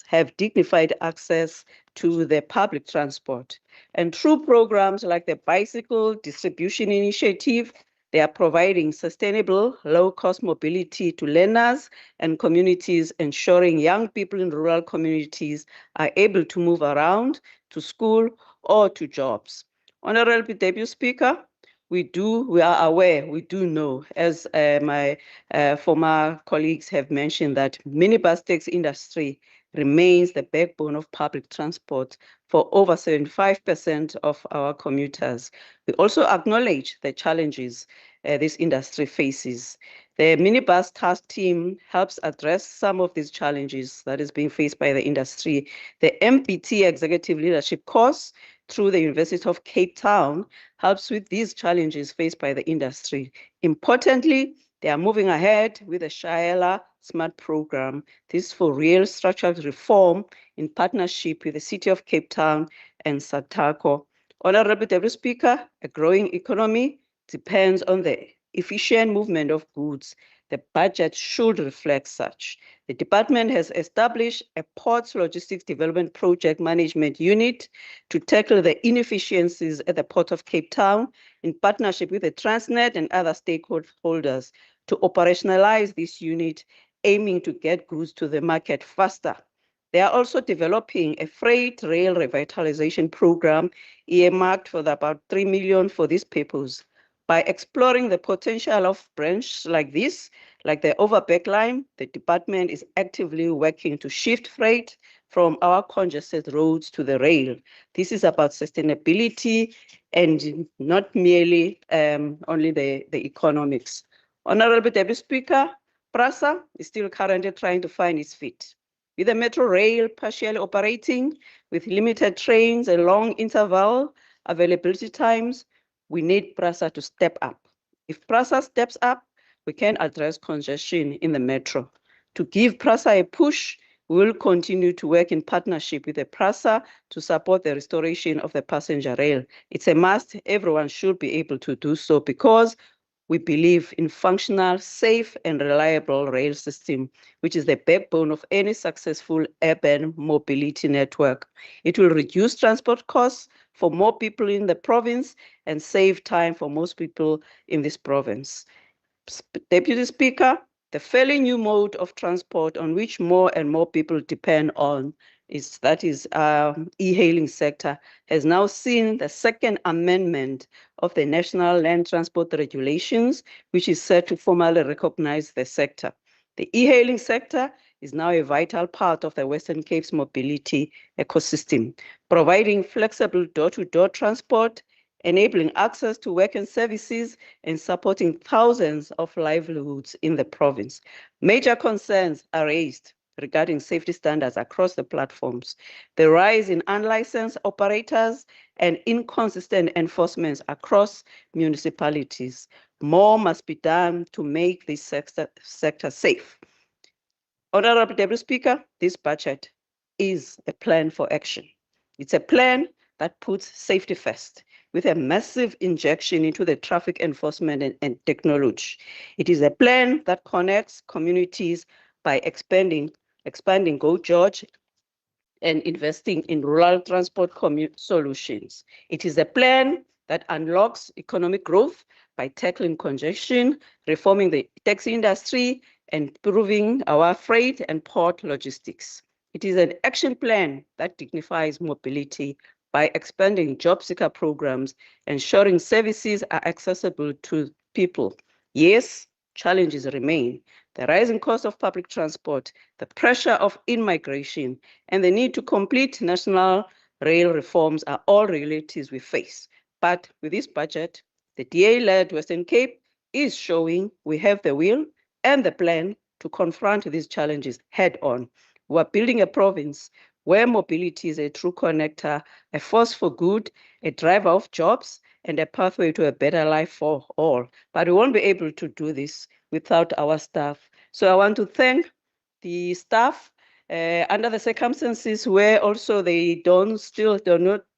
have dignified access to the public transport. And through programs like the Bicycle Distribution Initiative, they are providing sustainable, low-cost mobility to learners and communities, ensuring young people in rural communities are able to move around to school or to jobs. Honorable Deputy Speaker, we are aware, we do know, as my former colleagues have mentioned, that minibus taxi industry remains the backbone of public transport for over 75% of our commuters. We also acknowledge the challenges this industry faces. The minibus task team helps address some of these challenges that is being faced by the industry. The MPT Executive Leadership course through the University of Cape Town helps with these challenges faced by the industry. Importantly, they are moving ahead with the Shaela Smart program. This is for real structural reform in partnership with the City of Cape Town and SATACO. Honorable Deputy Speaker, a growing economy depends on the efficient movement of goods. The budget should reflect such. The department has established a Ports Logistics Development Project Management Unit to tackle the inefficiencies at the Port of Cape Town in partnership with the Transnet and other stakeholders to operationalize this unit, aiming to get goods to the market faster. They are also developing a freight rail revitalization program earmarked for about 3 million for this purpose. By exploring the potential of branches like this, like the Overberg line, the department is actively working to shift freight from our congested roads to the rail. This is about sustainability and not merely only the economics. Honorable Deputy Speaker, PRASA is still currently trying to find its feet. With the metro rail partially operating, with limited trains and long interval availability times, we need PRASA to step up. If PRASA steps up, we can address congestion in the metro. To give PRASA a push, we will continue to work in partnership with the PRASA to support the restoration of the passenger rail. It's a must. Everyone should be able to do so because we believe in functional, safe, and reliable rail system, which is the backbone of any successful urban mobility network. It will reduce transport costs for more people in the province and save time for most people in this province. Deputy Speaker, the fairly new mode of transport on which more and more people depend on e-hailing sector has now seen the second amendment of the National Land Transport Regulations, which is set to formally recognize the sector. The e-hailing sector is now a vital part of the Western Cape's mobility ecosystem, providing flexible door-to-door transport, enabling access to work and services, and supporting thousands of livelihoods in the province. Major concerns are raised regarding safety standards across the platforms, the rise in unlicensed operators, and inconsistent enforcement across municipalities. More must be done to make this sector safe. Honorable Deputy Speaker, this budget is a plan for action. It's a plan that puts safety first, with a massive injection into the traffic enforcement and technology. It is a plan that connects communities by expanding Go George and investing in rural transport solutions. It is a plan that unlocks economic growth by tackling congestion, reforming the taxi industry, and improving our freight and port logistics. It is an action plan that dignifies mobility by expanding job seeker programs, ensuring services are accessible to people. Yes, challenges remain. The rising cost of public transport, the pressure of in-migration, and the need to complete national rail reforms are all realities we face. But with this budget, the DA-led Western Cape is showing we have the will and the plan to confront these challenges head-on. We are building a province where mobility is a true connector, a force for good, a driver of jobs, and a pathway to a better life for all. But we won't be able to do this without our staff. So I want to thank the staff under the circumstances where also they do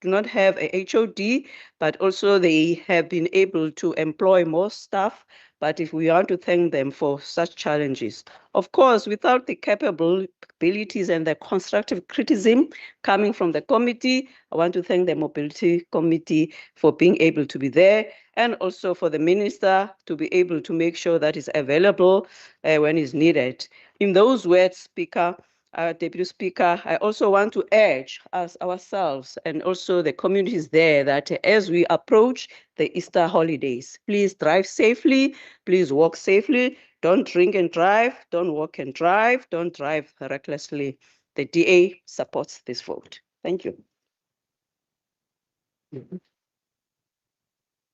not have a HOD, but also they have been able to employ more staff. But if we want to thank them for such challenges, of course, without the capabilities and the constructive criticism coming from the committee, I want to thank the Mobility Committee for being able to be there, and also for the minister to be able to make sure that it's available when it's needed. In those words, Speaker, Deputy Speaker, I also want to urge us ourselves and also the communities there that as we approach the Easter holidays, please drive safely, please walk safely, don't drink and drive, don't walk and drive, don't drive recklessly. The DA supports this vote. Thank you.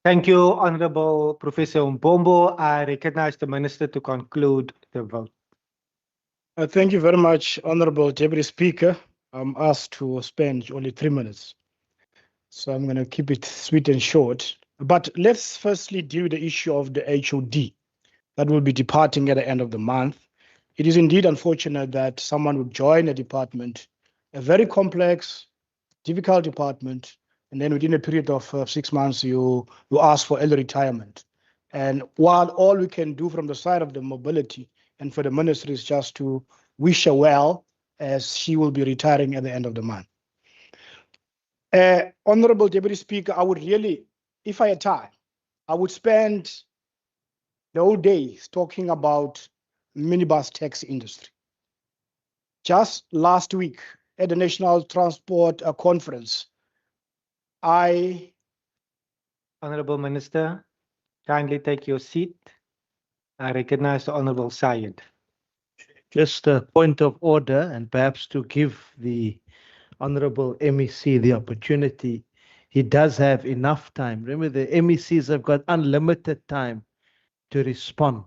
Thank you, Honorable Professor Mbombo. I recognize the Minister to conclude the vote. Thank you very much, Honorable Deputy Speaker. I'm asked to spend only 3 minutes, so I'm going to keep it sweet and short. But let's firstly deal with the issue of the HOD that will be departing at the end of the month. It is indeed unfortunate that someone would join a department, a very complex, difficult department, and then within a period of 6 months, you ask for early retirement. And while all we can do from the side of the mobility and for the ministry is just to wish her well, as she will be retiring at the end of the month. Honorable Deputy Speaker, I would really, if I had time, I would spend the whole day talking about minibus taxi industry. Just last week at the National Transport Conference, Honorable Minister, kindly take your seat. I recognize the Honorable Syed. Just a point of order, and perhaps to give the Honorable MEC the opportunity. He does have enough time. Remember, the MECs have got unlimited time to respond.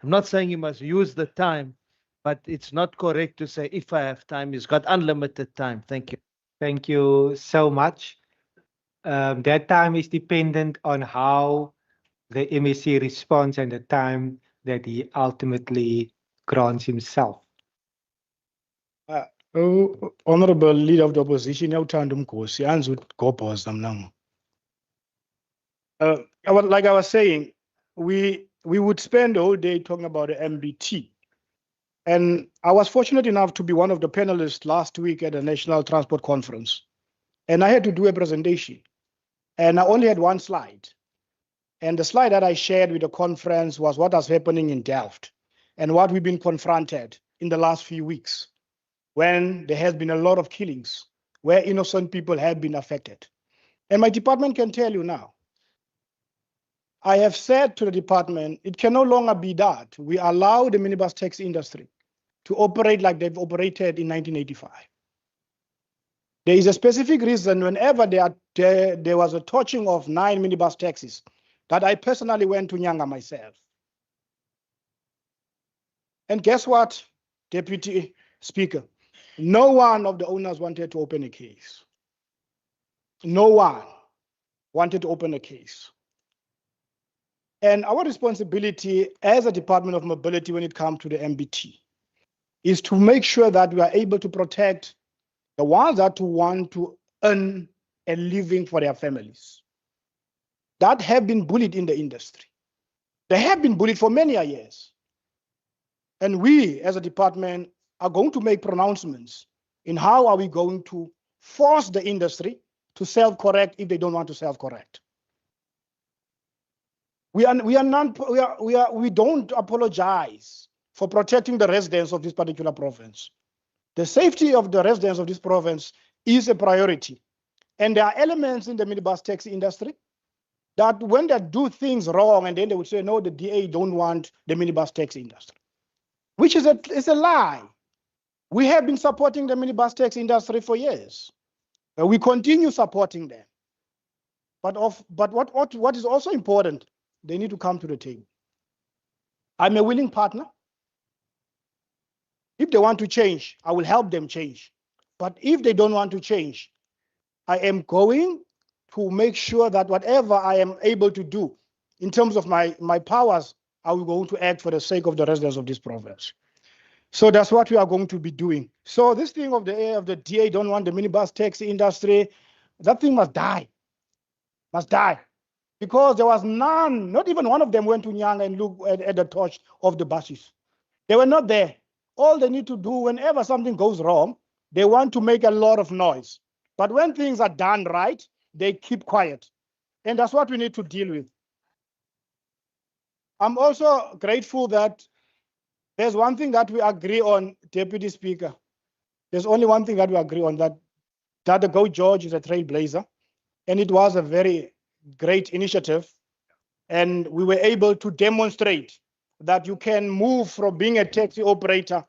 I'm not saying he must use the time, but it's not correct to say if I have time. He's got unlimited time. Thank you. Thank you so much. That time is dependent on how the MEC responds and the time that he ultimately grants himself. Honorable Leader of the Opposition, Uthando Mkhosi, anzugobhoza mna. Like I was saying, we would spend the whole day talking about the MBT. And I was fortunate enough to be one of the panelists last week at the National Transport Conference. And I had to do a presentation. And I only had one slide. And the slide that I shared with the conference was what was happening in Delft and what we've been confronted in the last few weeks when there has been a lot of killings where innocent people have been affected. And my department can tell you now, I have said to the department, it can no longer be that we allow the minibus taxi industry to operate like they've operated in 1985. There is a specific reason whenever there was a touching of 9 minibus taxis that I personally went to Nyanga myself. And guess what, Deputy Speaker? No one of the owners wanted to open a case. No one wanted to open a case. And our responsibility as a Department of Mobility when it comes to the MBT is to make sure that we are able to protect the ones that want to earn a living for their families, that have been bullied in the industry. They have been bullied for many years. And we, as a department, are going to make pronouncements in how are we going to force the industry to self-correct if they don't want to self-correct. We don't apologize for protecting the residents of this particular province. The safety of the residents of this province is a priority. And there are elements in the minibus taxi industry that when they do things wrong, and then they would say, no, the DA don't want the minibus taxi industry, which is a lie. We have been supporting the minibus taxi industry for years. We continue supporting them. But what is also important, they need to come to the table. I'm a willing partner. If they want to change, I will help them change. But if they don't want to change, I am going to make sure that whatever I am able to do in terms of my powers, I will go to act for the sake of the residents of this province. So that's what we are going to be doing. So this thing of the DA don't want the minibus taxi industry, that thing must die. Must die. Because there was none, not even one of them went to Nyanga and looked at the torch of the buses. They were not there. All they need to do whenever something goes wrong, they want to make a lot of noise. But when things are done right, they keep quiet. And that's what we need to deal with. I'm also grateful that there's one thing that we agree on, Deputy Speaker. There's only one thing that we agree on, that the Go George is a trailblazer. And it was a very great initiative. And we were able to demonstrate that you can move from being a taxi operator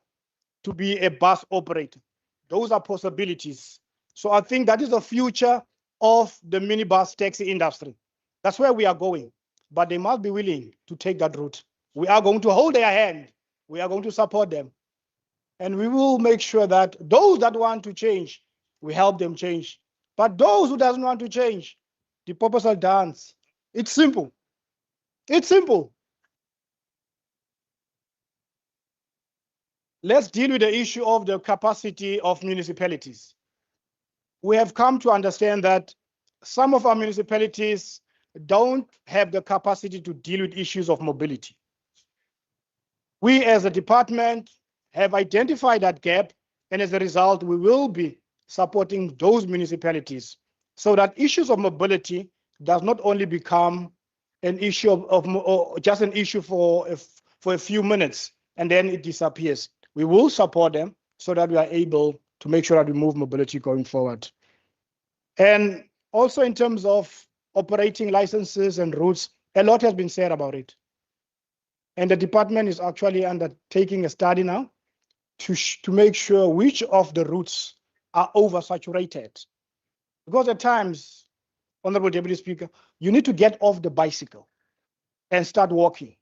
to be a bus operator. Those are possibilities. So I think that is the future of the minibus taxi industry. That's where we are going. But they must be willing to take that route. We are going to hold their hand. We are going to support them. And we will make sure that those that want to change, we help them change. But those who doesn't want to change, the proposal dance. It's simple. It's simple. Let's deal with the issue of the capacity of municipalities. We have come to understand that some of our municipalities don't have the capacity to deal with issues of mobility. We as a department have identified that gap, and as a result, we will be supporting those municipalities so that issues of mobility does not only become an issue or just an issue for a few minutes and then it disappears. We will support them. so that we are able to make sure that we move mobility going forward. And also in terms of operating licenses and routes, a lot has been said about it. And the department is actually undertaking a study now to make sure which of the routes are oversaturated. Because at times, Honorable Deputy Speaker, you need to get off the bicycle and start walking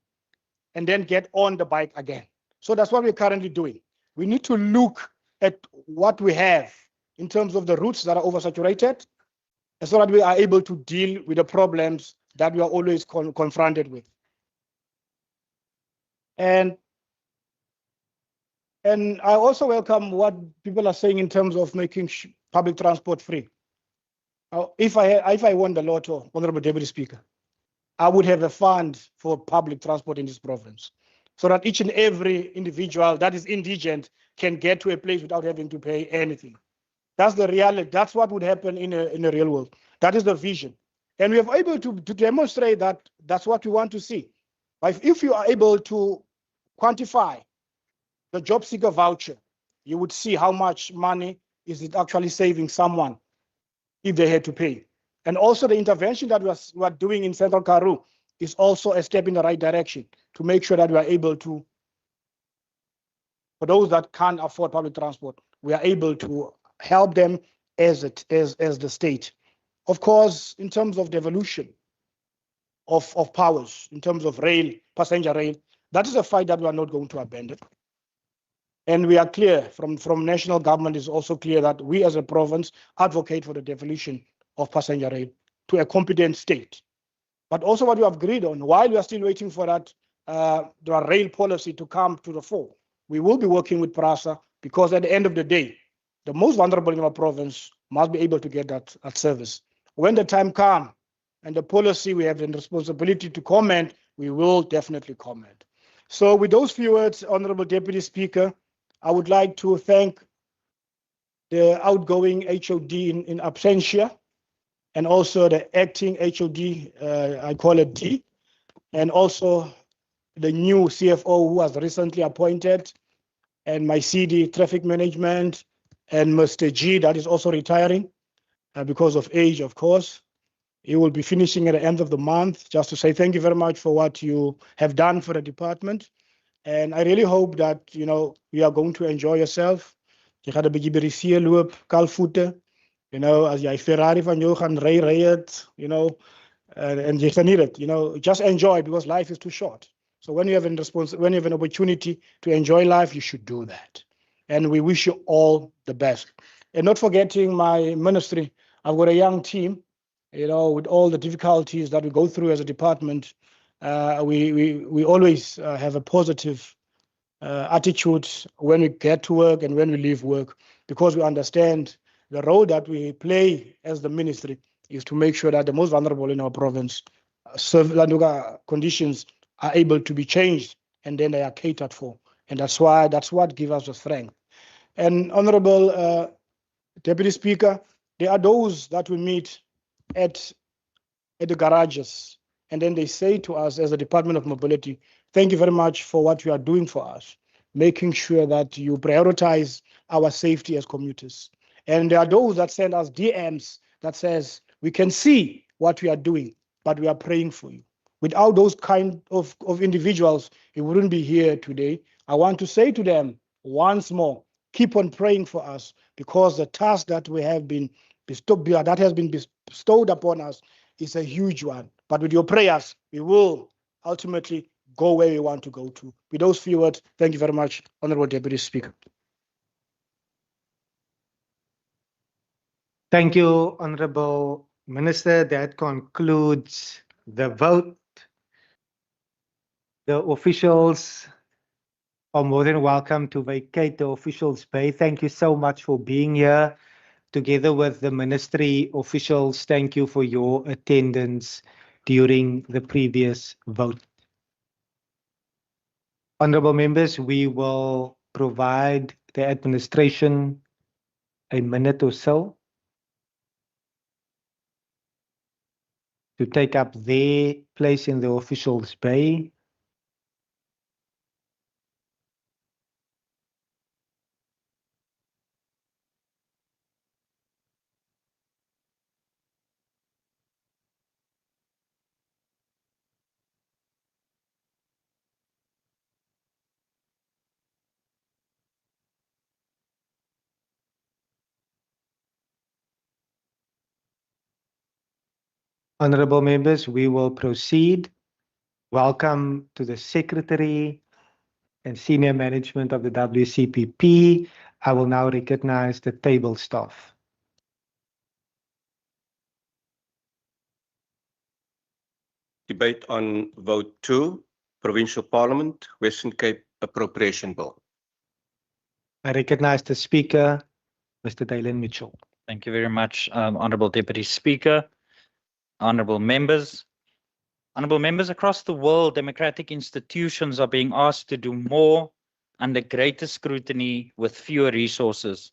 and then get on the bike again. So that's what we're currently doing. We need to look at what we have in terms of the routes that are oversaturated, so that we are able to deal with the problems that we are always confronted with. And I also welcome what people are saying in terms of making public transport free. If I won the lotto, Honorable Deputy Speaker, I would have a fund for public transport in this province, so that each and every individual that is indigent can get to a place without having to pay anything. That's the reality. That's what would happen in the real world. That is the vision. And we are able to demonstrate that that's what we want to see. But if you are able to quantify the job seeker voucher, you would see how much money is it actually saving someone if they had to pay. And also the intervention that we are doing in Central Karoo is also a step in the right direction to make sure that we are able to, for those that can't afford public transport, we are able to help them as the state. Of course, in terms of devolution of powers, in terms of rail, passenger rail, that is a fight that we are not going to abandon. And we are clear from national government is also clear that we as a province advocate for the devolution of passenger rail to a competent state. But also what we have agreed on, while we are still waiting for that the rail policy to come to the fore, we will be working with PRASA, because at the end of the day, the most vulnerable in our province must be able to get that service. When the time comes and the policy, we have the responsibility to comment, we will definitely comment. So with those few words, Honorable Deputy Speaker, I would like to thank the outgoing HOD in absentia, and also the acting HOD, I call it D, and also the new CFO who was recently appointed, and my CD, Traffic Management, and Mr. G, that is also retiring because of age, of course. He will be finishing at the end of the month. Just to say thank you very much for what you have done for the department. And I really hope that, you are going to enjoy yourself. Jy gaan 'n bietjie by die see loop, kalvoete. As jy Ferrari van jou gaan ry het, and jy geniet it, just enjoy, because life is too short. So when you have an opportunity to enjoy life, you should do that. And we wish you all the best. And not forgetting my ministry, I've got a young team, with all the difficulties that we go through as a department. We always have a positive attitude when we get to work and when we leave work, because we understand the role that we play as the ministry is to make sure that the most vulnerable in our province conditions are able to be changed, and then they are catered for. And that's what gives us the strength. And Honorable Deputy Speaker, there are those that we meet at the garages, and then they say to us as a Department of Mobility, thank you very much for what you are doing for us, making sure that you prioritize our safety as commuters. And there are those that send us DMs that says, we can see what we are doing, but we are praying for you. Without those kind of individuals, we wouldn't be here today. I want to say to them once more, keep on praying for us, because the task that we have been bestowed upon us is a huge one. But with your prayers, we will ultimately go where we want to go to. With those few words, thank you very much, Honorable Deputy Speaker. Thank you, Honorable Minister. That concludes the vote. The officials are more than welcome to vacate the officials' bay. Thank you so much for being here. Together with the ministry officials, thank you for your attendance during the previous vote. Honorable members, we will provide the administration a minute or so to take up their place in the officials' bay. Honorable members, we will proceed. Welcome to the Secretary and Senior Management of the WCPP. I will now recognize the table staff. Debate on vote 2, Provincial Parliament, Western Cape Appropriation Bill. I recognize the Speaker, Mr. Dalen Mitchell. Thank you very much, Honourable Deputy Speaker, honourable members. Honourable members, across the world, democratic institutions are being asked to do more under greater scrutiny with fewer resources.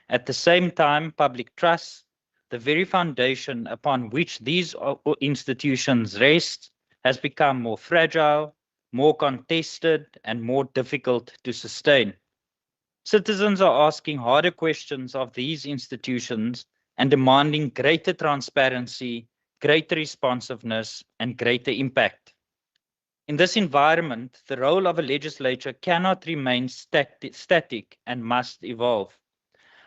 At the same time, public trust, the very foundation upon which these institutions rest, has become more fragile, more contested, and more difficult to sustain. Citizens are asking harder questions of these institutions and demanding greater transparency, greater responsiveness, and greater impact. In this environment, the role of a legislature cannot remain static and must evolve.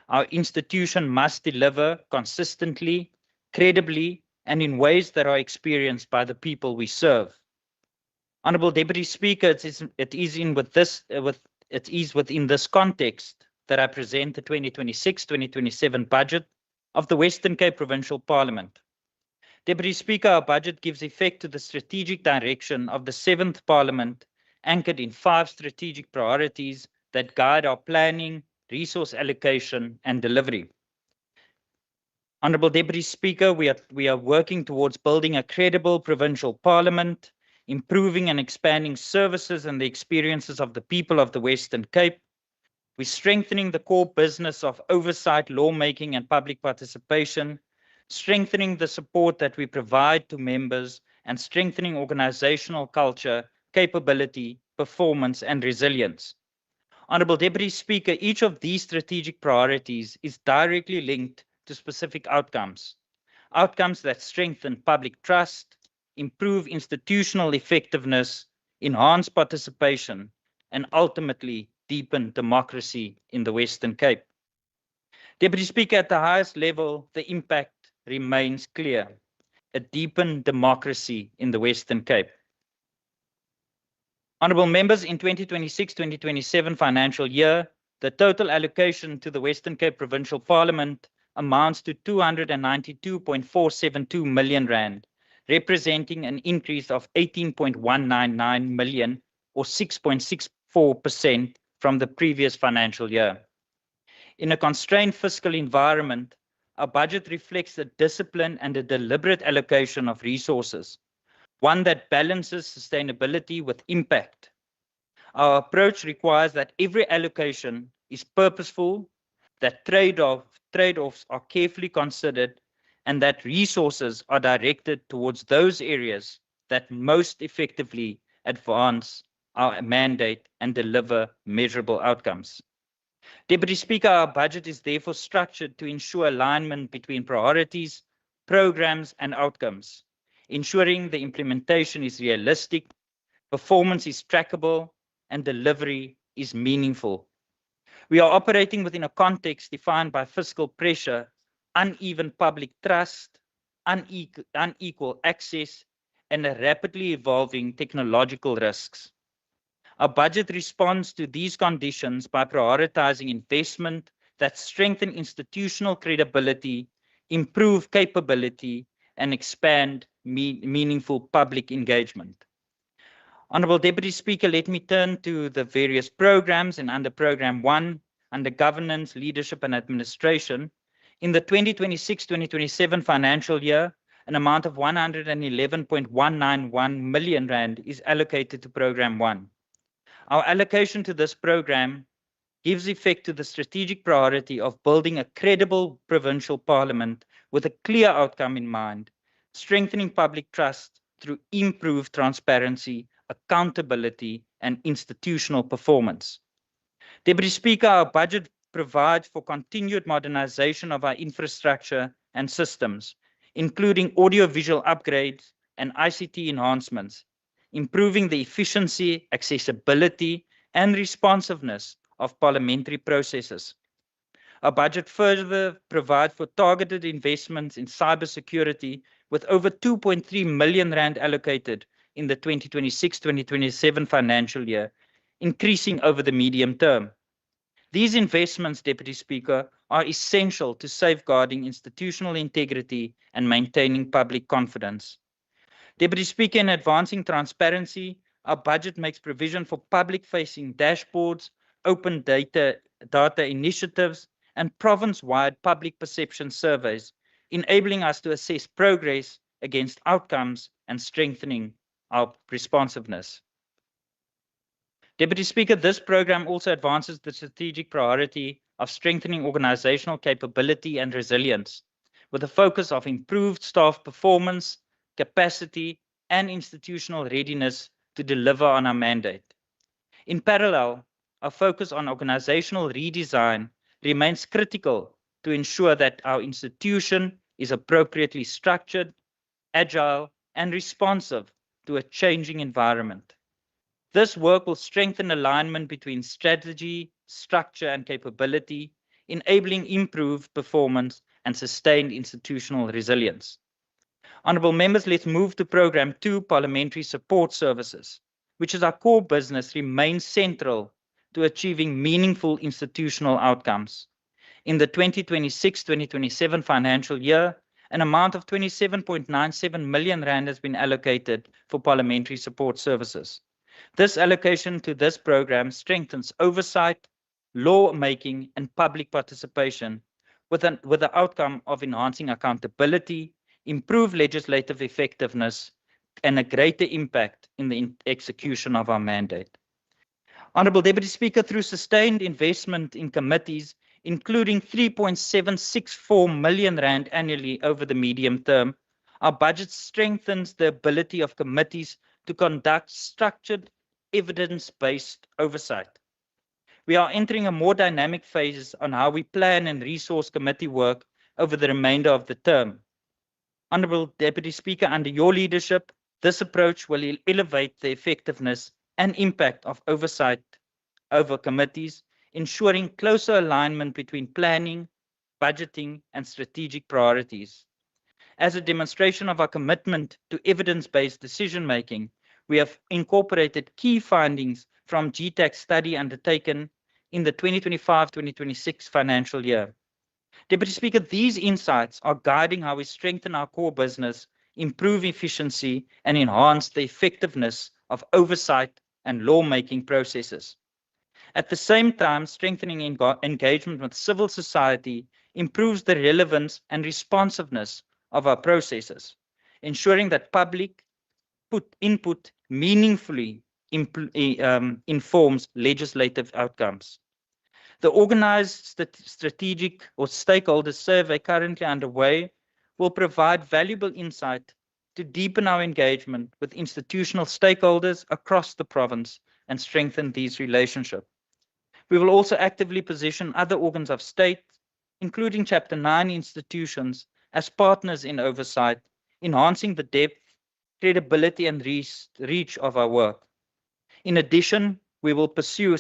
Our institution must deliver consistently, credibly, and in ways that are experienced by the people we serve. Honourable Deputy Speaker, it is within this context that I present the 2026-2027 budget of the Western Cape Provincial Parliament. Deputy Speaker, our budget gives effect to the strategic direction of the 7th Parliament, anchored in 5 strategic priorities that guide our planning, resource allocation, and delivery. Honourable Deputy Speaker, we are working towards building a credible provincial parliament, improving and expanding services and the experiences of the people of the Western Cape. We're strengthening the core business of oversight, lawmaking, and public participation, strengthening the support that we provide to members, and strengthening organizational culture, capability, performance, and resilience. Honourable Deputy Speaker, each of these strategic priorities is directly linked to specific outcomes. Outcomes that strengthen public trust, improve institutional effectiveness, enhance participation, and ultimately deepen democracy in the Western Cape. Deputy Speaker, at the highest level, the impact remains clear: a deepened democracy in the Western Cape. Honourable members, in 2026-2027 financial year, the total allocation to the Western Cape Provincial Parliament amounts to 292.472 million rand, representing an increase of 18.199 million or 6.64% from the previous financial year. In a constrained fiscal environment, our budget reflects a discipline and a deliberate allocation of resources, one that balances sustainability with impact. Our approach requires that every allocation is purposeful, that trade-offs are carefully considered, and that resources are directed towards those areas that most effectively advance our mandate and deliver measurable outcomes. Deputy Speaker, our budget is therefore structured to ensure alignment between priorities, programs, and outcomes, ensuring the implementation is realistic, performance is trackable, and delivery is meaningful. We are operating within a context defined by fiscal pressure, uneven public trust, unequal access, and rapidly evolving technological risks. Our budget responds to these conditions by prioritizing investment that strengthen institutional credibility, improve capability, and expand meaningful public engagement. Honourable Deputy Speaker, let me turn to the various programs, and under Program 1, under Governance, Leadership and Administration, in the 2026-2027 financial year, an amount of 111.191 million rand is allocated to Program 1. Our allocation to this program gives effect to the strategic priority of building a credible provincial parliament with a clear outcome in mind, strengthening public trust through improved transparency, accountability, and institutional performance. Deputy Speaker, our budget provides for continued modernization of our infrastructure and systems, including audiovisual upgrades and ICT enhancements, improving the efficiency, accessibility, and responsiveness of parliamentary processes. Our budget further provides for targeted investments in cybersecurity with over 2.3 million rand allocated in the 2026-2027 financial year, increasing over the medium term. These investments, Deputy Speaker, are essential to safeguarding institutional integrity and maintaining public confidence. Deputy Speaker, in advancing transparency, our budget makes provision for public-facing dashboards, open data initiatives, and province-wide public perception surveys, enabling us to assess progress against outcomes and strengthening our responsiveness. Deputy Speaker, this program also advances the strategic priority of strengthening organizational capability and resilience, with a focus of improved staff performance, capacity, and institutional readiness to deliver on our mandate. In parallel, our focus on organizational redesign remains critical to ensure that our institution is appropriately structured, agile, and responsive to a changing environment. This work will strengthen alignment between strategy, structure, and capability, enabling improved performance and sustained institutional resilience. Honourable members, let's move to Programme 2, Parliamentary Support Services, which is our core business, remains central to achieving meaningful institutional outcomes. In the 2026-2027 financial year, an amount of 27.97 million rand has been allocated for parliamentary support services. This allocation to this program strengthens oversight, law-making, and public participation with the outcome of enhancing accountability, improved legislative effectiveness, and a greater impact in the execution of our mandate. Honourable Deputy Speaker, through sustained investment in committees, including 3.764 million rand annually over the medium term, our budget strengthens the ability of committees to conduct structured, evidence-based oversight. We are entering a more dynamic phase on how we plan and resource committee work over the remainder of the term. Honourable Deputy Speaker, under your leadership, this approach will elevate the effectiveness and impact of oversight over committees, ensuring closer alignment between planning, budgeting, and strategic priorities. As a demonstration of our commitment to evidence-based decision-making, we have incorporated key findings from GTAC's study undertaken in the 2025-2026 financial year. Deputy Speaker, these insights are guiding how we strengthen our core business, improve efficiency, and enhance the effectiveness of oversight and lawmaking processes. At the same time, strengthening engagement with civil society improves the relevance and responsiveness of our processes, ensuring that public input meaningfully informs legislative outcomes. The organized strategic or stakeholder survey currently underway will provide valuable insight to deepen our engagement with institutional stakeholders across the province and strengthen these relationships. We will also actively position other organs of state, including Chapter 9 institutions, as partners in oversight, enhancing the depth, credibility, and reach of our work. In addition, we will pursue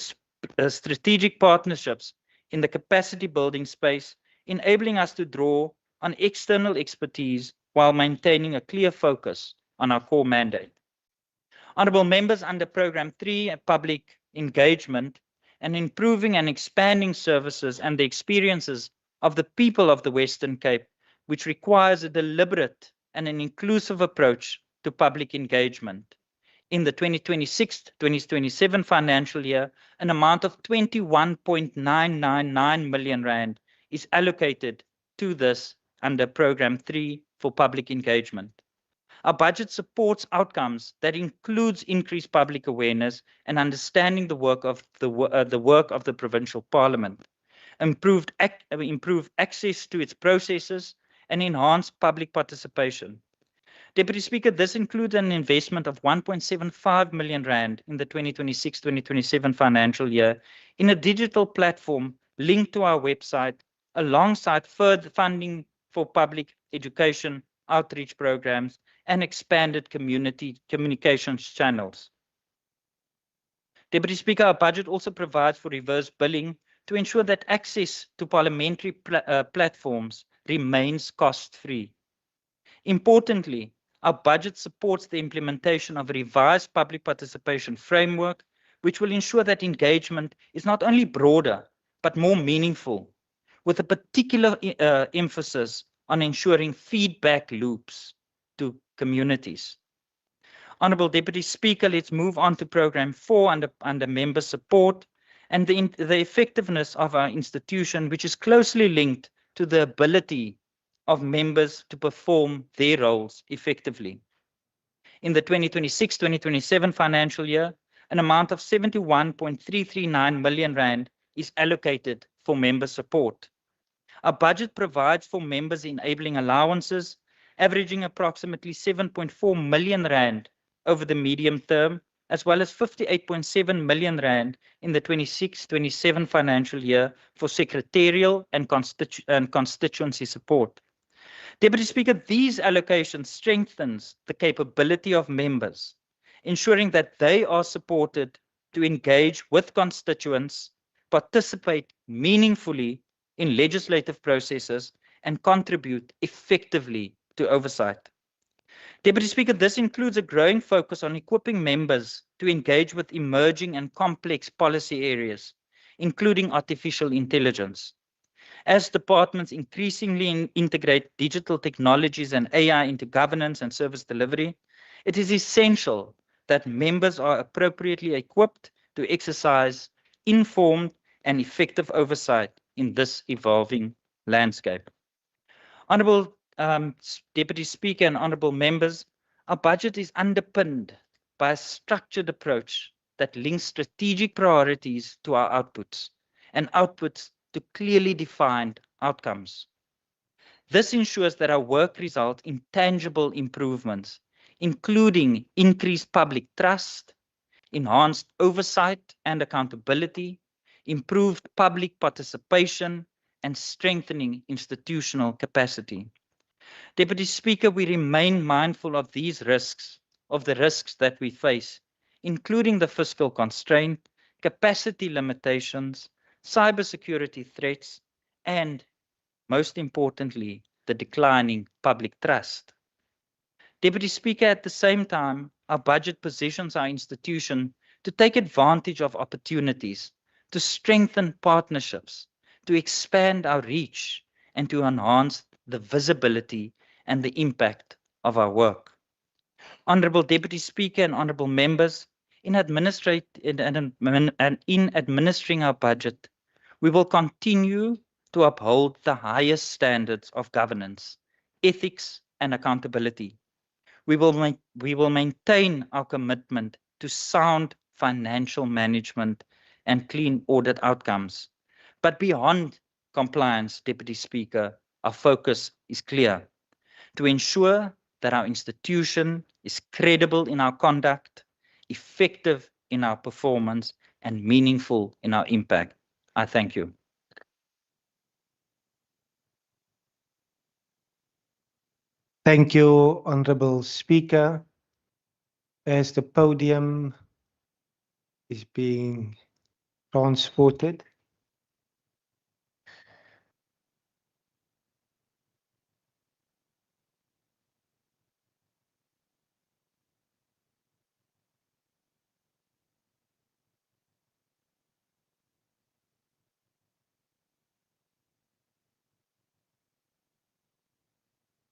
strategic partnerships in the capacity building space, enabling us to draw on external expertise while maintaining a clear focus on our core mandate. Honourable members, under Programme 3, Public Engagement, and improving and expanding services and the experiences of the people of the Western Cape, which requires a deliberate and an inclusive approach to public engagement. In the 2026-2027 financial year, an amount of 21.999 million rand is allocated to this under Programme 3 for public engagement. Our budget supports outcomes that includes increased public awareness and understanding the work of the Provincial Parliament, improved access to its processes, and enhanced public participation. Deputy Speaker, this includes an investment of 1.75 million rand in the 2026-2027 financial year in a digital platform linked to our website, alongside further funding for public education, outreach programs, and expanded community communications channels. Deputy Speaker, our budget also provides for reverse billing to ensure that access to parliamentary platforms remains cost-free. Importantly, our budget supports the implementation of a revised public participation framework, which will ensure that engagement is not only broader, but more meaningful, with a particular emphasis on ensuring feedback loops to communities. Honourable Deputy Speaker, let's move on to Programme 4 under member support and the effectiveness of our institution, which is closely linked to the ability of members to perform their roles effectively. In the 2026-2027 financial year, an amount of 71.339 million rand is allocated for member support. Our budget provides for members enabling allowances, averaging approximately 7.4 million rand over the medium term, as well as 58.7 million rand in the 26-27 financial year for secretarial and constituency support. Deputy Speaker, these allocations strengthens the capability of members, ensuring that they are supported to engage with constituents, participate meaningfully in legislative processes, and contribute effectively to oversight. Deputy Speaker, this includes a growing focus on equipping members to engage with emerging and complex policy areas, including artificial intelligence. As departments increasingly integrate digital technologies and AI into governance and service delivery, it is essential that members are appropriately equipped to exercise informed and effective oversight in this evolving landscape. Honourable Deputy Speaker and honourable members, our budget is underpinned by a structured approach that links strategic priorities to our outputs and outputs to clearly defined outcomes. This ensures that our work results in tangible improvements, including increased public trust, enhanced oversight and accountability, improved public participation, and strengthening institutional capacity. Deputy Speaker, we remain mindful of the risks that we face, including the fiscal constraint, capacity limitations, cybersecurity threats, and, most importantly, the declining public trust. Deputy Speaker, at the same time, our budget positions our institution to take advantage of opportunities, to strengthen partnerships, to expand our reach, and to enhance the visibility and the impact of our work. Honourable Deputy Speaker and honourable members, in administering our budget, we will continue to uphold the highest standards of governance, ethics, and accountability. We will maintain our commitment to sound financial management and clean audit outcomes. But beyond compliance, Deputy Speaker, our focus is clear: to ensure that our institution is credible in our conduct, effective in our performance, and meaningful in our impact. I thank you. Thank you, Honourable Speaker. As the podium is being transported,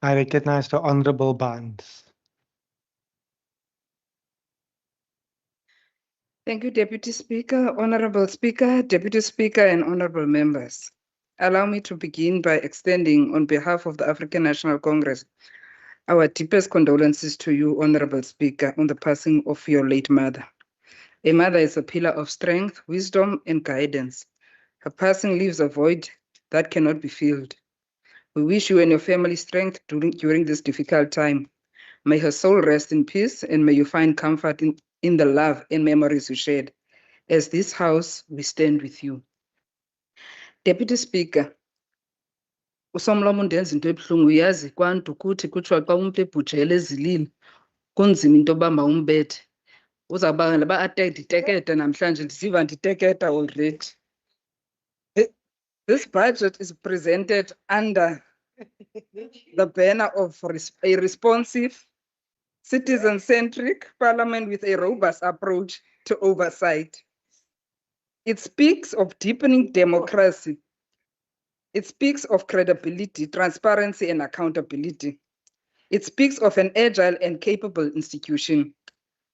I recognize the Honourable Barnes. Thank you, Deputy Speaker, Honourable Speaker, Deputy Speaker, and honourable members. Allow me to begin by extending, on behalf of the African National Congress, our deepest condolences to you, Honourable Speaker, on the passing of your late mother. A mother is a pillar of strength, wisdom, and guidance. Her passing leaves a void that cannot be filled. We wish you and your family strength during this difficult time. May her soul rest in peace, and may you find comfort in the love and memories you shared. As this house, we stand with you. Deputy Speaker, usomlomo undenza into ebuhlungu, uyazi kwantu ukuthi kuthiwa xa umuntu ebhujele ezilile kunzima into yoba mawumbethe. Uzawuba laba nditeketa namhlanje, ndisiva nditeketa already. This budget is presented under the banner of a responsive, citizen-centric parliament with a robust approach to oversight. It speaks of deepening democracy. It speaks of credibility, transparency, and accountability. It speaks of an agile and capable institution.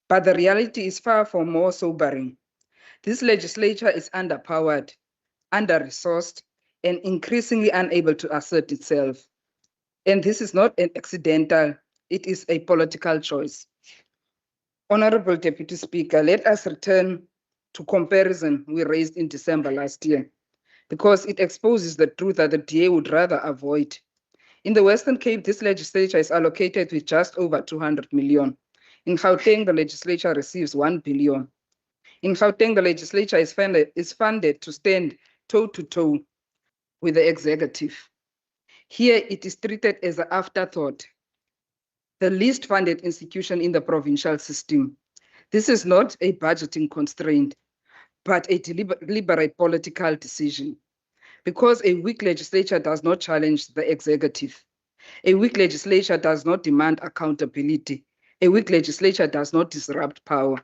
But the reality is far from more sobering. This legislature is underpowered, under-resourced, and increasingly unable to assert itself. And this is not an accidental, it is a political choice. Honorable Deputy Speaker, let us return to comparison we raised in December last year, because it exposes the truth that the DA would rather avoid. In the Western Cape, this legislature is allocated with just over 200 million. In Gauteng, the legislature receives 1 billion. In Gauteng, the legislature is funded to stand toe-to-toe with the executive. Here, it is treated as an afterthought, the least funded institution in the provincial system. This is not a budgeting constraint, but a deliberate political decision. Because a weak legislature does not challenge the executive. A weak legislature does not demand accountability. A weak legislature does not disrupt power.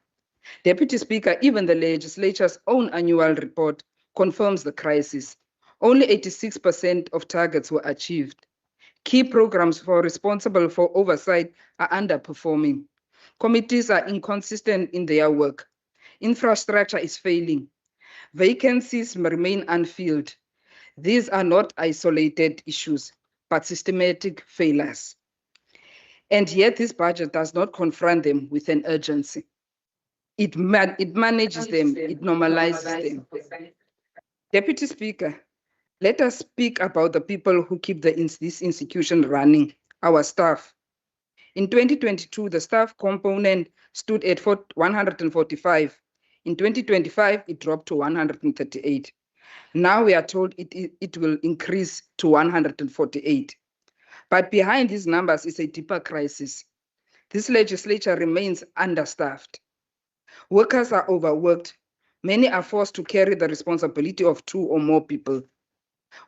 Deputy Speaker, even the legislature's own annual report confirms the crisis. Only 86% of targets were achieved. Key programs responsible for oversight are underperforming. Committees are inconsistent in their work. Infrastructure is failing. Vacancies remain unfilled. These are not isolated issues, but systematic failures. And yet this budget does not confront them with an urgency. It manages them, it normalizes them. Deputy Speaker, let us speak about the people who keep this institution running, our staff. In 2022, the staff component stood at 145. In 2025, it dropped to 138. Now we are told it will increase to 148. But behind these numbers is a deeper crisis. This legislature remains understaffed. Workers are overworked. Many are forced to carry the responsibility of 2 or more people,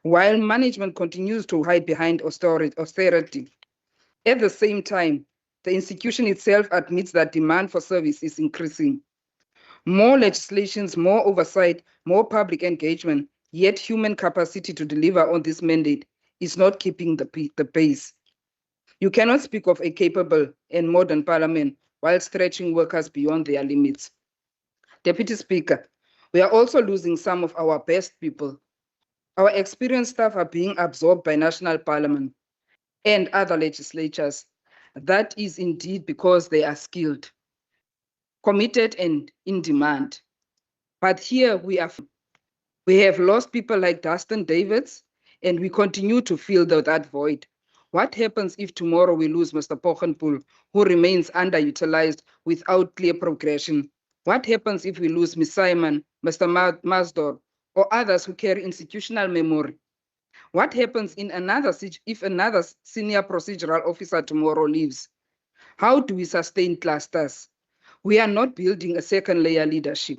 while management continues to hide behind austerity. At the same time, the institution itself admits that demand for service is increasing. More legislations, more oversight, more public engagement, yet human capacity to deliver on this mandate is not keeping the pace. You cannot speak of a capable and modern parliament while stretching workers beyond their limits. Deputy Speaker, we are also losing some of our best people. Our experienced staff are being absorbed by national parliament and other legislatures. That is indeed because they are skilled, committed, and in demand. But here we have lost people like Dustin Davids, and we continue to fill that void. What happens if tomorrow we lose Mr. Pochenpoel, who remains underutilized without clear progression? What happens if we lose Ms. Simon, Mr. Masdor, or others who carry institutional memory? What happens if another senior procedural officer tomorrow leaves? How do we sustain clusters? We are not building a second layer leadership.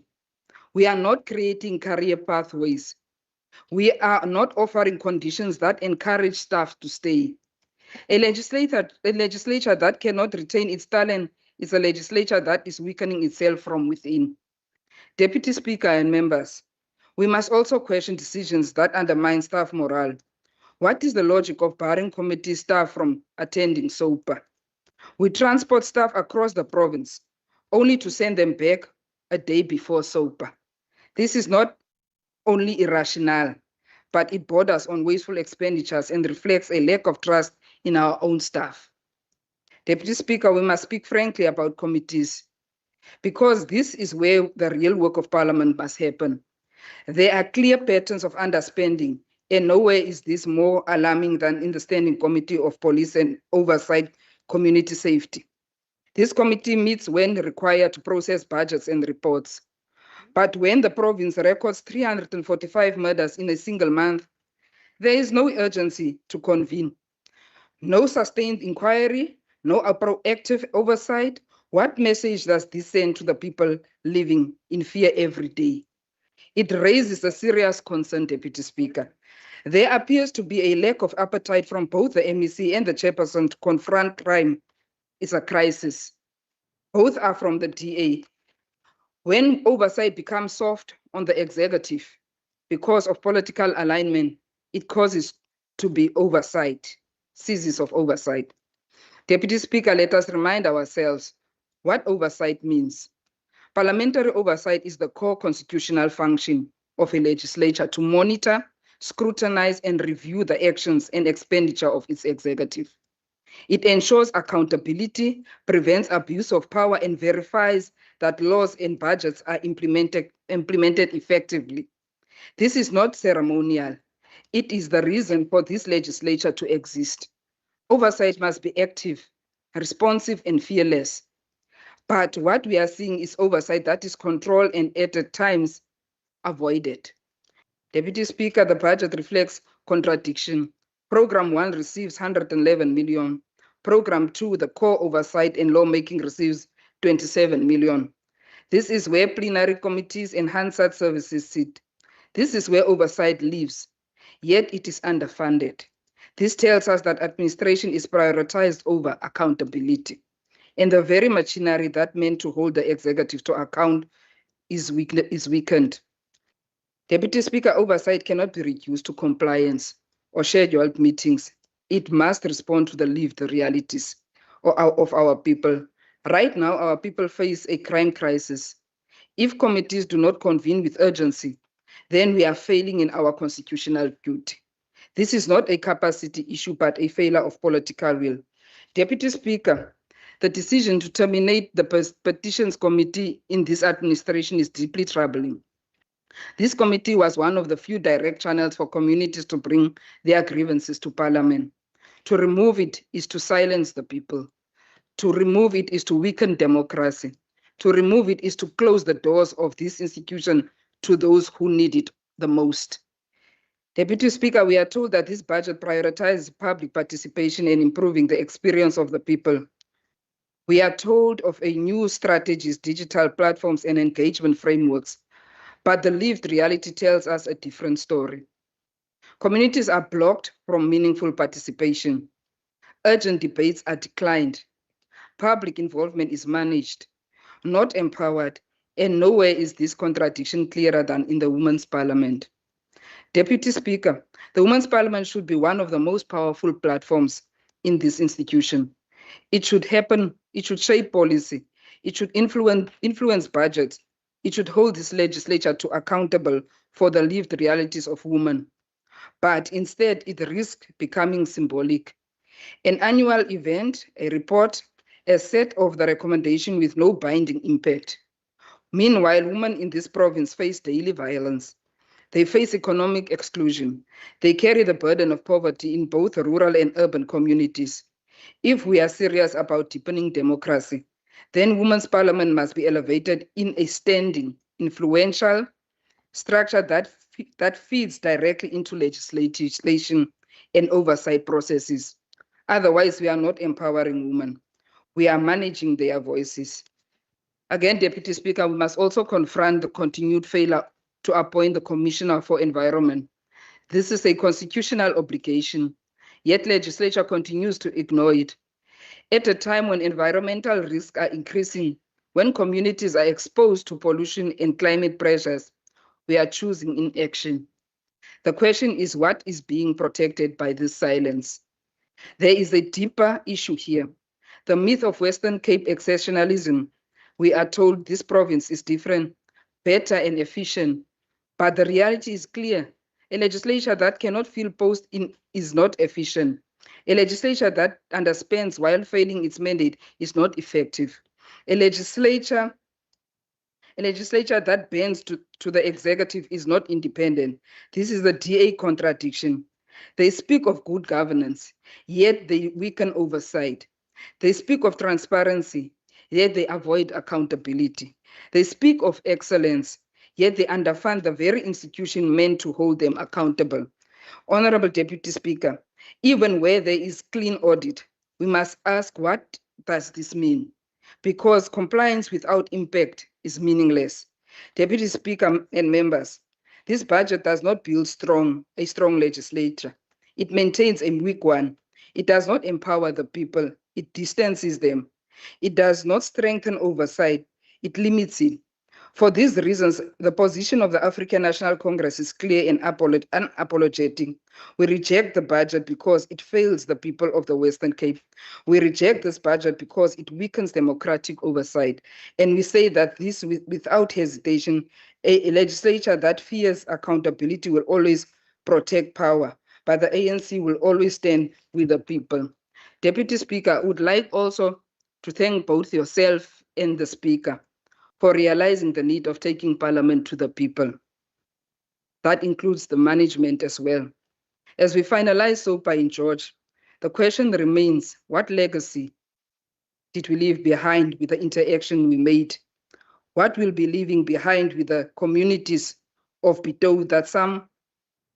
We are not creating career pathways. We are not offering conditions that encourage staff to stay. A legislature that cannot retain its talent is a legislature that is weakening itself from within. Deputy Speaker and members, we must also question decisions that undermine staff morale. What is the logic of barring committee staff from attending SOPA? We transport staff across the province only to send them back a day before SOPA. This is not only irrational, but it borders on wasteful expenditures and reflects a lack of trust in our own staff. Deputy Speaker, we must speak frankly about committees, because this is where the real work of Parliament must happen. There are clear patterns of underspending, and nowhere is this more alarming than in the Standing Committee of Police and Oversight Community Safety. This committee meets when required to process budgets and reports. But when the province records 345 murders in a single month, there is no urgency to convene. No sustained inquiry, no proactive oversight. What message does this send to the people living in fear every day? It raises a serious concern, Deputy Speaker, There appears to be a lack of appetite from both the MEC and the chairperson to confront crime. It's a crisis. Both are from the DA. When oversight becomes soft on the executive because of political alignment, it causes to be oversight, seizures of oversight. Deputy Speaker, let us remind ourselves what oversight means. Parliamentary oversight is the core constitutional function of a legislature to monitor, scrutinize, and review the actions and expenditure of its executive. It ensures accountability, prevents abuse of power, and verifies that laws and budgets are implemented effectively. This is not ceremonial. It is the reason for this legislature to exist. Oversight must be active, responsive, and fearless. But what we are seeing is oversight that is controlled and at times avoided. Deputy Speaker, the budget reflects contradiction. Program 1 receives 111 million. Program 2, the core oversight and lawmaking, receives 27 million. This is where plenary committees and Hansard services sit. This is where oversight lives, yet it is underfunded. This tells us that administration is prioritized over accountability. And the very machinery that meant to hold the executive to account is weakened. Deputy Speaker, oversight cannot be reduced to compliance or scheduled meetings. It must respond to the lived realities of our people. Right now, our people face a crime crisis. If committees do not convene with urgency, then we are failing in our constitutional duty. This is not a capacity issue, but a failure of political will. Deputy Speaker, the decision to terminate the petitions committee in this administration is deeply troubling. This committee was one of the few direct channels for communities to bring their grievances to Parliament. To remove it is to silence the people. To remove it is to weaken democracy. To remove it is to close the doors of this institution to those who need it the most. Deputy Speaker, we are told that this budget prioritizes public participation in improving the experience of the people. We are told of a new strategies, digital platforms, and engagement frameworks, but the lived reality tells us a different story. Communities are blocked from meaningful participation. Urgent debates are declined. Public involvement is managed, not empowered, and nowhere is this contradiction clearer than in the Women's Parliament. Deputy Speaker, the Women's Parliament should be one of the most powerful platforms in this institution. It should shape policy. It should influence budgets. It should hold this legislature to accountable for the lived realities of women. But instead, it risks becoming symbolic. An annual event, a report, a set of the recommendation with no binding impact. Meanwhile, women in this province face daily violence. They face economic exclusion. They carry the burden of poverty in both rural and urban communities. If we are serious about deepening democracy, then Women's Parliament must be elevated in a standing, influential structure that feeds directly into legislation and oversight processes. Otherwise, we are not empowering women. We are managing their voices. Again, Deputy Speaker, we must also confront the continued failure to appoint the Commissioner for Environment. This is a constitutional obligation, yet legislature continues to ignore it. At a time when environmental risks are increasing, when communities are exposed to pollution and climate pressures, we are choosing inaction. The question is, what is being protected by this silence? There is a deeper issue here. The myth of Western Cape exceptionalism. We are told this province is different, better, and efficient, but the reality is clear. A legislature that cannot fill posts is not efficient. A legislature that underspends while failing its mandate is not effective. A legislature that bends to the executive is not independent. This is the DA contradiction. They speak of good governance, yet they weaken oversight. They speak of transparency, yet they avoid accountability. They speak of excellence, yet they underfund the very institution meant to hold them accountable. Honorable Deputy Speaker, even where there is clean audit, we must ask, what does this mean? Because compliance without impact is meaningless. Deputy Speaker and members, This budget does not build a strong legislature. It maintains a weak one. It does not empower the people. It distances them. It does not strengthen oversight. It limits it. For these reasons, the position of the African National Congress is clear and unapologetic. We reject the budget because it fails the people of the Western Cape. We reject this budget because it weakens democratic oversight. And we say that this, without hesitation, a legislature that fears accountability will always protect power, but the ANC will always stand with the people. Deputy Speaker, I would like also to thank both yourself and the Speaker for realizing the need of taking Parliament to the people. That includes the management as well. As we finalize SOPA in George, the question remains, what legacy did we leave behind with the interaction we made? What will be leaving behind with the communities of Pito that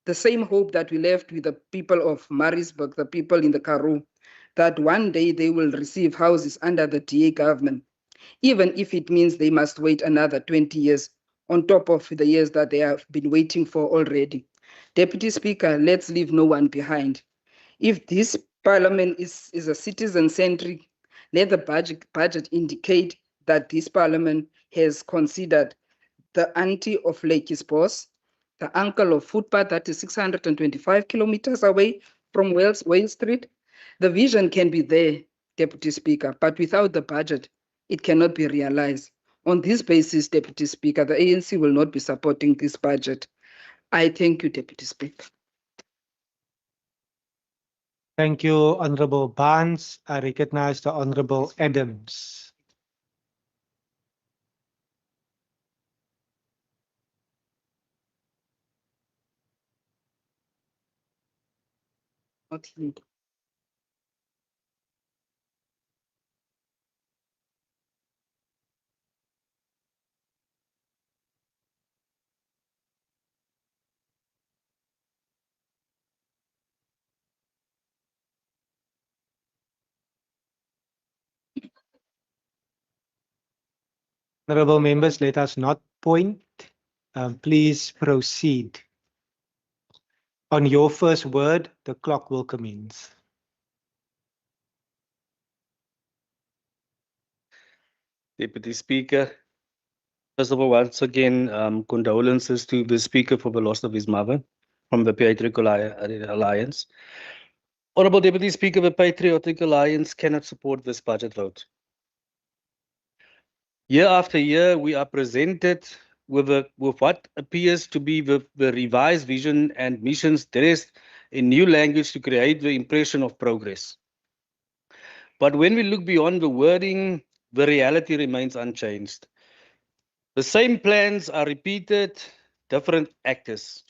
the same hope that we left with the people of Maritzburg, the people in the Karoo, that one day they will receive houses under the DA government, even if it means they must wait another 20 years on top of the years that they have been waiting for already. Deputy Speaker, let's leave no one behind. If this parliament is a citizen-centric, let the budget indicate that this parliament has considered the auntie of Lakey's boss, the uncle of footpath that is 625 kilometers away from Wales Street. The vision can be there, Deputy Speaker, but without the budget, it cannot be realized. On this basis, Deputy Speaker, the ANC will not be supporting this budget. I thank you, Deputy Speaker. Thank you, Honorable Barnes. I recognize the Honorable Adams. Not here. Honorable members, let us not point. Please proceed. On your first word, the clock will commence. Deputy Speaker, first of all, once again, condolences to the Speaker for the loss of his mother from the Patriotic Alliance. Honorable Deputy Speaker, the Patriotic Alliance cannot support this budget vote. Year after year, we are presented with what appears to be the revised vision and missions dressed in new language to create the impression of progress. But when we look beyond the wording, the reality remains unchanged. The same plans are repeated, different actors.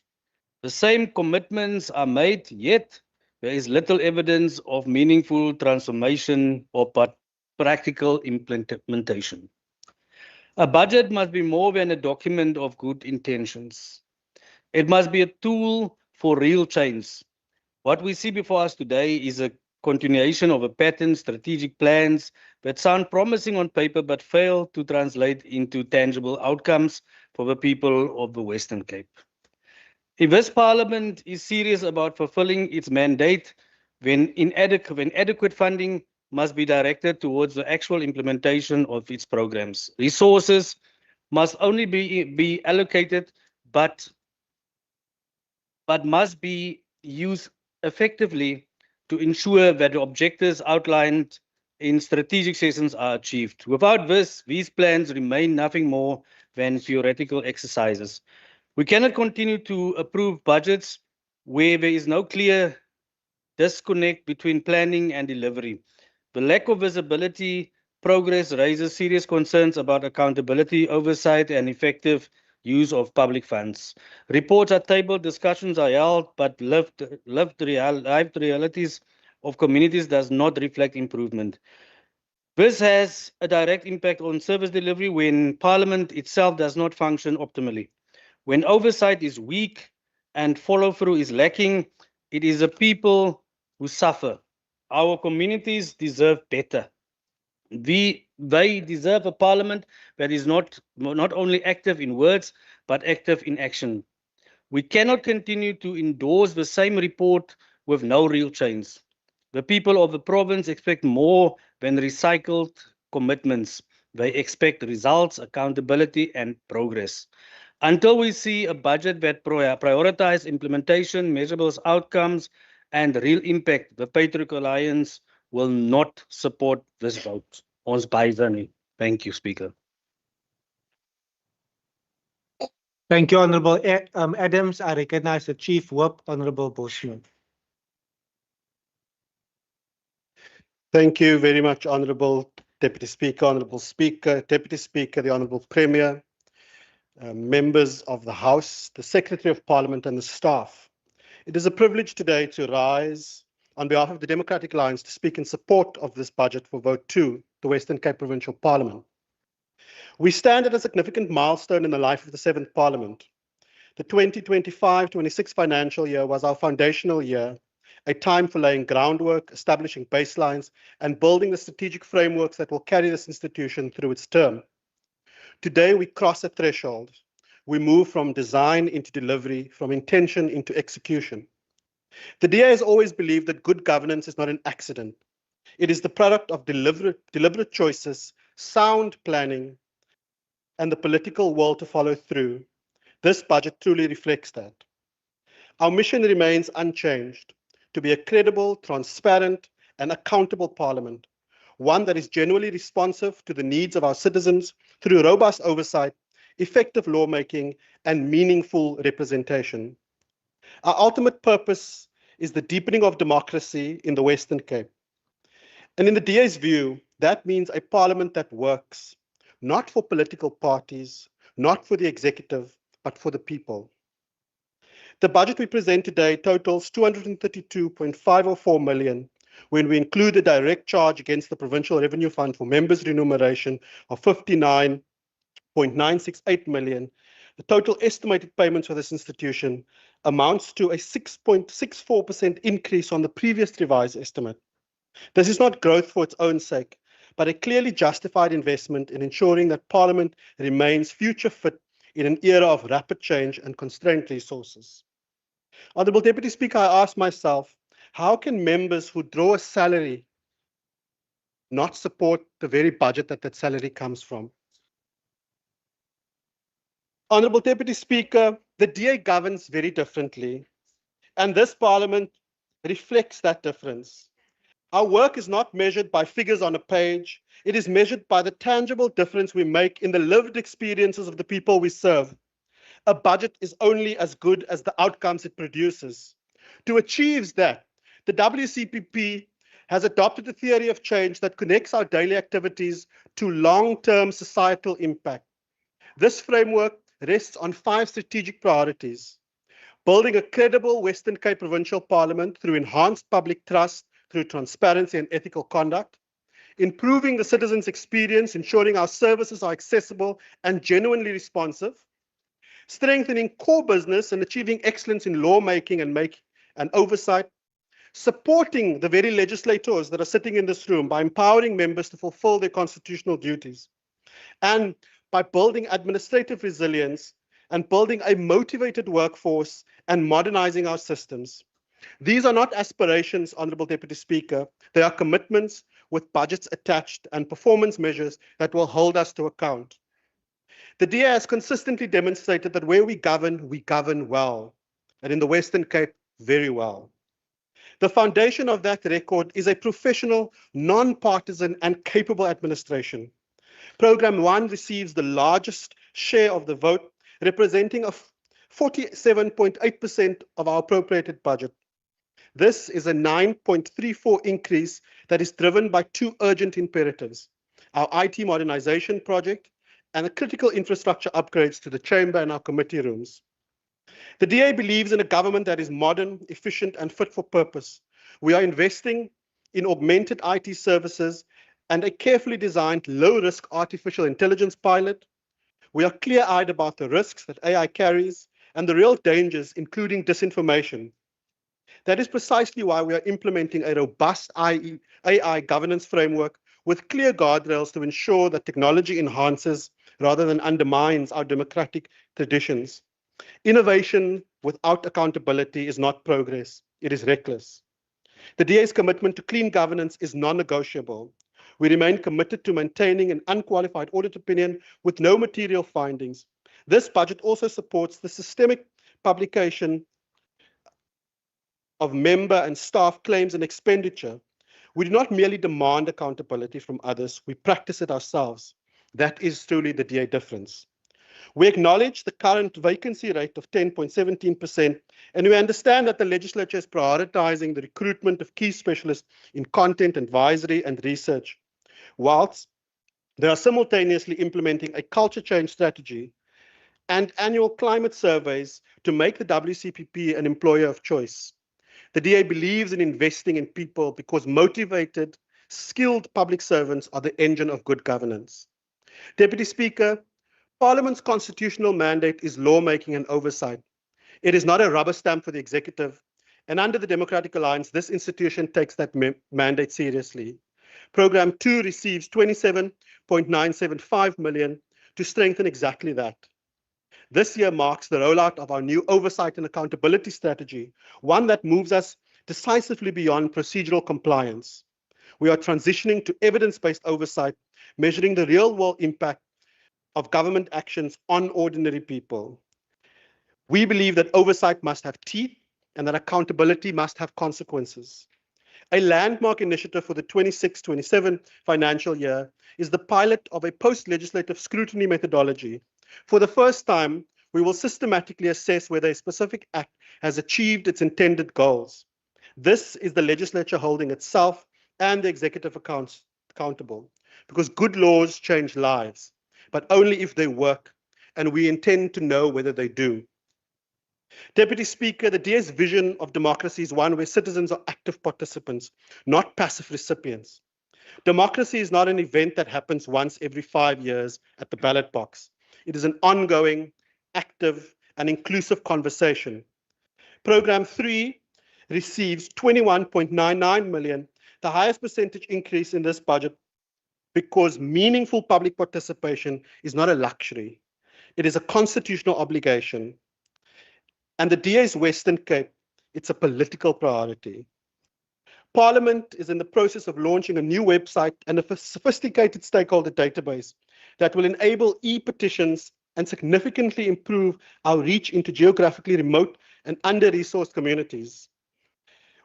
The same commitments are made, yet there is little evidence of meaningful transformation or practical implementation. A budget must be more than a document of good intentions. It must be a tool for real change. What we see before us today is a continuation of a pattern, strategic plans that sound promising on paper but fail to translate into tangible outcomes for the people of the Western Cape. If this Parliament is serious about fulfilling its mandate, when adequate funding must be directed towards the actual implementation of its programs. Resources must only be allocated, but must be used effectively to ensure that the objectives outlined in strategic sessions are achieved. Without this, these plans remain nothing more than theoretical exercises. We cannot continue to approve budgets where there is no clear disconnect between planning and delivery. The lack of visibility progress raises serious concerns about accountability, oversight, and effective use of public funds. Reports are tabled, discussions are held, but lived realities of communities does not reflect improvement. This has a direct impact on service delivery when Parliament itself does not function optimally. When oversight is weak and follow-through is lacking, it is the people who suffer. Our communities deserve better. They deserve a parliament that is not only active in words, but active in action. We cannot continue to endorse the same report with no real change. The people of the province expect more than recycled commitments. They expect results, accountability, and progress. Until we see a budget that prioritizes implementation, measurable outcomes, and real impact, the Patriot Alliance will not support this vote. Ons baie nie. Thank you, Speaker. Thank you, Honorable Adams. I recognize the Chief Whip, Honorable Bosman. Thank you very much, Honorable Deputy Speaker, Honorable Speaker, Deputy Speaker, the Honorable Premier, members of the House, the Secretary of Parliament and the staff. It is a privilege today to rise on behalf of the Democratic Alliance to speak in support of this budget for Vote 2, the Western Cape Provincial Parliament. We stand at a significant milestone in the life of the 7th Parliament. The 2025-26 financial year was our foundational year, a time for laying groundwork, establishing baselines, and building the strategic frameworks that will carry this institution through its term. Today, we cross a threshold. We move from design into delivery, from intention into execution. The DA has always believed that good governance is not an accident. It is the product of deliberate choices, sound planning, and the political will to follow through. This budget truly reflects that. Our mission remains unchanged, to be a credible, transparent, and accountable parliament, one that is genuinely responsive to the needs of our citizens through robust oversight, effective lawmaking, and meaningful representation. Our ultimate purpose is the deepening of democracy in the Western Cape. And in the DA's view, that means a parliament that works, not for political parties, not for the executive, but for the people. The budget we present today totals 232.504 million when we include the direct charge against the Provincial Revenue Fund for members' remuneration of 59.968 million. The total estimated payments for this institution amounts to a 6.64% increase on the previous revised estimate. This is not growth for its own sake, but a clearly justified investment in ensuring that Parliament remains future fit in an era of rapid change and constrained resources. Honourable Deputy Speaker, I ask myself, how can members who draw a salary not support the very budget that salary comes from? Honourable Deputy Speaker, the DA governs very differently, and this Parliament reflects that difference. Our work is not measured by figures on a page. It is measured by the tangible difference we make in the lived experiences of the people we serve. A budget is only as good as the outcomes it produces. To achieve that, the WCPP has adopted a theory of change that connects our daily activities to long-term societal impact. This framework rests on 5 strategic priorities: building a credible Western Cape Provincial Parliament through enhanced public trust, through transparency and ethical conduct; improving the citizens' experience, ensuring our services are accessible and genuinely responsive; strengthening core business and achieving excellence in lawmaking and oversight; supporting the very legislators that are sitting in this room by empowering members to fulfill their constitutional duties; and by building administrative resilience and building a motivated workforce and modernizing our systems. These are not aspirations, Honourable Deputy Speaker. They are commitments with budgets attached and performance measures that will hold us to account. The DA has consistently demonstrated that where we govern well, and in the Western Cape, very well. The foundation of that record is a professional, non-partisan and capable administration. Programme 1 receives the largest share of the vote, representing a 47.8% of our appropriated budget. This is a 9.34 increase that is driven by 2 urgent imperatives: our IT modernization project and the critical infrastructure upgrades to the chamber and our committee rooms. The DA believes in a government that is modern, efficient, and fit for purpose. We are investing in augmented IT services and a carefully designed low-risk artificial intelligence pilot. We are clear-eyed about the risks that AI carries and the real dangers, including disinformation. That is precisely why we are implementing a robust AI governance framework with clear guardrails to ensure that technology enhances rather than undermines our democratic traditions. Innovation without accountability is not progress, it is reckless. The DA's commitment to clean governance is non-negotiable. We remain committed to maintaining an unqualified audit opinion with no material findings. This budget also supports the systemic publication of member and staff claims and expenditure. We do not merely demand accountability from others, we practice it ourselves. That is truly the DA difference. We acknowledge the current vacancy rate of 10.17%, and we understand that the legislature is prioritizing the recruitment of key specialists in content advisory and research, whilst they are simultaneously implementing a culture change strategy and annual climate surveys to make the WCPP an employer of choice. The DA believes in investing in people because motivated, skilled public servants are the engine of good governance. Deputy Speaker, Parliament's constitutional mandate is lawmaking and oversight. It is not a rubber stamp for the executive, and under the Democratic Alliance, this institution takes that mandate seriously. Programme 2 receives 27.975 million to strengthen exactly that. This year marks the rollout of our new oversight and accountability strategy, one that moves us decisively beyond procedural compliance. We are transitioning to evidence-based oversight, measuring the real-world impact of government actions on ordinary people. We believe that oversight must have teeth and that accountability must have consequences. A landmark initiative for the 26-27 financial year is the pilot of a post-legislative scrutiny methodology. For the first time, we will systematically assess whether a specific act has achieved its intended goals. This is the legislature holding itself and the executive accountable, because good laws change lives, but only if they work, and we intend to know whether they do. Deputy Speaker, the DA's vision of democracy is one where citizens are active participants, not passive recipients. Democracy is not an event that happens once every 5 years at the ballot box. It is an ongoing, active, and inclusive conversation. Programme 3 receives 21.99 million, the highest percentage increase in this budget, because meaningful public participation is not a luxury. It is a constitutional obligation. And the DA's Western Cape, it's a political priority. Parliament is in the process of launching a new website and a sophisticated stakeholder database that will enable e-petitions and significantly improve our reach into geographically remote and under-resourced communities.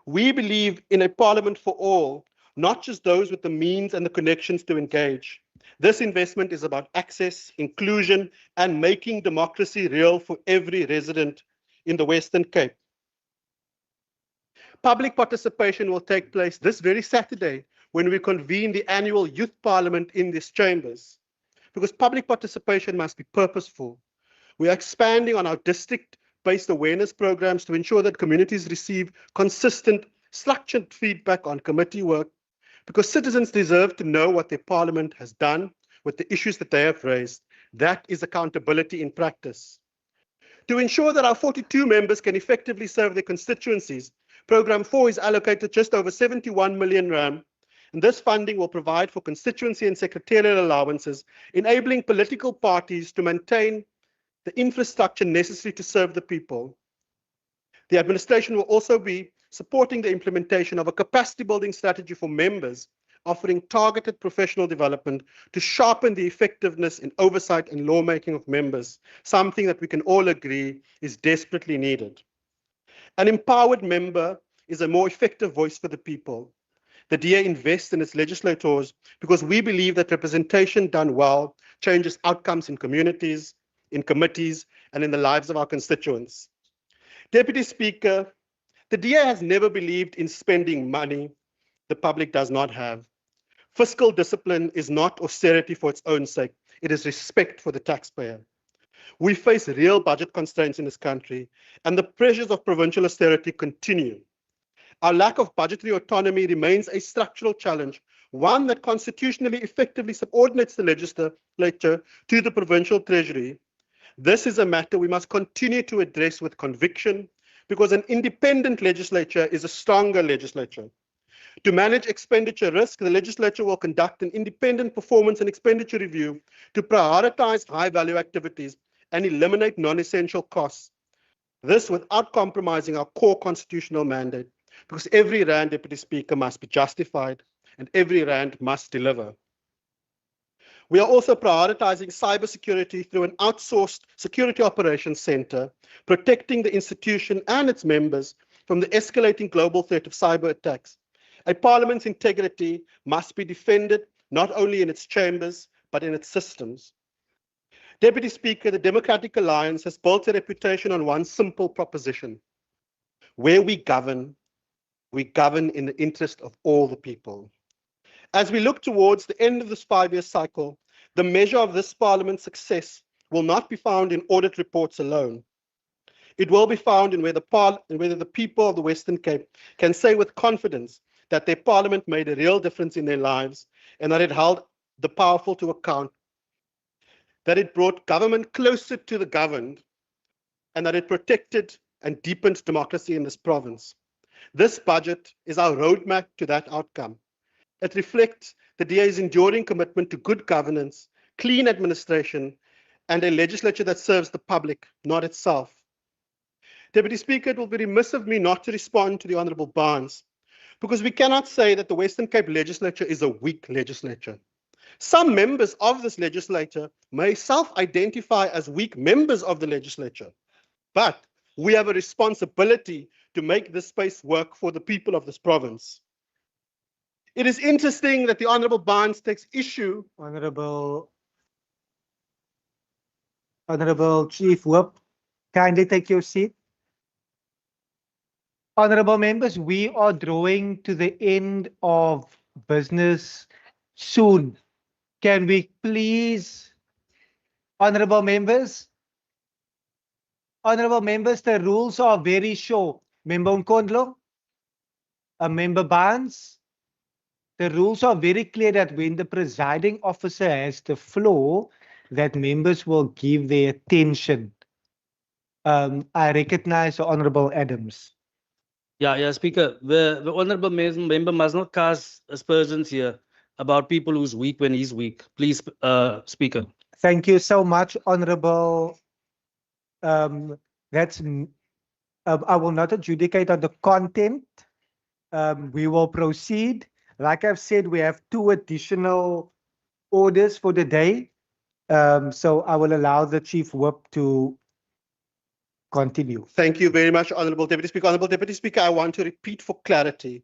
We believe in a Parliament for all, not just those with the means and the connections to engage. This investment is about access, inclusion, and making democracy real for every resident in the Western Cape. Public participation will take place this very Saturday when we convene the annual Youth Parliament in these chambers, because public participation must be purposeful. We are expanding on our district-based awareness programs to ensure that communities receive consistent, structured feedback on committee work, because citizens deserve to know what their parliament has done with the issues that they have raised. That is accountability in practice. To ensure that our 42 members can effectively serve their constituencies, Programme 4 is allocated just over 71 million rand, and this funding will provide for constituency and secretarial allowances, enabling political parties to maintain the infrastructure necessary to serve the people. The administration will also be supporting the implementation of a capacity building strategy for members, offering targeted professional development to sharpen the effectiveness in oversight and lawmaking of members, something that we can all agree is desperately needed. An empowered member is a more effective voice for the people. The DA invests in its legislators because we believe that representation done well changes outcomes in communities, in committees, and in the lives of our constituents. Deputy Speaker, the DA has never believed in spending money the public does not have. Fiscal discipline is not austerity for its own sake. It is respect for the taxpayer. We face real budget constraints in this country, and the pressures of provincial austerity continue. Our lack of budgetary autonomy remains a structural challenge, one that constitutionally effectively subordinates the legislature to the provincial treasury. This is a matter we must continue to address with conviction, because an independent legislature is a stronger legislature. To manage expenditure risk, the legislature will conduct an independent performance and expenditure review to prioritize high-value activities and eliminate non-essential costs. This without compromising our core constitutional mandate, because every rand, Deputy Speaker, must be justified and every rand must deliver. We are also prioritizing cybersecurity through an outsourced security operations center, protecting the institution and its members from the escalating global threat of cyber attacks. A parliament's integrity must be defended not only in its chambers, but in its systems. Deputy Speaker, the Democratic Alliance has built a reputation on one simple proposition. Where we govern in the interest of all the people. As we look towards the end of this 5-year cycle, the measure of this Parliament's success will not be found in audit reports alone. It will be found in whether the people of the Western Cape can say with confidence that their Parliament made a real difference in their lives and that it held the powerful to account, that it brought government closer to the governed, and that it protected and deepened democracy in this province. This budget is our roadmap to that outcome. It reflects the DA's enduring commitment to good governance, clean administration, and a legislature that serves the public, not itself. Deputy Speaker, it will be remiss of me not to respond to the Honourable Barnes, because we cannot say that the Western Cape legislature is a weak legislature. Some members of this legislature may self-identify as weak members of the legislature, but we have a responsibility to make this space work for the people of this province. It is interesting that the Honourable Barnes takes issue. Honourable Chief Whip, kindly take your seat. Honourable members, we are drawing to the end of business soon. Can we please, honourable members, the rules are very short. Member Nkondlo, Member Barnes, the rules are very clear that when the presiding officer has the floor, that members will give their attention. I recognize the Honourable Adams. Yeah, Speaker. The honourable member must not cast aspersions here about people who's weak when he's weak. Please, Speaker. Thank you so much, Honourable. I will not adjudicate on the content. We will proceed. Like I've said, we have 2 additional orders for the day. So I will allow the Chief Whip to continue. Thank you very much, Honourable Deputy Speaker. Honourable Deputy Speaker, I want to repeat for clarity.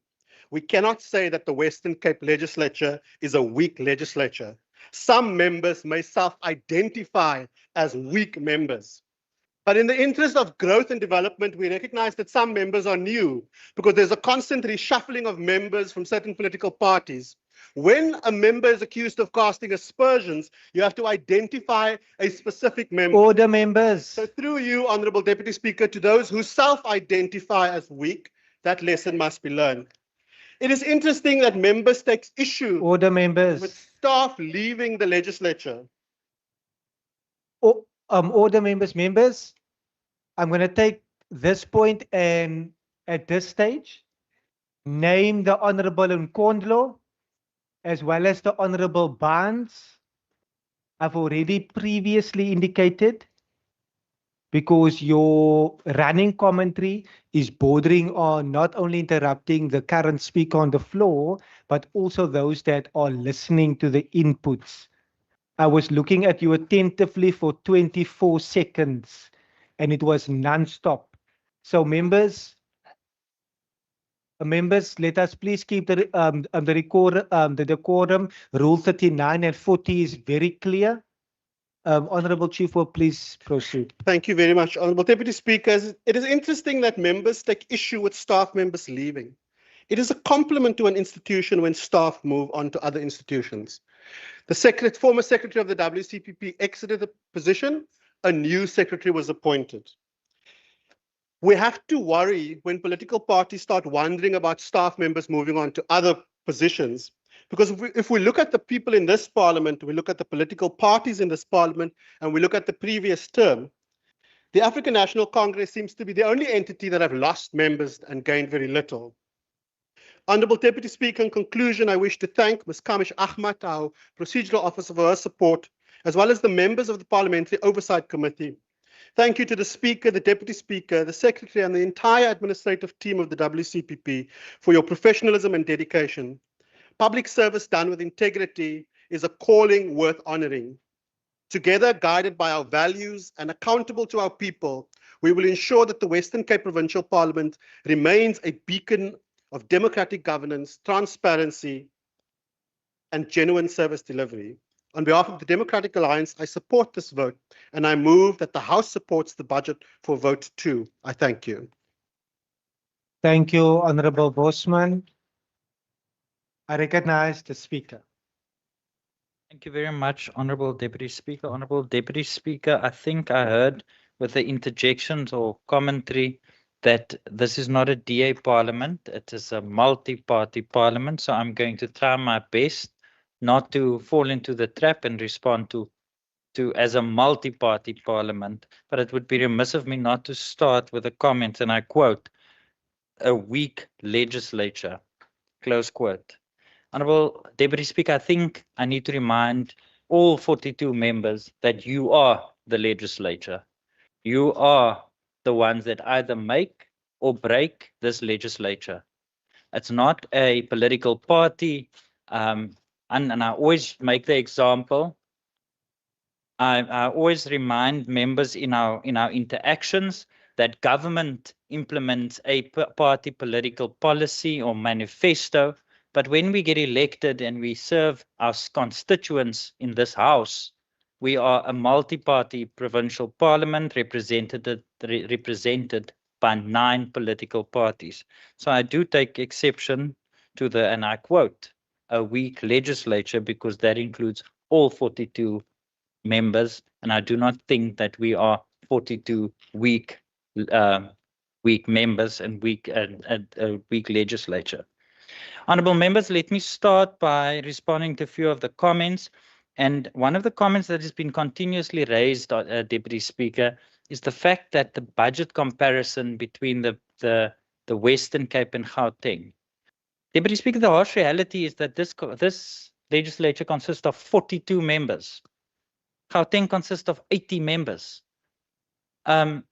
We cannot say that the Western Cape legislature is a weak legislature. Some members may self-identify as weak members. But in the interest of growth and development, we recognize that some members are new because there's a constant reshuffling of members from certain political parties. When a member is accused of casting aspersions, you have to identify a specific member. Order, members. So through you, Honourable Deputy Speaker, to those who self-identify as weak, that lesson must be learned. It is interesting that members take issue Order, members. with staff leaving the legislature. Order, members. I'm going to take this point and at this stage, name the Honourable Nkondlo as well as the Honourable Barnes. I've already previously indicated because your running commentary is bordering on not only interrupting the current speaker on the floor, but also those that are listening to the inputs. I was looking at you attentively for 24 seconds and it was non-stop. So members, let us please keep the decorum. Rule 39 and 40 is very clear. Honourable Chief Whip, please proceed. Thank you very much, Honourable Deputy Speaker. It is interesting that members take issue with staff members leaving. It is a compliment to an institution when staff move on to other institutions. The former secretary of the WCPP exited the position. A new secretary was appointed. We have to worry when political parties start wondering about staff members moving on to other positions. Because if we look at the people in this parliament, we look at the political parties in this parliament, and we look at the previous term, the African National Congress seems to be the only entity that have lost members and gained very little. Honourable Deputy Speaker, in conclusion, I wish to thank Ms. Kamish Ahmad, our procedural officer, for her support as well as the members of the Parliamentary Oversight Committee. Thank you to the Speaker, the Deputy Speaker, the Secretary, and the entire administrative team of the WCPP for your professionalism and dedication. Public service done with integrity is a calling worth honoring. Together, guided by our values and accountable to our people, we will ensure that the Western Cape Provincial Parliament remains a beacon of democratic governance, transparency, and genuine service delivery. On behalf of the Democratic Alliance, I support this vote, and I move that the House supports the budget for vote 2. I thank you. Thank you, Honorable Bosman. I recognize the Speaker. Thank you very much, Honorable Deputy Speaker. Honorable Deputy Speaker, I think I heard with the interjections or commentary that this is not a DA parliament, it is a multi-party parliament. So I'm going to try my best not to fall into the trap and respond to as a multi-party parliament. But it would be remiss of me not to start with a comment, and I quote, "A weak legislature," close quote. Honorable Deputy Speaker, I think I need to remind all 42 members that you are the legislature. You are the ones that either make or break this legislature. It's not a political party. And I always make the example. I always remind members in our interactions that government implements a party political policy or manifesto. But when we get elected and we serve our constituents in this house, we are a multi-party provincial parliament represented by 9 political parties. So I do take exception to the, and I quote, "a weak legislature," because that includes all 42 members, and I do not think that we are 42 weak members and weak legislature. Honourable members, let me start by responding to a few of the comments. And one of the comments that has been continuously raised, Deputy Speaker, is the fact that the budget comparison between the Western Cape and Gauteng. Deputy Speaker, the harsh reality is that this legislature consists of 42 members. Gauteng consists of 80 members.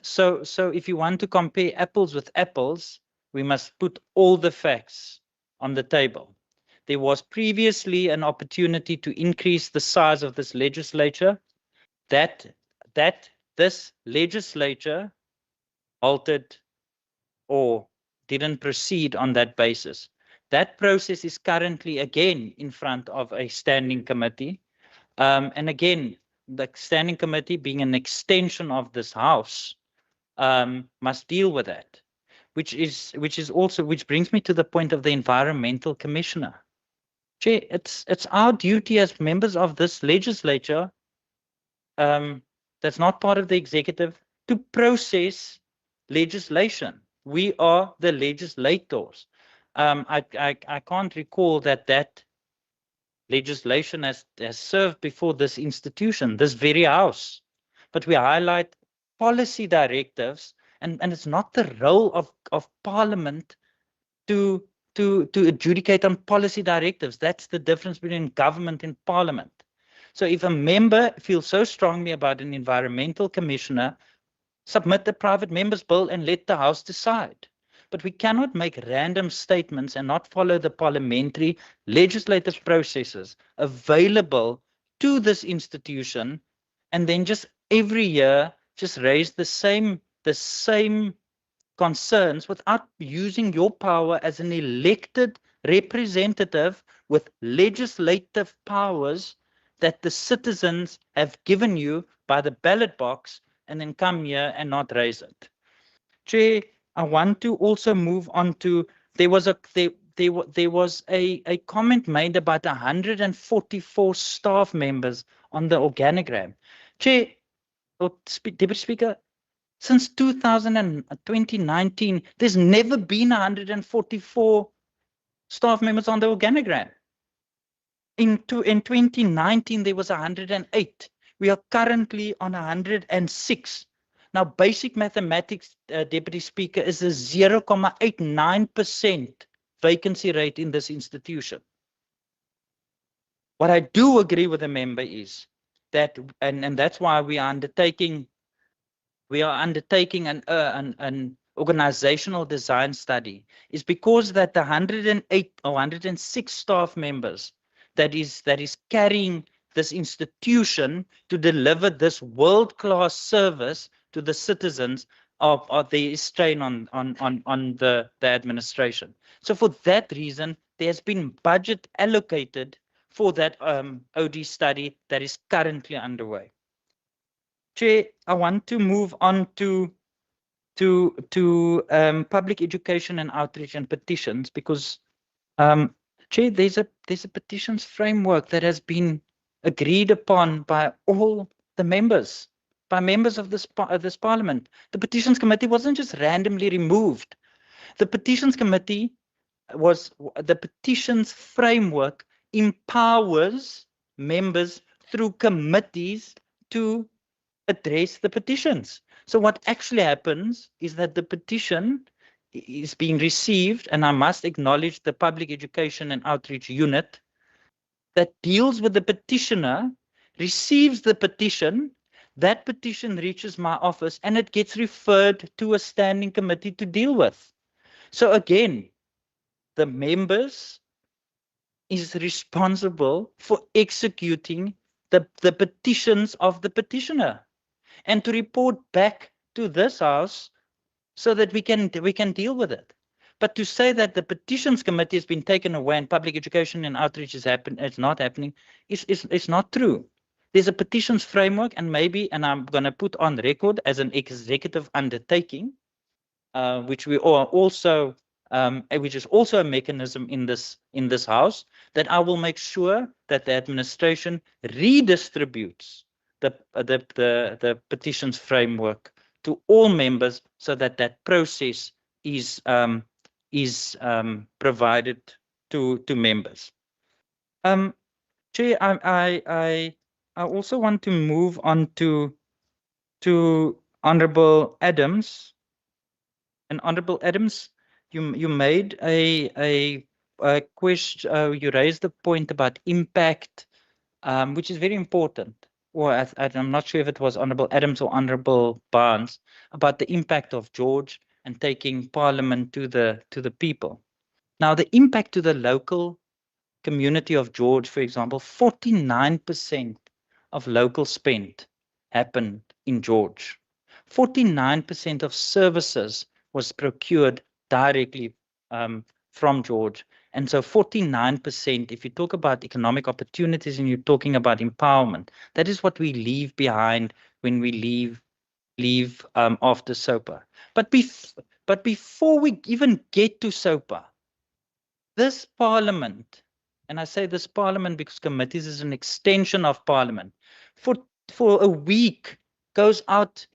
So if you want to compare apples with apples, we must put all the facts on the table. There was previously an opportunity to increase the size of this legislature. That this legislature halted or didn't proceed on that basis. That process is currently again in front of a standing committee. And again, the standing committee, being an extension of this house, must deal with that, which brings me to the point of the environmental commissioner. Chair, it's our duty as members of this legislature, that's not part of the executive, to process legislation. We are the legislators. I can't recall that legislation has served before this institution, this very house. But we highlight policy directives, and it's not the role of Parliament to adjudicate on policy directives. That's the difference between government and Parliament. So if a member feels so strongly about an environmental commissioner, submit the private member's bill and let the House decide. But we cannot make random statements and not follow the parliamentary legislative processes available to this institution, and then just every year just raise the same concerns without using your power as an elected representative with legislative powers that the citizens have given you by the ballot box, and then come here and not raise it. Chair, I want to also move on to, there was a comment made about 144 staff members on the organogram. Chair, Deputy Speaker, since 2019, there's never been 144 staff members on the organogram. In 2019, there was 108. We are currently on 106. Now, basic mathematics, Deputy Speaker, is a 0.89% vacancy rate in this institution. What I do agree with the member is and that's why we are undertaking an organizational design study, is because that the 108 or 106 staff members that is carrying this institution to deliver this world-class service to the citizens of the strain on the administration. So for that reason, there's been budget allocated for that OD study that is currently underway. Chair, I want to move on to public education and outreach and petitions, because Chair, there's a petitions framework that has been agreed upon by all the members, by members of this parliament. The petitions committee wasn't just randomly removed. The petitions committee the petitions framework empowers members through committees to address the petitions. So what actually happens is that the petition is being received, and I must acknowledge the public education and outreach unit that deals with the petitioner receives the petition. That petition reaches my office and it gets referred to a standing committee to deal with. So again, the members is responsible for executing the petitions of the petitioner, and to report back to this house so that we can deal with it. But to say that the petitions committee has been taken away and public education and outreach is not happening is not true. There's a petitions framework, and I'm going to put on record as an executive undertaking, which we are also which is also a mechanism in this house, that I will make sure that the administration redistributes the petitions framework to all members, so that process is provided to members. Chair, I also want to move on to Honourable Adams. And Honourable Adams, you made a question. You raised the point about impact, which is very important. Or I'm not sure if it was Honourable Adams or Honourable Barnes, about the impact of George and taking Parliament to the people. Now, the impact to the local community of George, for example, 49% of local spend happened in George. 49% of services was procured directly from George. And so 49%, if you talk about economic opportunities and you're talking about empowerment, that is what we leave behind when we leave after SOPA. But before we even get to SOPA, this Parliament, and I say this Parliament because committees is an extension of Parliament, for a week goes out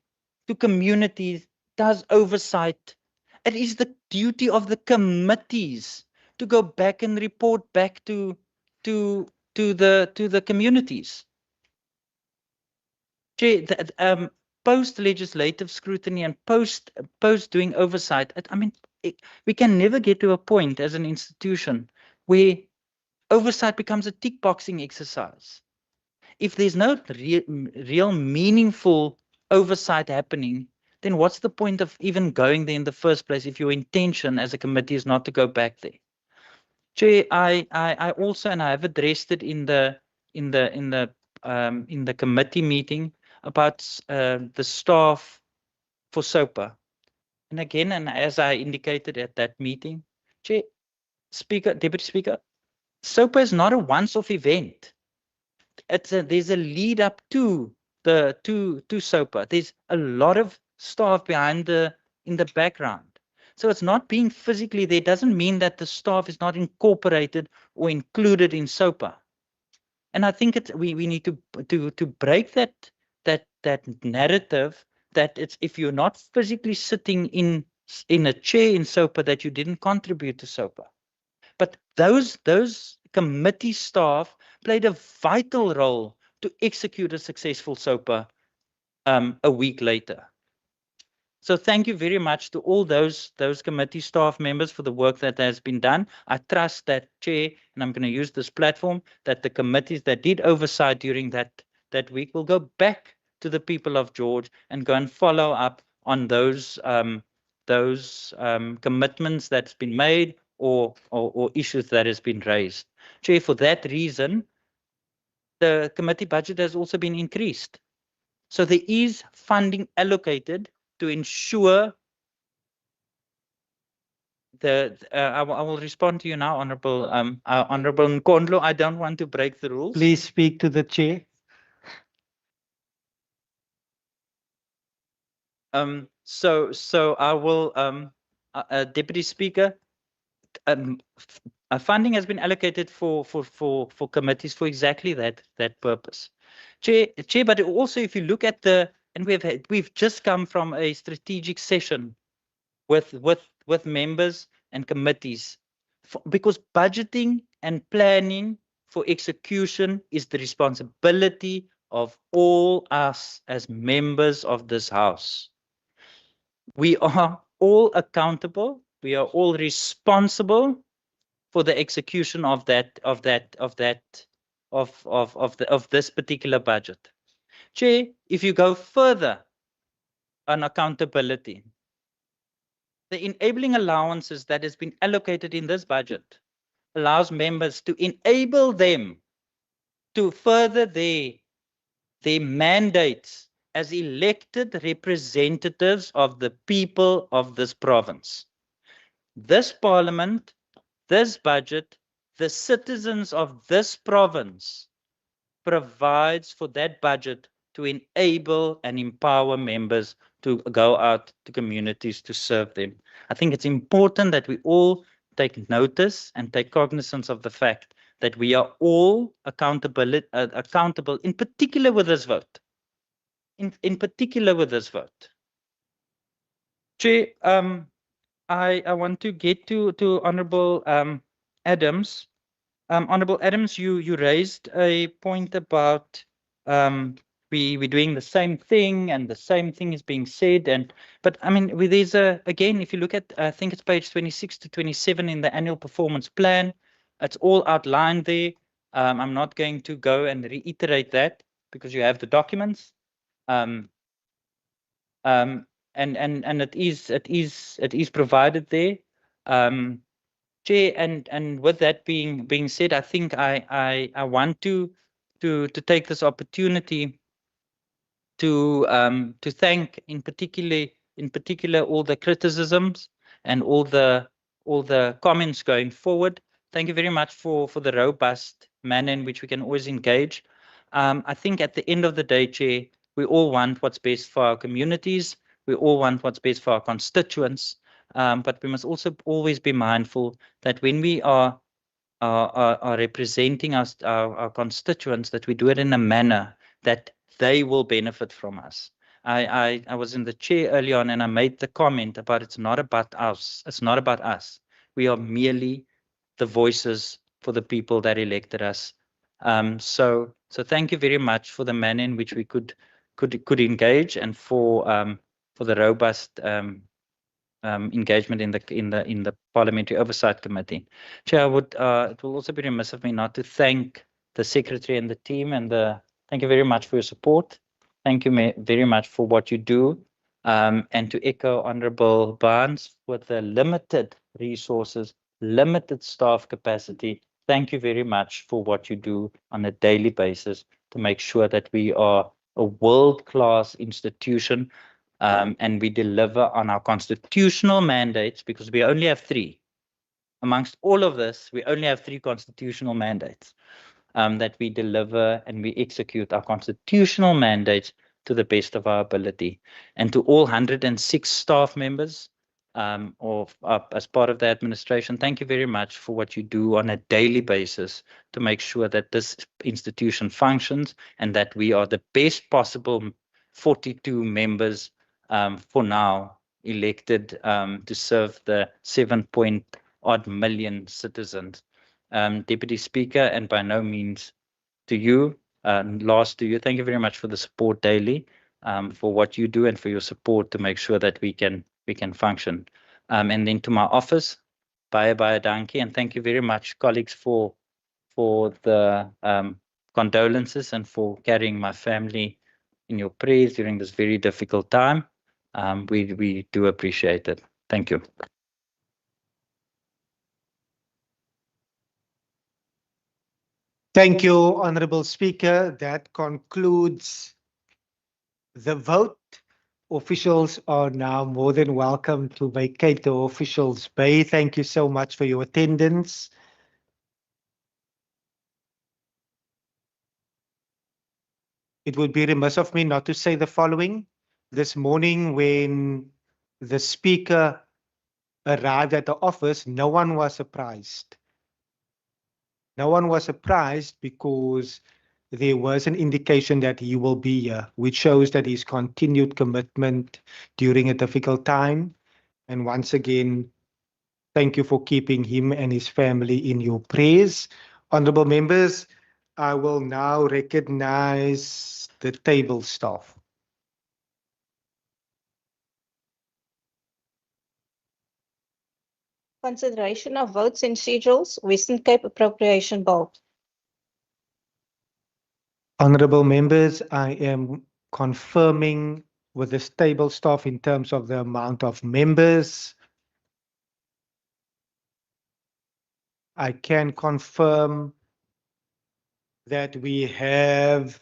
to communities, does oversight. It is the duty of the committees to go back and report back to the communities. Post legislative scrutiny and post doing oversight. I mean, we can never get to a point as an institution where oversight becomes a tick boxing exercise. If there's no real meaningful oversight happening, then what's the point of even going there in the first place if your intention as a committee is not to go back there? Chair, I also, and I have addressed it in the committee meeting about the staff for SOPA. And again, and as I indicated at that meeting, Chair, Deputy Speaker, SOPA is not a once-off event. There's a lead up to SOPA. There's a lot of staff behind in the background. So it's not being physically there doesn't mean that the staff is not incorporated or included in SOPA. And I think we need to break that narrative that it's if you're not physically sitting in a chair in SOPA that you didn't contribute to SOPA. But those committee staff played a vital role to execute a successful SOPA a week later. So thank you very much to all those committee staff members for the work that has been done. I trust that, Chair, and I'm going to use this platform, that the committees that did oversight during that that week, we'll go back to the people of George and go and follow up on those commitments that's been made or issues that has been raised. Chair, for that reason, the committee budget has also been increased. So there is funding allocated to ensure I will respond to you now, Honorable Nkondlo. I don't want to break the rules. Please speak to the chair. So I will, Deputy Speaker, funding has been allocated for committees for exactly that purpose. Chair, but also if you look at and we've just come from a strategic session with members and committees, because budgeting and planning for execution is the responsibility of all us as members of this House. We are all accountable. We are all responsible for the execution of this particular budget. Chair, if you go further on accountability, the enabling allowances that has been allocated in this budget allows members to enable them to further their mandates as elected representatives of the people of this province. This parliament, this budget, the citizens of this province provides for that budget to enable and empower members to go out to communities to serve them. I think it's important that we all take notice and take cognizance of the fact that we are all accountable, in particular with this vote. In particular with this vote. Chair, I want to get to Honorable Adams. Honorable Adams, you raised a point about we're doing the same thing and the same thing is being said, but I mean there's again, if you look at, I think it's page 26 to 27 in the annual performance plan, it's all outlined there. I'm not going to go and reiterate that because you have the documents. And it is provided there. Chair, and with that being said, I think I want to take this opportunity to thank in particular all the criticisms and all the comments going forward. Thank you very much for the robust manner in which we can always engage. I think at the end of the day, Chair, we all want what's best for our communities. We all want what's best for our constituents. But we must also always be mindful that when we are representing our constituents, that we do it in a manner that they will benefit from us. I was in the chair early on and I made the comment about it's not about us. It's not about us. We are merely the voices for the people that elected us. So thank you very much for the manner in which we could engage and for the robust engagement in the Parliamentary Oversight Committee. Chair, it will also be remiss of me not to thank the Secretary and the team, and thank you very much for your support. Thank you very much for what you do, and to echo Honourable Barnes, with the limited resources, limited staff capacity, thank you very much for what you do on a daily basis to make sure that we are a world-class institution. And we deliver on our constitutional mandates, because we only have 3. Amongst all of this, we only have 3 constitutional mandates that we deliver, and we execute our constitutional mandates to the best of our ability. And to all 106 staff members as part of the administration, thank you very much for what you do on a daily basis to make sure that this institution functions and that we are the best possible 42 members for now elected to serve the 7-odd million citizens. Deputy Speaker, and by no means to you, last to you, thank you very much for the support daily, for what you do and for your support to make sure that we can function. And then to my office, bye dankie, and thank you very much, colleagues, for the condolences and for carrying my family in your prayers during this very difficult time. We do appreciate it. Thank you. Thank you, Honorable Speaker. That concludes the vote. Officials are now more than welcome to vacate the officials' bay. Thank you so much for your attendance. It would be remiss of me not to say the following. This morning, when the Speaker arrived at the office, no one was surprised. No one was surprised because there was an indication that he will be here, which shows that his continued commitment during a difficult time. And once again, thank you for keeping him and his family in your prayers. Honorable members, I will now recognize the table staff. Consideration of votes and schedules, Western Cape Appropriation Bill. Honorable members, I am confirming with the table staff in terms of the amount of members. I can confirm that we have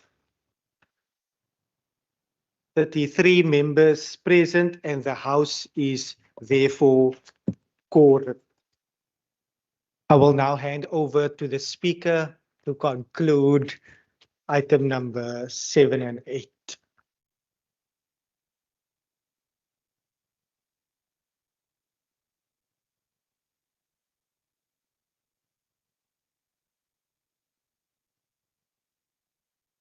33 members present and the House is therefore quorum. I will now hand over to the Speaker to conclude item number 7 and 8.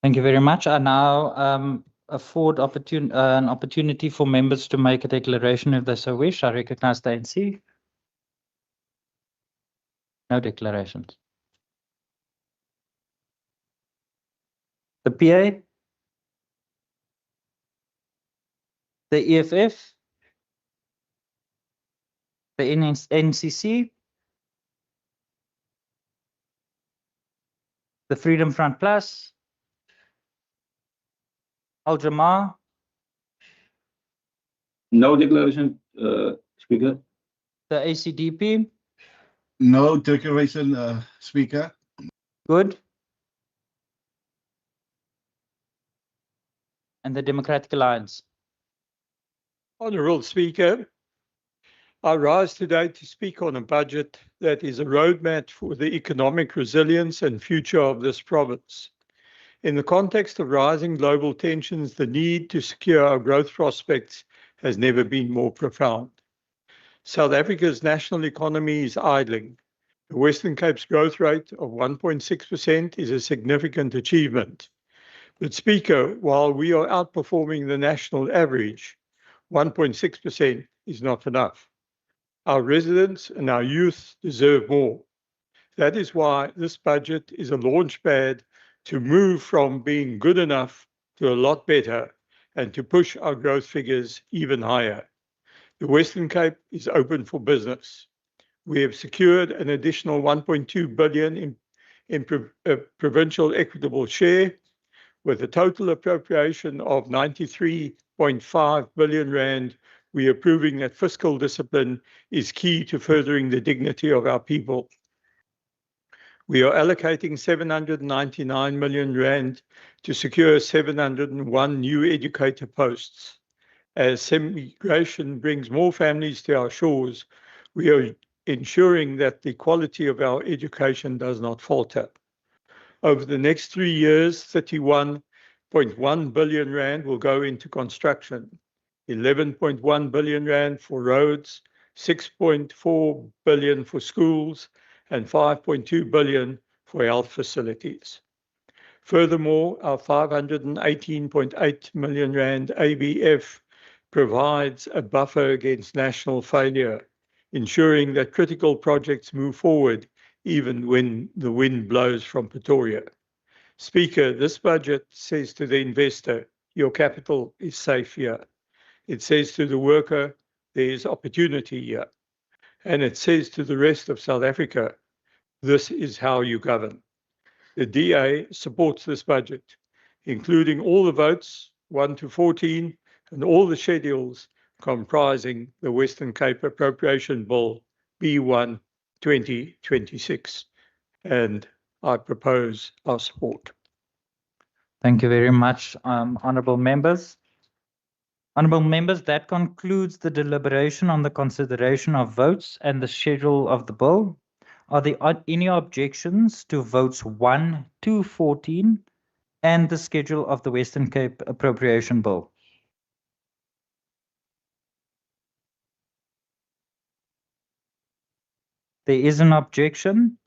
Thank you very much. I now afford an opportunity for members to make a declaration if they so wish. I recognize the ANC. No declarations. The PA? The EFF? The NCC? The Freedom Front Plus? Al Jamaa? No declaration, Speaker. The ACDP? No declaration, Speaker. Good. And the Democratic Alliance? Honourable Speaker, I rise today to speak on a budget that is a roadmap for the economic resilience and future of this province. In the context of rising global tensions, the need to secure our growth prospects has never been more profound. South Africa's national economy is idling. The Western Cape's growth rate of 1.6% is a significant achievement. But Speaker, while we are outperforming the national average, 1.6% is not enough. Our residents and our youth deserve more. That is why this budget is a launchpad to move from being good enough to a lot better and to push our growth figures even higher. The Western Cape is open for business. We have secured an additional 1.2 billion in provincial equitable share, with a total appropriation of 93.5 billion rand. We are proving that fiscal discipline is key to furthering the dignity of our people. We are allocating 799 million rand to secure 701 new educator posts. As migration brings more families to our shores, we are ensuring that the quality of our education does not falter. Over the next 3 years, 31.1 billion rand will go into construction, 11.1 billion rand for roads, 6.4 billion for schools, and 5.2 billion for health facilities. Furthermore, our 518.8 million rand ABF provides a buffer against national failure, ensuring that critical projects move forward even when the wind blows from Pretoria. Speaker, this budget says to the investor, your capital is safe here. It says to the worker, there is opportunity here. And it says to the rest of South Africa, this is how you govern. The DA supports this budget, including all the votes 1 to 14 and all the schedules comprising the Western Cape Appropriation Bill B1 2026. And I propose our support. Thank you very much, honourable members. Honourable members, that concludes the deliberation on the consideration of votes and the schedule of the bill. Are there any objections to votes 1 to 14 and the schedule of the Western Cape Appropriation Bill? There is an objection.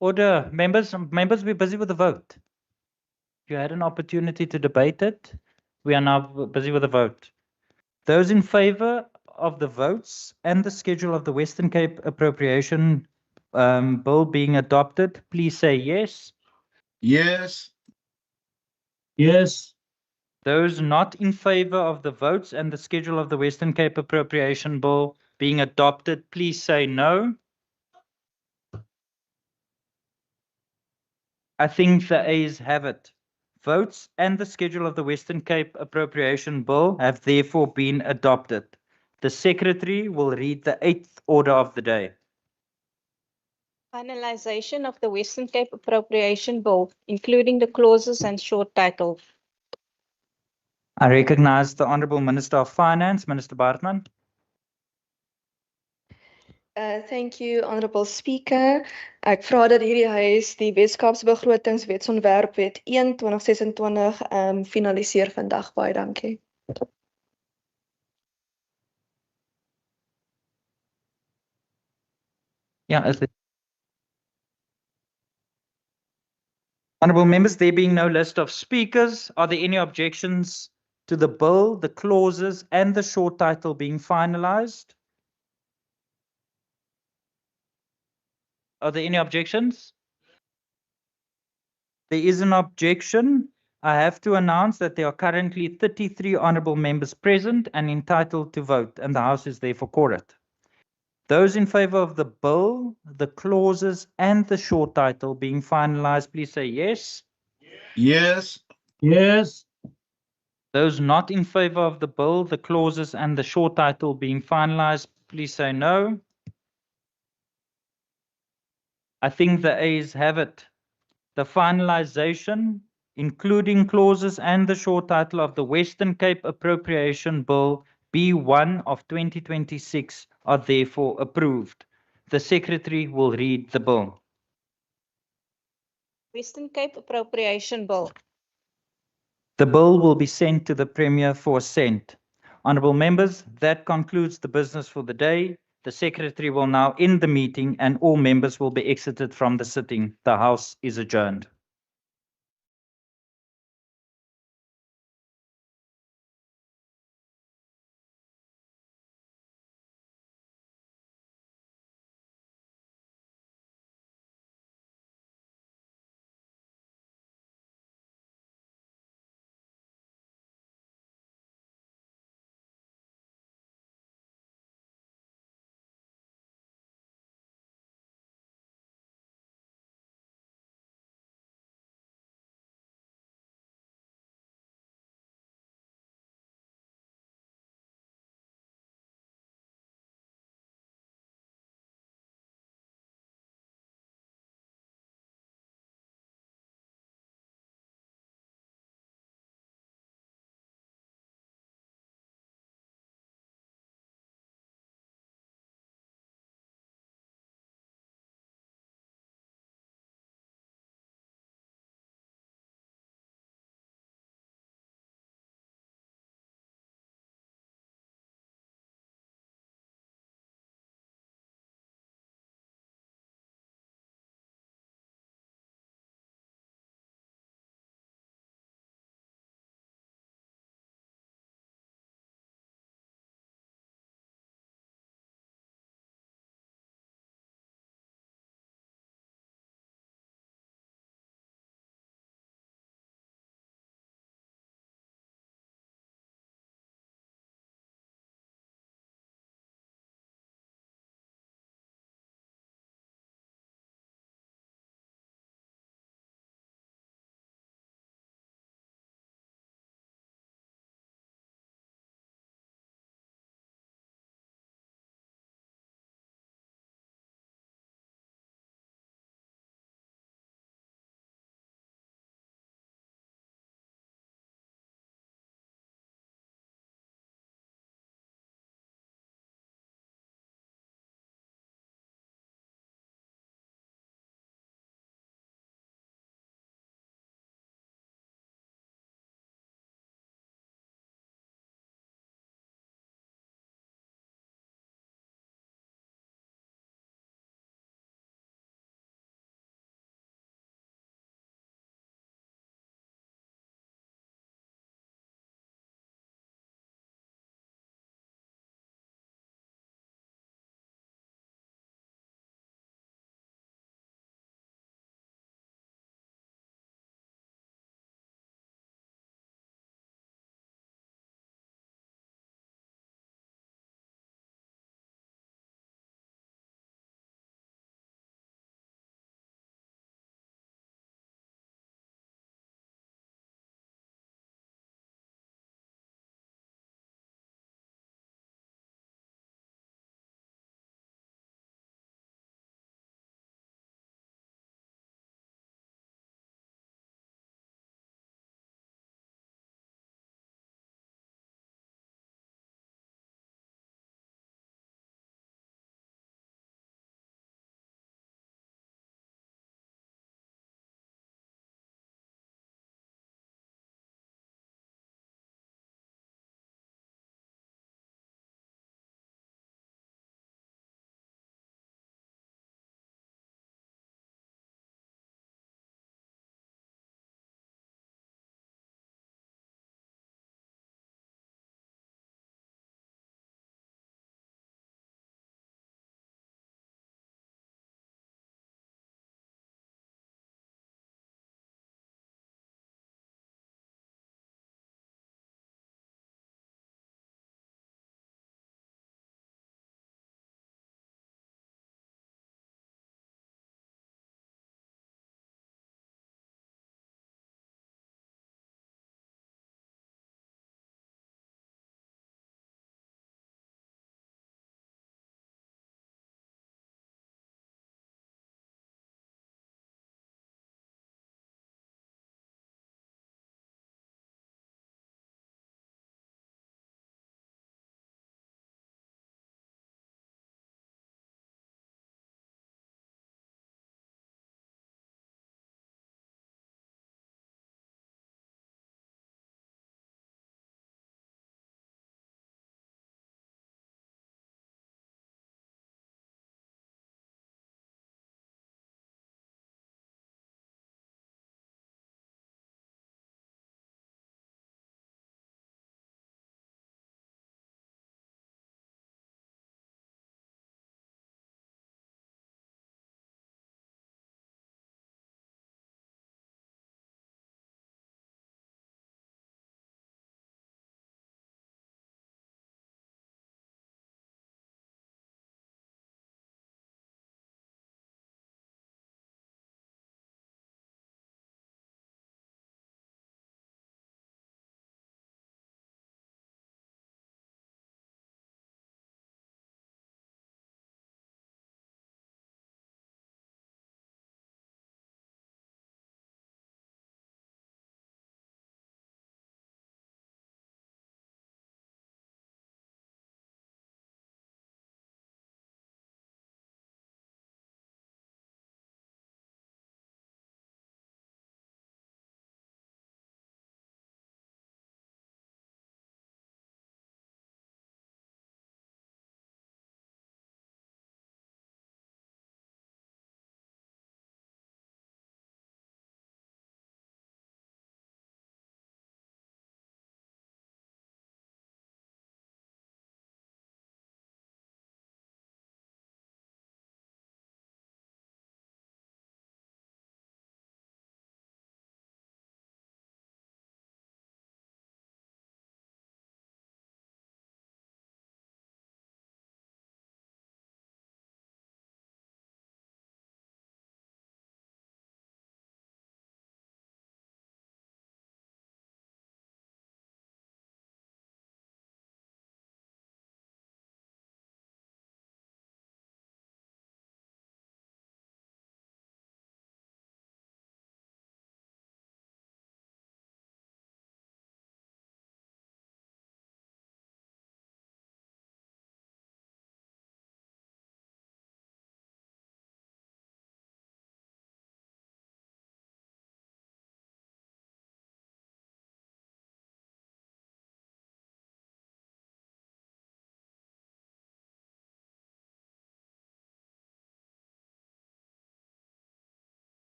Order, members, we're busy with the vote. You had an opportunity to debate it. We are now busy with the vote. Those in favour of the votes and the schedule of the Western Cape Appropriation Bill being adopted, please say yes. Yes. Yes. Those not in favour of the votes and the schedule of the Western Cape Appropriation Bill being adopted, please say no. I think the ayes have it. Votes and the schedule of the Western Cape Appropriation Bill have therefore been adopted. The Secretary will read the 8th order of the day. Finalization of the Western Cape Appropriation Bill, including the clauses and short title. I recognise the Honourable Minister of Finance, Minister Baartman. Thank you, Honourable Speaker. Ek vra dat hierdie huis die Weskaapse begrotingswetsontwerpwet 1/2026 finaliseer vandag. Baie dankie. Yeah, Honourable members, there being no list of speakers, are there any objections to the bill, the clauses and the short title being finalised? Are there any objections? There is an objection. I have to announce that there are currently 33 honourable members present and entitled to vote, and the House is therefore quorate. Those in favour of the bill, the clauses and the short title being finalised, please say yes. Yes. Yes. Those not in favour of the bill, the clauses and the short title being finalised, please say no. I think the ayes have it. The finalisation, including clauses and the short title of the Western Cape Appropriation Bill B1 of 2026 are therefore approved. The Secretary will read the bill. Western Cape Appropriation Bill. The bill will be sent to the Premier for assent. Honourable members, that concludes the business for the day. The Secretary will now end the meeting and all members will be exited from the sitting. The House is adjourned.